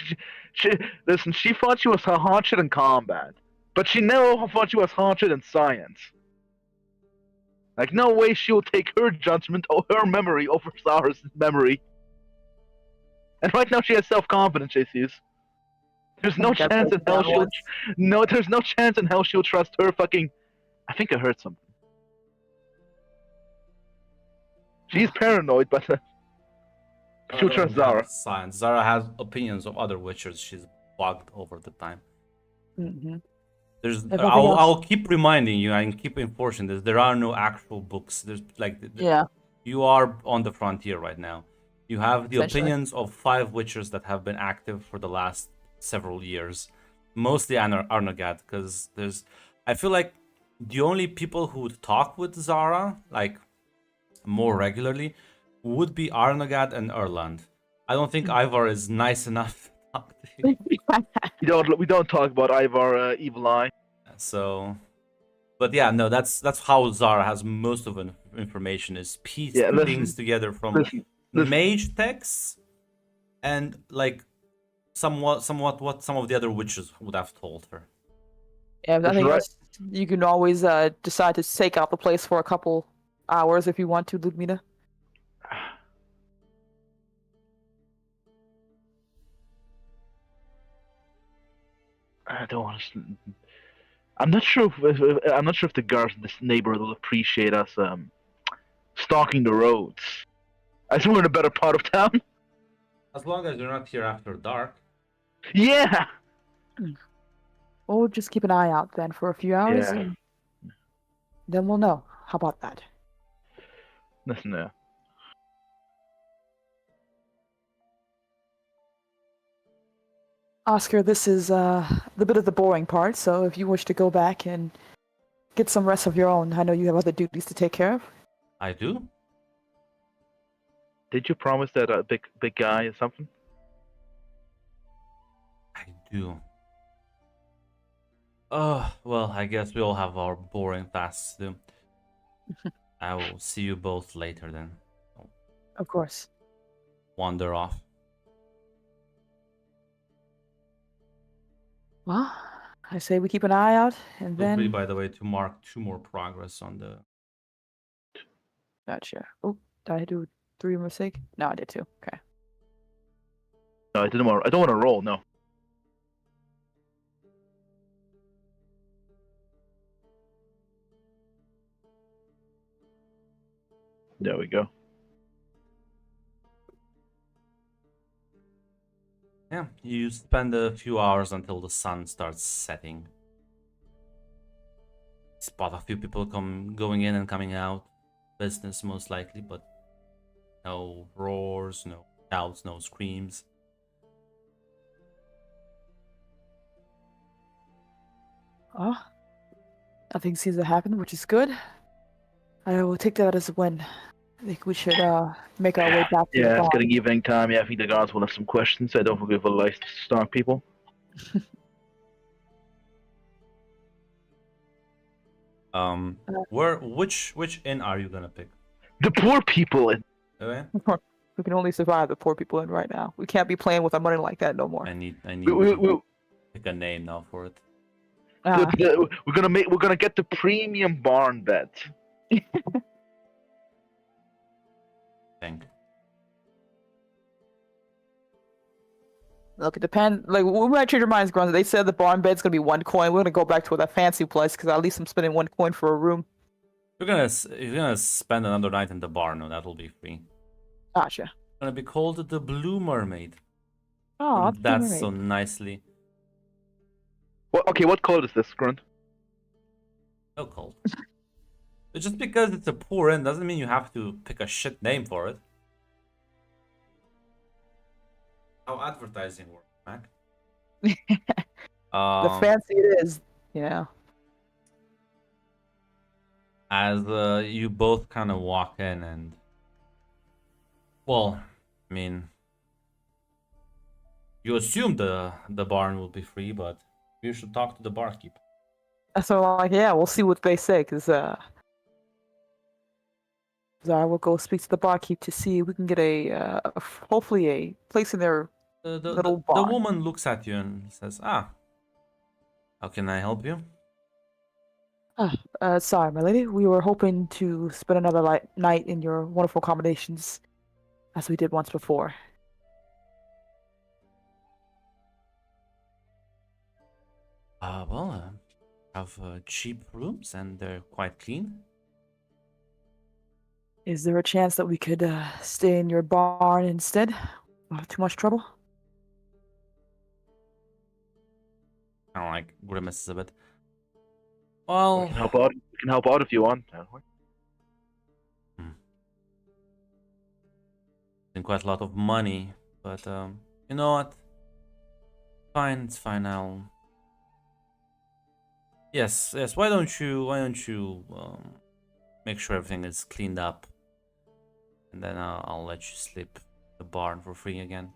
she thought she was haunted in combat, but she never thought she was haunted in science. Like, no way she'll take her judgment or her memory over Zara's memory. And right now she has self-confidence, Jesus. There's no Got chance in broken hell down she'll. once. There's no chance in hell she'll trust her fucking. I think I heard something. She's paranoid, but she'll trust Zara. Science. Zara has opinions of other witches. She's bugged over the time. Mm-hmm. I'll, else- I'll keep reminding you and keep enforcing this. There are no actual books. There's like Yeah. you are on the frontier right now. You have the Essentially. opinions of 5 witches that have been active for the last several years, mostly Arnogad, because I feel like the only people who would talk with Zara like more regularly would be Arnogad and Erland. I don't think Ivar is nice enough to talk to you. We don't talk about Ivar Evil Eye. So But yeah, no, that's how Zara has most of information is piece Yeah, things listen, together from listen. mage texts and like somewhat what some of the other witches would have told her. Yeah, if That's nothing right. else, you can always decide to stake out the place for a couple hours if you want to, Ludmina. I don't want to. I'm not sure if I'm not sure if the guards in this neighborhood will appreciate us stalking the roads. I think we're in a better part of town. As long as you're not here after dark. Yeah. We'll just keep an eye out then for a few hours, Yeah. and then we'll know. How about that? Listen, Oscar, this is the bit of the boring part, so if you wish to go back and get some rest of your own, I know you have other duties to take care of. I do. did you promise that big guy or something? I do. Oh, well, I guess we all have our boring tasks to do. I will see you both later then. Of course. Wander off. Well, I say we keep an eye out, and Feel free, then... by the way, to mark 2 more progress on the. Gotcha. Oh, did I do 3 mistake? No, I did 2. Okay. No, I didn't want. I don't want to roll. No. There we go. Yeah, you spend a few hours until the sun starts setting. Spot a few people going in and coming out. Business most likely, but no roars, no shouts, no screams. Oh, nothing seems to happen, which is good. I will take that as a win. I think we should make our way back to the Yeah, it's barn. getting evening time. Yeah, I think the guards will have some questions. I don't think we have a license to stalk people. Which inn are you gonna pick? The poor people. Okay. We can only survive the poor people in right now. We can't be playing with our money like that no more. I need We, to pick a name now for it. Ah, we're gonna get the premium barn bed. Think. look, it depends. Like, we might change our minds, Grunt. They said the barn bed's gonna be 1 coin. We're gonna go back to that fancy place because at least I'm spending 1 coin for a room. You're gonna spend another night in the barn. No, that'll be free. Gotcha. It's gonna be called the Blue Mermaid. Oh, That's so nicely. What color is this, Grunt? So cold. But just because it's a poor inn doesn't mean you have to pick a shit name for it. How advertising works, Mac. the fancy it is. Yeah. As you both kind of walk in and, well, I mean, you assume the barn will be free, but you should talk to the barkeep. So I'm like, yeah, we'll see what they say, because I will go speak to the barkeep to see if we can get hopefully a place in their little The barn. woman looks at you and says, "Ah, how can I help you?" Sorry, my lady. We were hoping to spend another night in your wonderful accommodations, as we did once before. Well, have cheap rooms and they're quite clean. Is there a chance that we could stay in your barn instead? Not too much trouble? Kind of like grimaces a bit. We Well, can help out. We can help out if you want. been quite a lot of money, but you know what? Fine, it's fine. Yes. Why don't you make sure everything is cleaned up, and then I'll let you sleep in the barn for free again.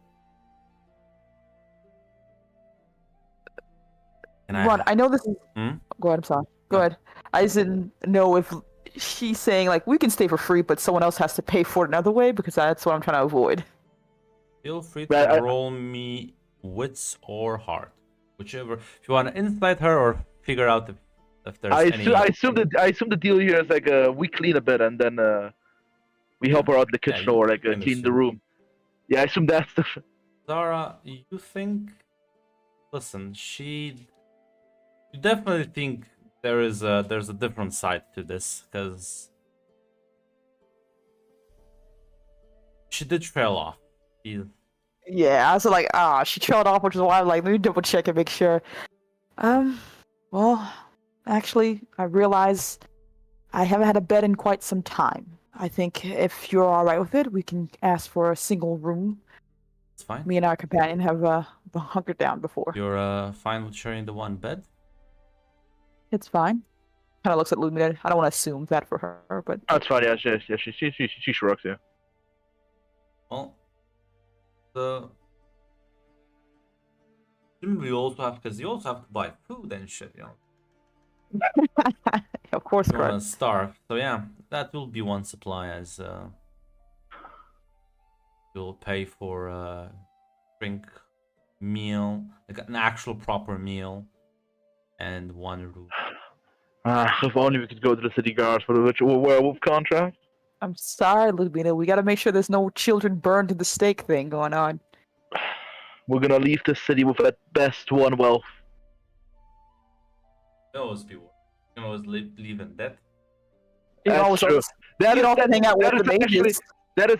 Can Ron, I know this is... Hmm? Go ahead, I'm sorry. Good. I just didn't know if she's saying like we can stay for free, but someone else has to pay for it another way because that's what I'm trying to avoid. Feel free to Right, roll me wits or heart, whichever. If you want to insight her or figure out if there's any. I assume the deal here is like we clean a bit and then we help her out in the Yeah, kitchen you or like can clean the assume. room. Yeah, I assume that's the. Zara, you think? Listen, you definitely think there's a different side to this because she did trail off. Yeah, I was like, she trailed off, which is why I'm like, let me double check and make sure. Well, actually, I realize I haven't had a bed in quite some time. I think if you're all right with it, we can ask for a single room. It's fine. Me and our companion have hunkered down before. You're fine with sharing the one bed? It's fine. Kind of looks at Lumina. I don't want to assume that for her, but That's fine. Yeah, she shrugs. Yeah. Well, we also have because you also have to buy food and shit, you know. of course, You wanna correct. starve. So yeah, that will be one supply as you'll pay for drink, meal, like an actual proper meal, and one room. If only we could go to the city guards for the ritual werewolf contract. I'm sorry, Lumina. We gotta make sure there's no children burned to the stake thing going on. We're gonna leave the city with at best one wealth. You always be worse. You can always leave in debt. You That's always, true. That you is don't that, hang out that with is the actually mages. that is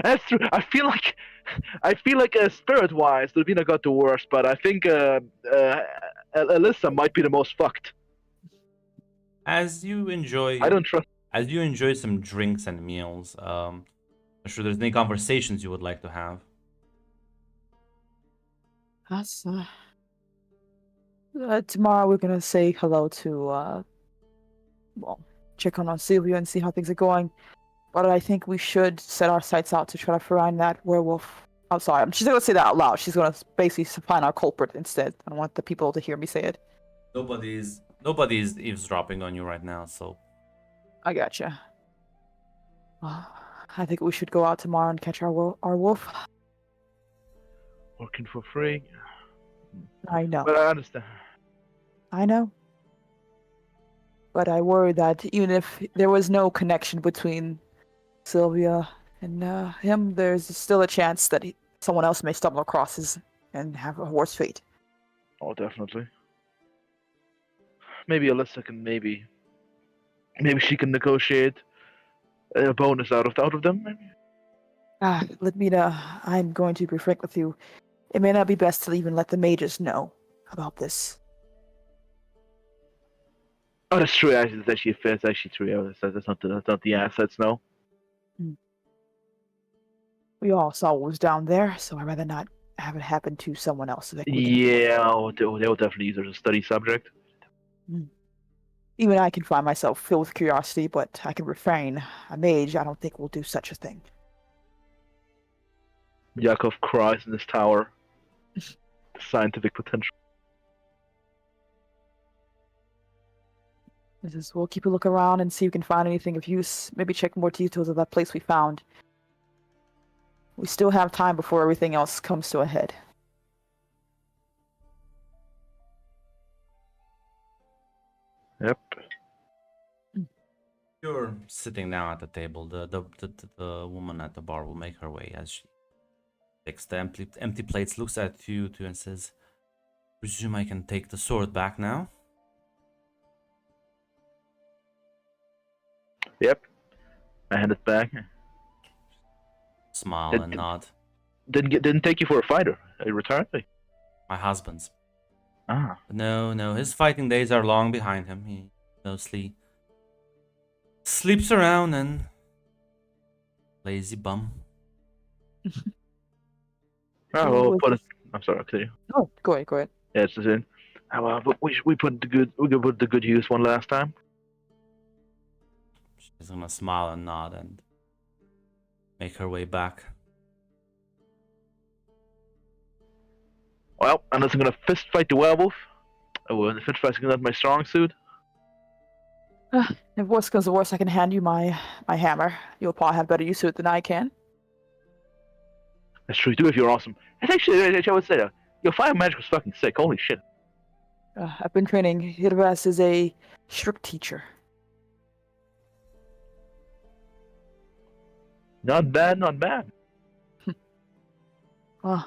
that's true. I feel like spirit-wise, Levina got the worst, but I think Alyssa might be the most fucked. As you enjoy, I don't trust. as you enjoy some drinks and meals, I'm sure there's any conversations you would like to have. That's, tomorrow we're gonna say hello to, well, check on Sylvia and see how things are going. But I think we should set our sights out to try to find that werewolf. I'm sorry, she's not gonna say that out loud. She's gonna basically find our culprit instead. I don't want the people to hear me say it. Nobody's eavesdropping on you right now, so I gotcha. I think we should go out tomorrow and catch our wolf. Working for free. I know. But I understand. I know. But I worry that even if there was no connection between Sylvia and him, there's still a chance that someone else may stumble across his and have a worse fate. Oh, definitely. Maybe Alyssa can maybe she can negotiate a bonus out of them. Maybe. Lidmina, I'm going to be frank with you. It may not be best to even let the mages know about this. Oh, that's true. Actually, it's actually fair. It's actually true. Yeah, that's not the assets. No. We all saw what was down there, so I'd rather not have it happen to someone else. Yeah, they'll definitely use it as a study subject. Even I can find myself filled with curiosity, but I can refrain. A mage, I don't think will do such a thing. Yakov cries in this tower. Scientific potential. We'll keep a look around and see if we can find anything of use. Maybe check more details of that place we found. We still have time before everything else comes to a head. Yep. you're sitting down at the table. The woman at the bar will make her way as she takes the empty plates, looks at you two, and says, "Presume I can take the sword back now?" Yep. I hand it back. Smile and nod. Didn't take you for a fighter. I returned. My husband's. Ah. No, his fighting days are long behind him. He mostly sleeps around and lazy bum. Oh, we'll put it. I'm sorry, I'll clear you. Oh, go ahead. Yeah, it's just in. But we put the good use one last time. She's gonna smile and nod and make her way back. Well, unless I'm gonna fist fight the werewolf, Oh, and the French fries is not my strong suit. If worse comes to worse, I can hand you my hammer. You'll probably have better use of it than I can. That's true too. If you're awesome, and actually, I would say that your fire magic was fucking sick. Holy shit! I've been training. Hirvas is a strict teacher. Not bad, not bad. Well,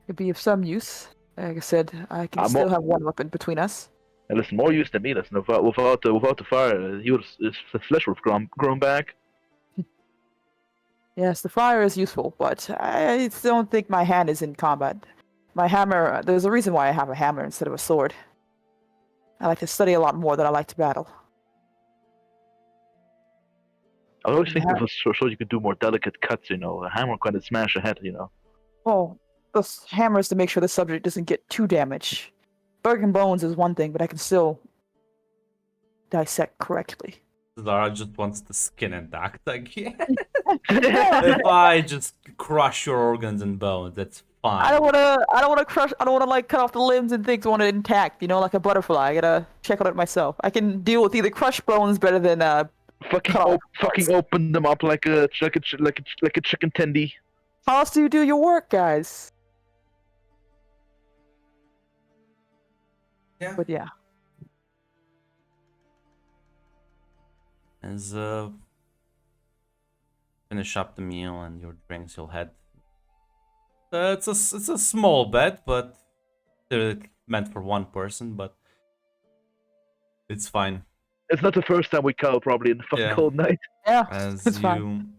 it'd be of some use. Like I said, I can I'm still all- have one weapon between us. And listen, more use than me. Listen, without the fire, his flesh would have grown back. Yes, the fire is useful, but I don't think my hand is in combat. My hammer, there's a reason why I have a hammer instead of a sword. I like to study a lot more than I like to battle. I was always thinking Yeah. of a sword you could do more delicate cuts. You know, a hammer kind of smash ahead. You know. Oh, the hammer is to make sure the subject doesn't get too damaged. Broken bones is one thing, but I can still dissect correctly. Zara just wants the skin intact again. If I just crush your organs and bones, that's fine. I don't wanna crush, I don't wanna like cut off the limbs and things. I want it intact, you know, like a butterfly. I gotta check on it myself. I can deal with either crushed bones better than Fucking open them up like a chicken tendy. How else do you do your work, guys? Yeah. But yeah. As finish up the meal and your drinks, you'll head. It's a small bed, but they're meant for one person. But it's fine. It's not the first time we cuddle, probably in the fucking Yeah. cold night. Yeah, As it's you, fine.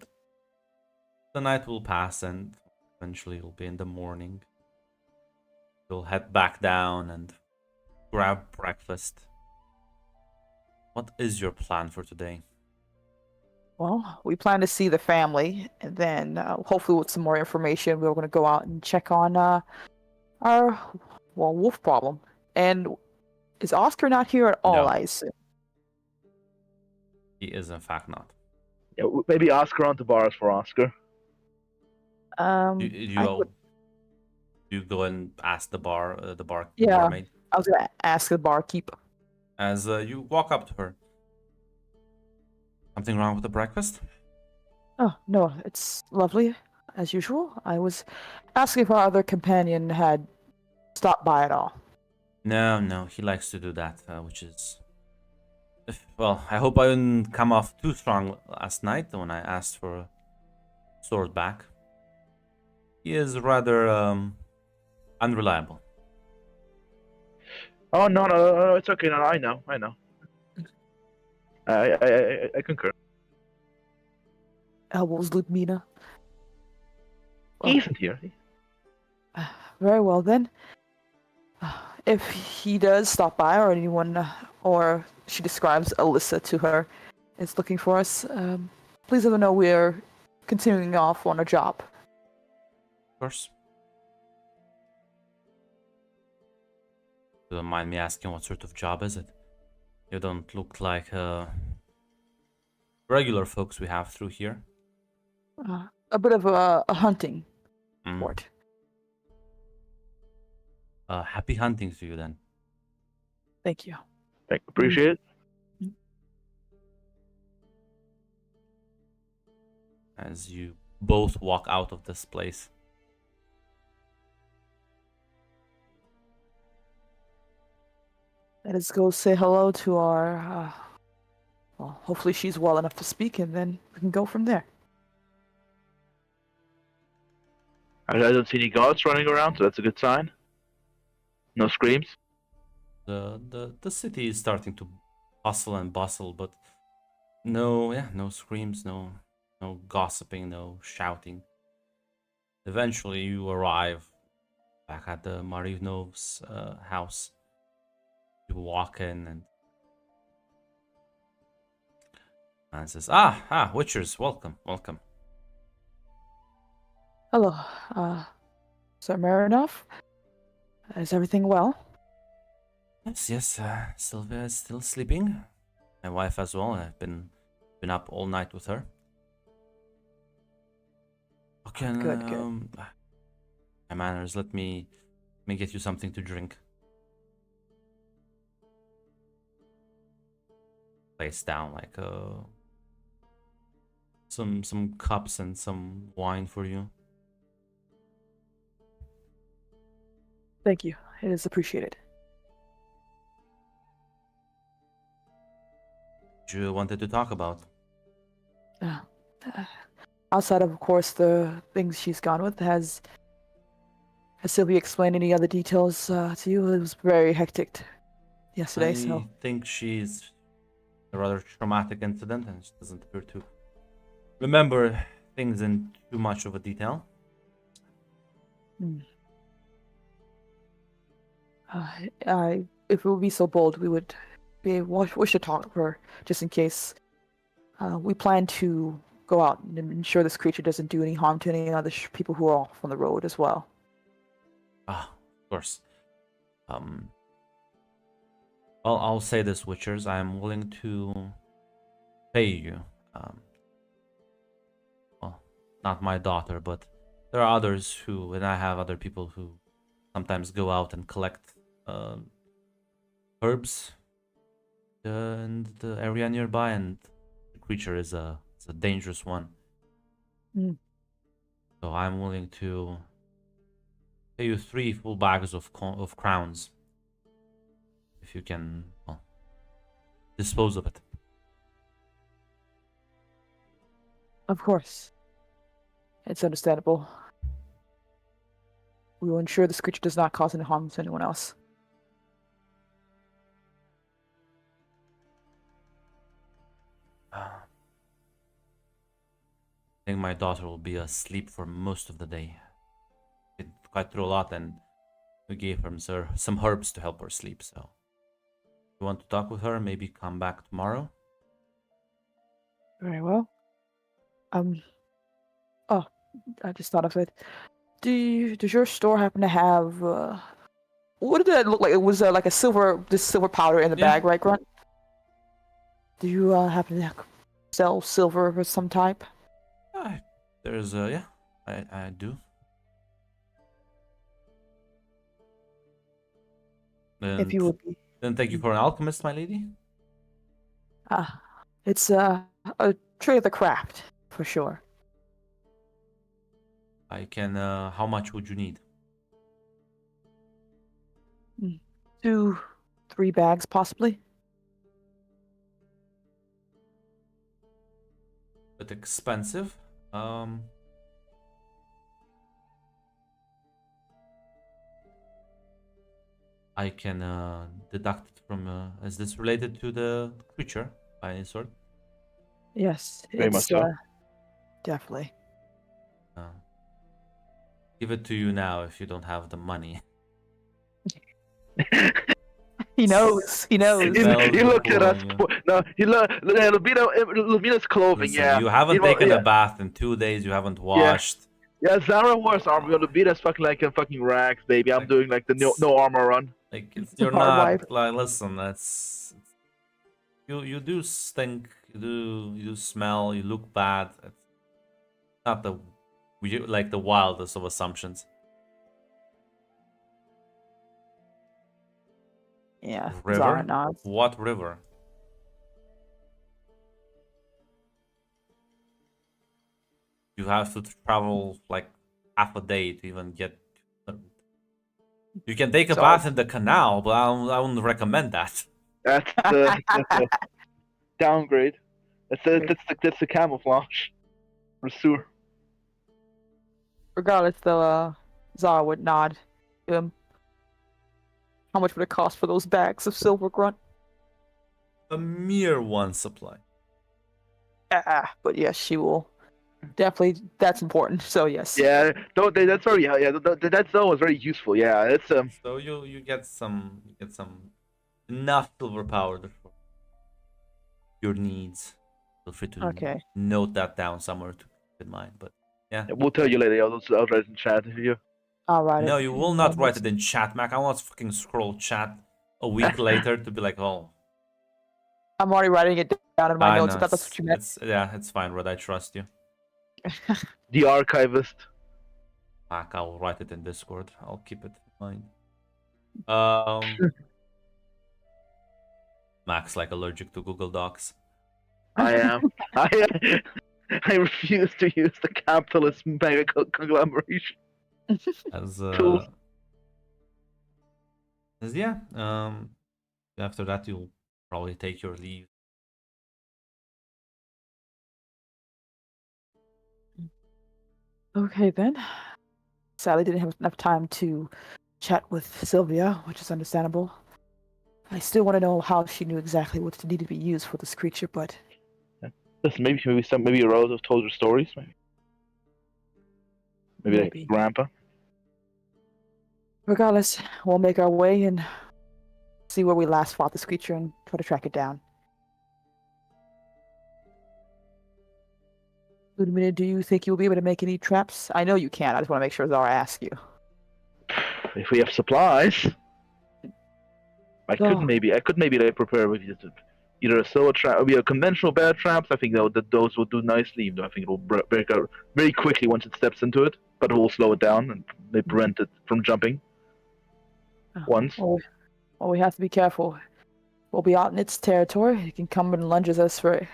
the night will pass, and eventually it'll be in the morning. You'll head back down and grab breakfast. What is your plan for today? Well, we plan to see the family, and then hopefully with some more information, we're going to go out and check on our wolf problem. And is Oscar not here at all? No. I assume. He is in fact not. Yeah, maybe Oscar on the bars for Oscar. You go and ask the Yeah. barmaid. I was gonna ask the barkeep. As you walk up to her. Something wrong with the breakfast? Oh no, it's lovely as usual. I was asking if our other companion had stopped by at all. No, he likes to do that, which is... Well, I hope I didn't come off too strong last night when I asked for a sword back. He is rather unreliable. Oh no, it's okay. No, I know. I concur. Elbows Ludmina. He isn't here. Very well then. If he does stop by, or anyone, or she describes Alyssa to her, is looking for us, please let them know we're continuing off on a job. Of course. Don't mind me asking, what sort of job is it? You don't look like regular folks we have through here. A bit of a hunting Mm. sport. Happy hunting to you then. Thank you. Appreciate it. As you both walk out of this place. Let us go say hello to our. Well, hopefully she's well enough to speak, and then we can go from there. I don't see any guards running around, so that's a good sign. No screams. The city is starting to hustle and bustle, but no screams, no gossiping, no shouting. Eventually, you arrive back at the Marinov's house. You walk in and man says, Witchers, welcome. Hello, Sir Marinov. Is everything well? Yes, Sylvia is still sleeping. My wife as well. I've been up all night with her. Okay, Good. My manners. Let me get you something to drink. place down, like some cups and some wine for you. Thank you. It is appreciated. You wanted to talk about? Uh, Outside of course, the things she's gone with, has Sylvia explained any other details to you? It was very hectic yesterday, I so think she's a rather traumatic incident, and she doesn't appear to remember things in too much of a detail. If we would be so bold, we would wish to talk to her just in case. We plan to go out and ensure this creature doesn't do any harm to any other people who are off on the road as well. Ah, of course. Well, I'll say this, Witchers. I am willing to pay you. Well, not my daughter, but there are others who, and I have other people who sometimes go out and collect herbs in the area nearby, and the creature is a dangerous one. So I'm willing to pay you 3 full bags of crowns if you can, well, dispose of it. Of course. It's understandable. We will ensure this creature does not cause any harm to anyone else. I think my daughter will be asleep for most of the day. It quite through a lot, and we gave her some herbs to help her sleep. So, if you want to talk with her, maybe come back tomorrow. Very well. Oh, I just thought of it. Does your store happen to have what did that look like? It was like this silver powder in the Yeah. bag, right, Grunt? Do you happen to sell silver of some type? There's yeah, I do. If you would be. Then thank you for an alchemist, my lady. It's a trade of the craft for sure. I can. How much would you need? 2, 3 bags, possibly. Bit expensive. I can deduct it from. Is this related to the creature by any sort? Yes, Very much so. Definitely. Give it to you now if you don't have the money. He knows. He knows. He looked at us. Clothing, No, he looked. Lumina's clothing. Listen, Yeah. you haven't know, taken yeah. a bath in 2 days. You haven't washed. Yeah, Zara wears armor. Lubina's fucking like a fucking rags, baby. I'm doing like the no armor run. Like you're Hard not wife. like. Listen, that's you do stink. You do smell. You look bad. It's not the like the wildest of assumptions. Yeah, River? Zara nods. What river? You have to travel like half a day to even get. You can take a Sorry. bath in the canal, but I wouldn't recommend that. That's the downgrade. That's the camouflage. For sewer. Regardless, though, Zara would nod to him. How much would it cost for those bags of silver, Grunt? A mere 1 supply. But yes, she will. Definitely, that's important. So yes. Yeah, that's very that zone was very useful. Yeah, it's So you get some enough silver power for your needs. Feel free to Okay. note that down somewhere to keep in mind. But yeah. we'll tell you later. I'll write in chat if you. All right. No, you will not write it in chat, Mac. I want to fucking scroll chat a week later to be like, oh. I'm already writing it down in my I notes. know, I thought that's what you meant. it's fine, Red. I trust you. The archivist. Mac, I'll write it in Discord. I'll keep it in mind. Max like allergic to Google Docs. I am. I refuse to use the capitalist mega conglomeration. As Tools. yeah. After that, you'll probably take your leave. Okay then. Sadly, didn't have enough time to chat with Sylvia, which is understandable. I still want to know how she knew exactly what needed to be used for this creature, but Listen, maybe your relative told her stories. Maybe like Maybe. grandpa. regardless, we'll make our way and see where we last fought this creature and try to track it down. Ludmina, do you think you'll be able to make any traps? I know you can. I just want to make sure Zara asks you. If we have supplies, I Oh. could maybe like prepare with you either a solo trap or a conventional bear traps. I think that those will do nicely. Even though I think it will break out very quickly once it steps into it, but it will slow it down and may prevent it from jumping. Once. Well, we have to be careful. We'll be out in its territory. It can come and lunge at us for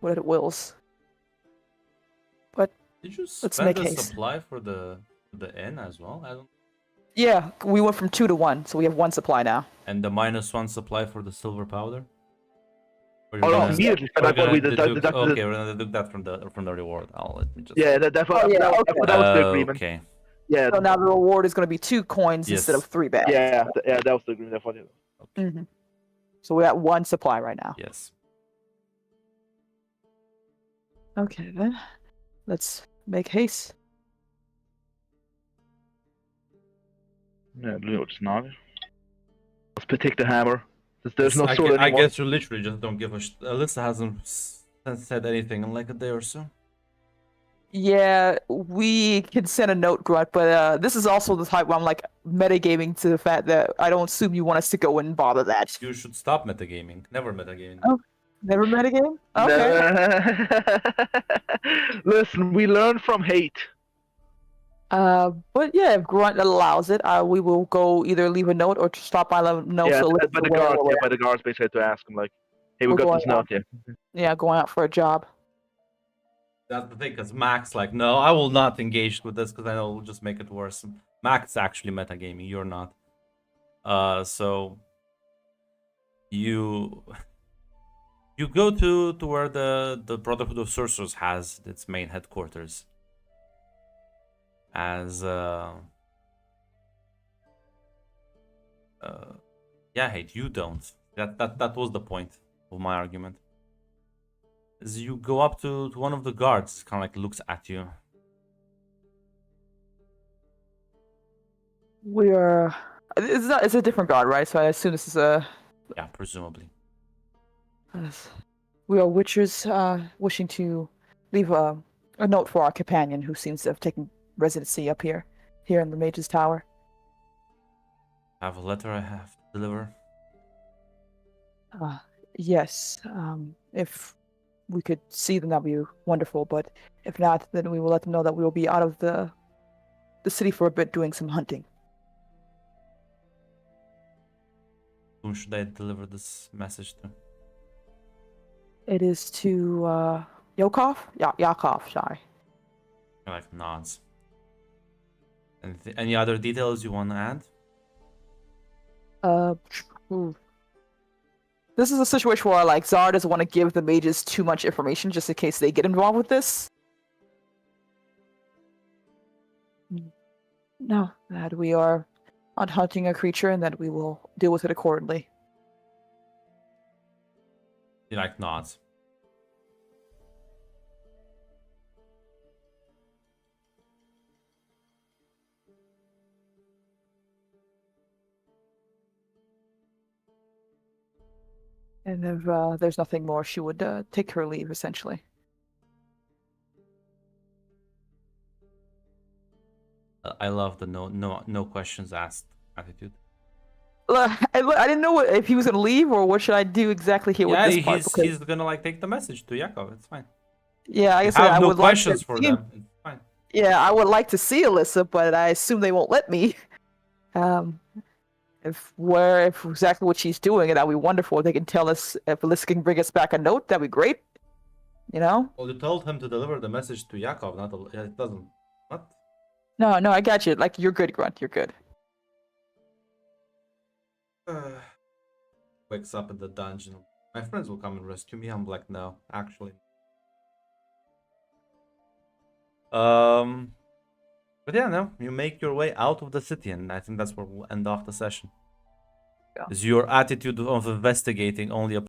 what it wills. Did you Let's spend make the haste. supply for the inn as well? I don't. Yeah, we went from 2 to 1, so we have 1 supply now. And the -1 supply for the silver powder. Or Oh you're no! gonna- Immediately. we're I thought we gonna deducted. okay, we're gonna deduct that from the reward. Let me just. Yeah, that Oh, yeah, okay. that was the agreement. Okay. Yeah, So now the reward is going to be 2 coins instead Yes. of 3 bags. yeah, that was the agreement. I thought it. Mm-hmm. So we're at 1 supply right now. Yes. Okay, then. Let's make haste. Yeah, it's not. Let's take the hammer. There's no I sword I anymore. guess you literally just don't give a shit. Alyssa hasn't said anything in like a day or so. Yeah, we can send a note, Grunt, but this is also the type where I'm like metagaming to the fact that I don't assume you want us to go and bother that. You should stop metagaming. Never metagaming. Oh. Never metagame? Okay. Listen, we learn from hate. But yeah, if Grunt allows it, we will go either leave a note or stop by the note. Yeah, so let by us the know where guards. we're Yeah, at. by the guards, basically had to ask him like, "Hey, we We're got this going note." Yeah. Yeah, going out for a job. That's the thing, because Max, like, no, I will not engage with this because I know it will just make it worse. Max actually metagaming, you're not. So you go to where the Brotherhood of Sorcerers has its main headquarters. As yeah, Hate, you don't. That was the point of my argument. Is you go up to one of the guards, kind of like looks at you. We are. It's a different guard, right? So I assume this is a. Yeah, presumably. We are witchers wishing to leave a note for our companion who seems to have taken residency up here in the Mage's Tower. I have a letter I have to deliver. Yes. If we could see them, that'd be wonderful. But if not, then we will let them know that we will be out of the city for a bit doing some hunting. Whom should I deliver this message to? It is to Yakov? Yakov, sorry. He like nods. Any other details you want to add? This is a situation where like Zara doesn't want to give the mages too much information just in case they get involved with this. No, that we are out hunting a creature and that we will deal with it accordingly. He like nods. And if there's nothing more, she would take her leave, essentially. I love the no questions asked attitude. I didn't know if he was going to leave or what should I do exactly here Yeah, with this part. because- he's gonna like take the message to Yakov. It's fine. Yeah, I guess I have I no would questions like for to see, them. It's fine. Yeah, I would like to see Alyssa, but I assume they won't let me. If if exactly what she's doing, and that'd be wonderful. If they can tell us if Alyssa can bring us back a note, that'd be great. You know? Well, you told him to deliver the message to Yakov, not it doesn't. What? No, I got you. Like you're good, Grunt. You're good. Wakes up in the dungeon. My friends will come and rescue me. I'm like, no, actually. But yeah, no, you make your way out of the city, and I think that's where we'll end off the session. Yeah. Is your attitude of investigating only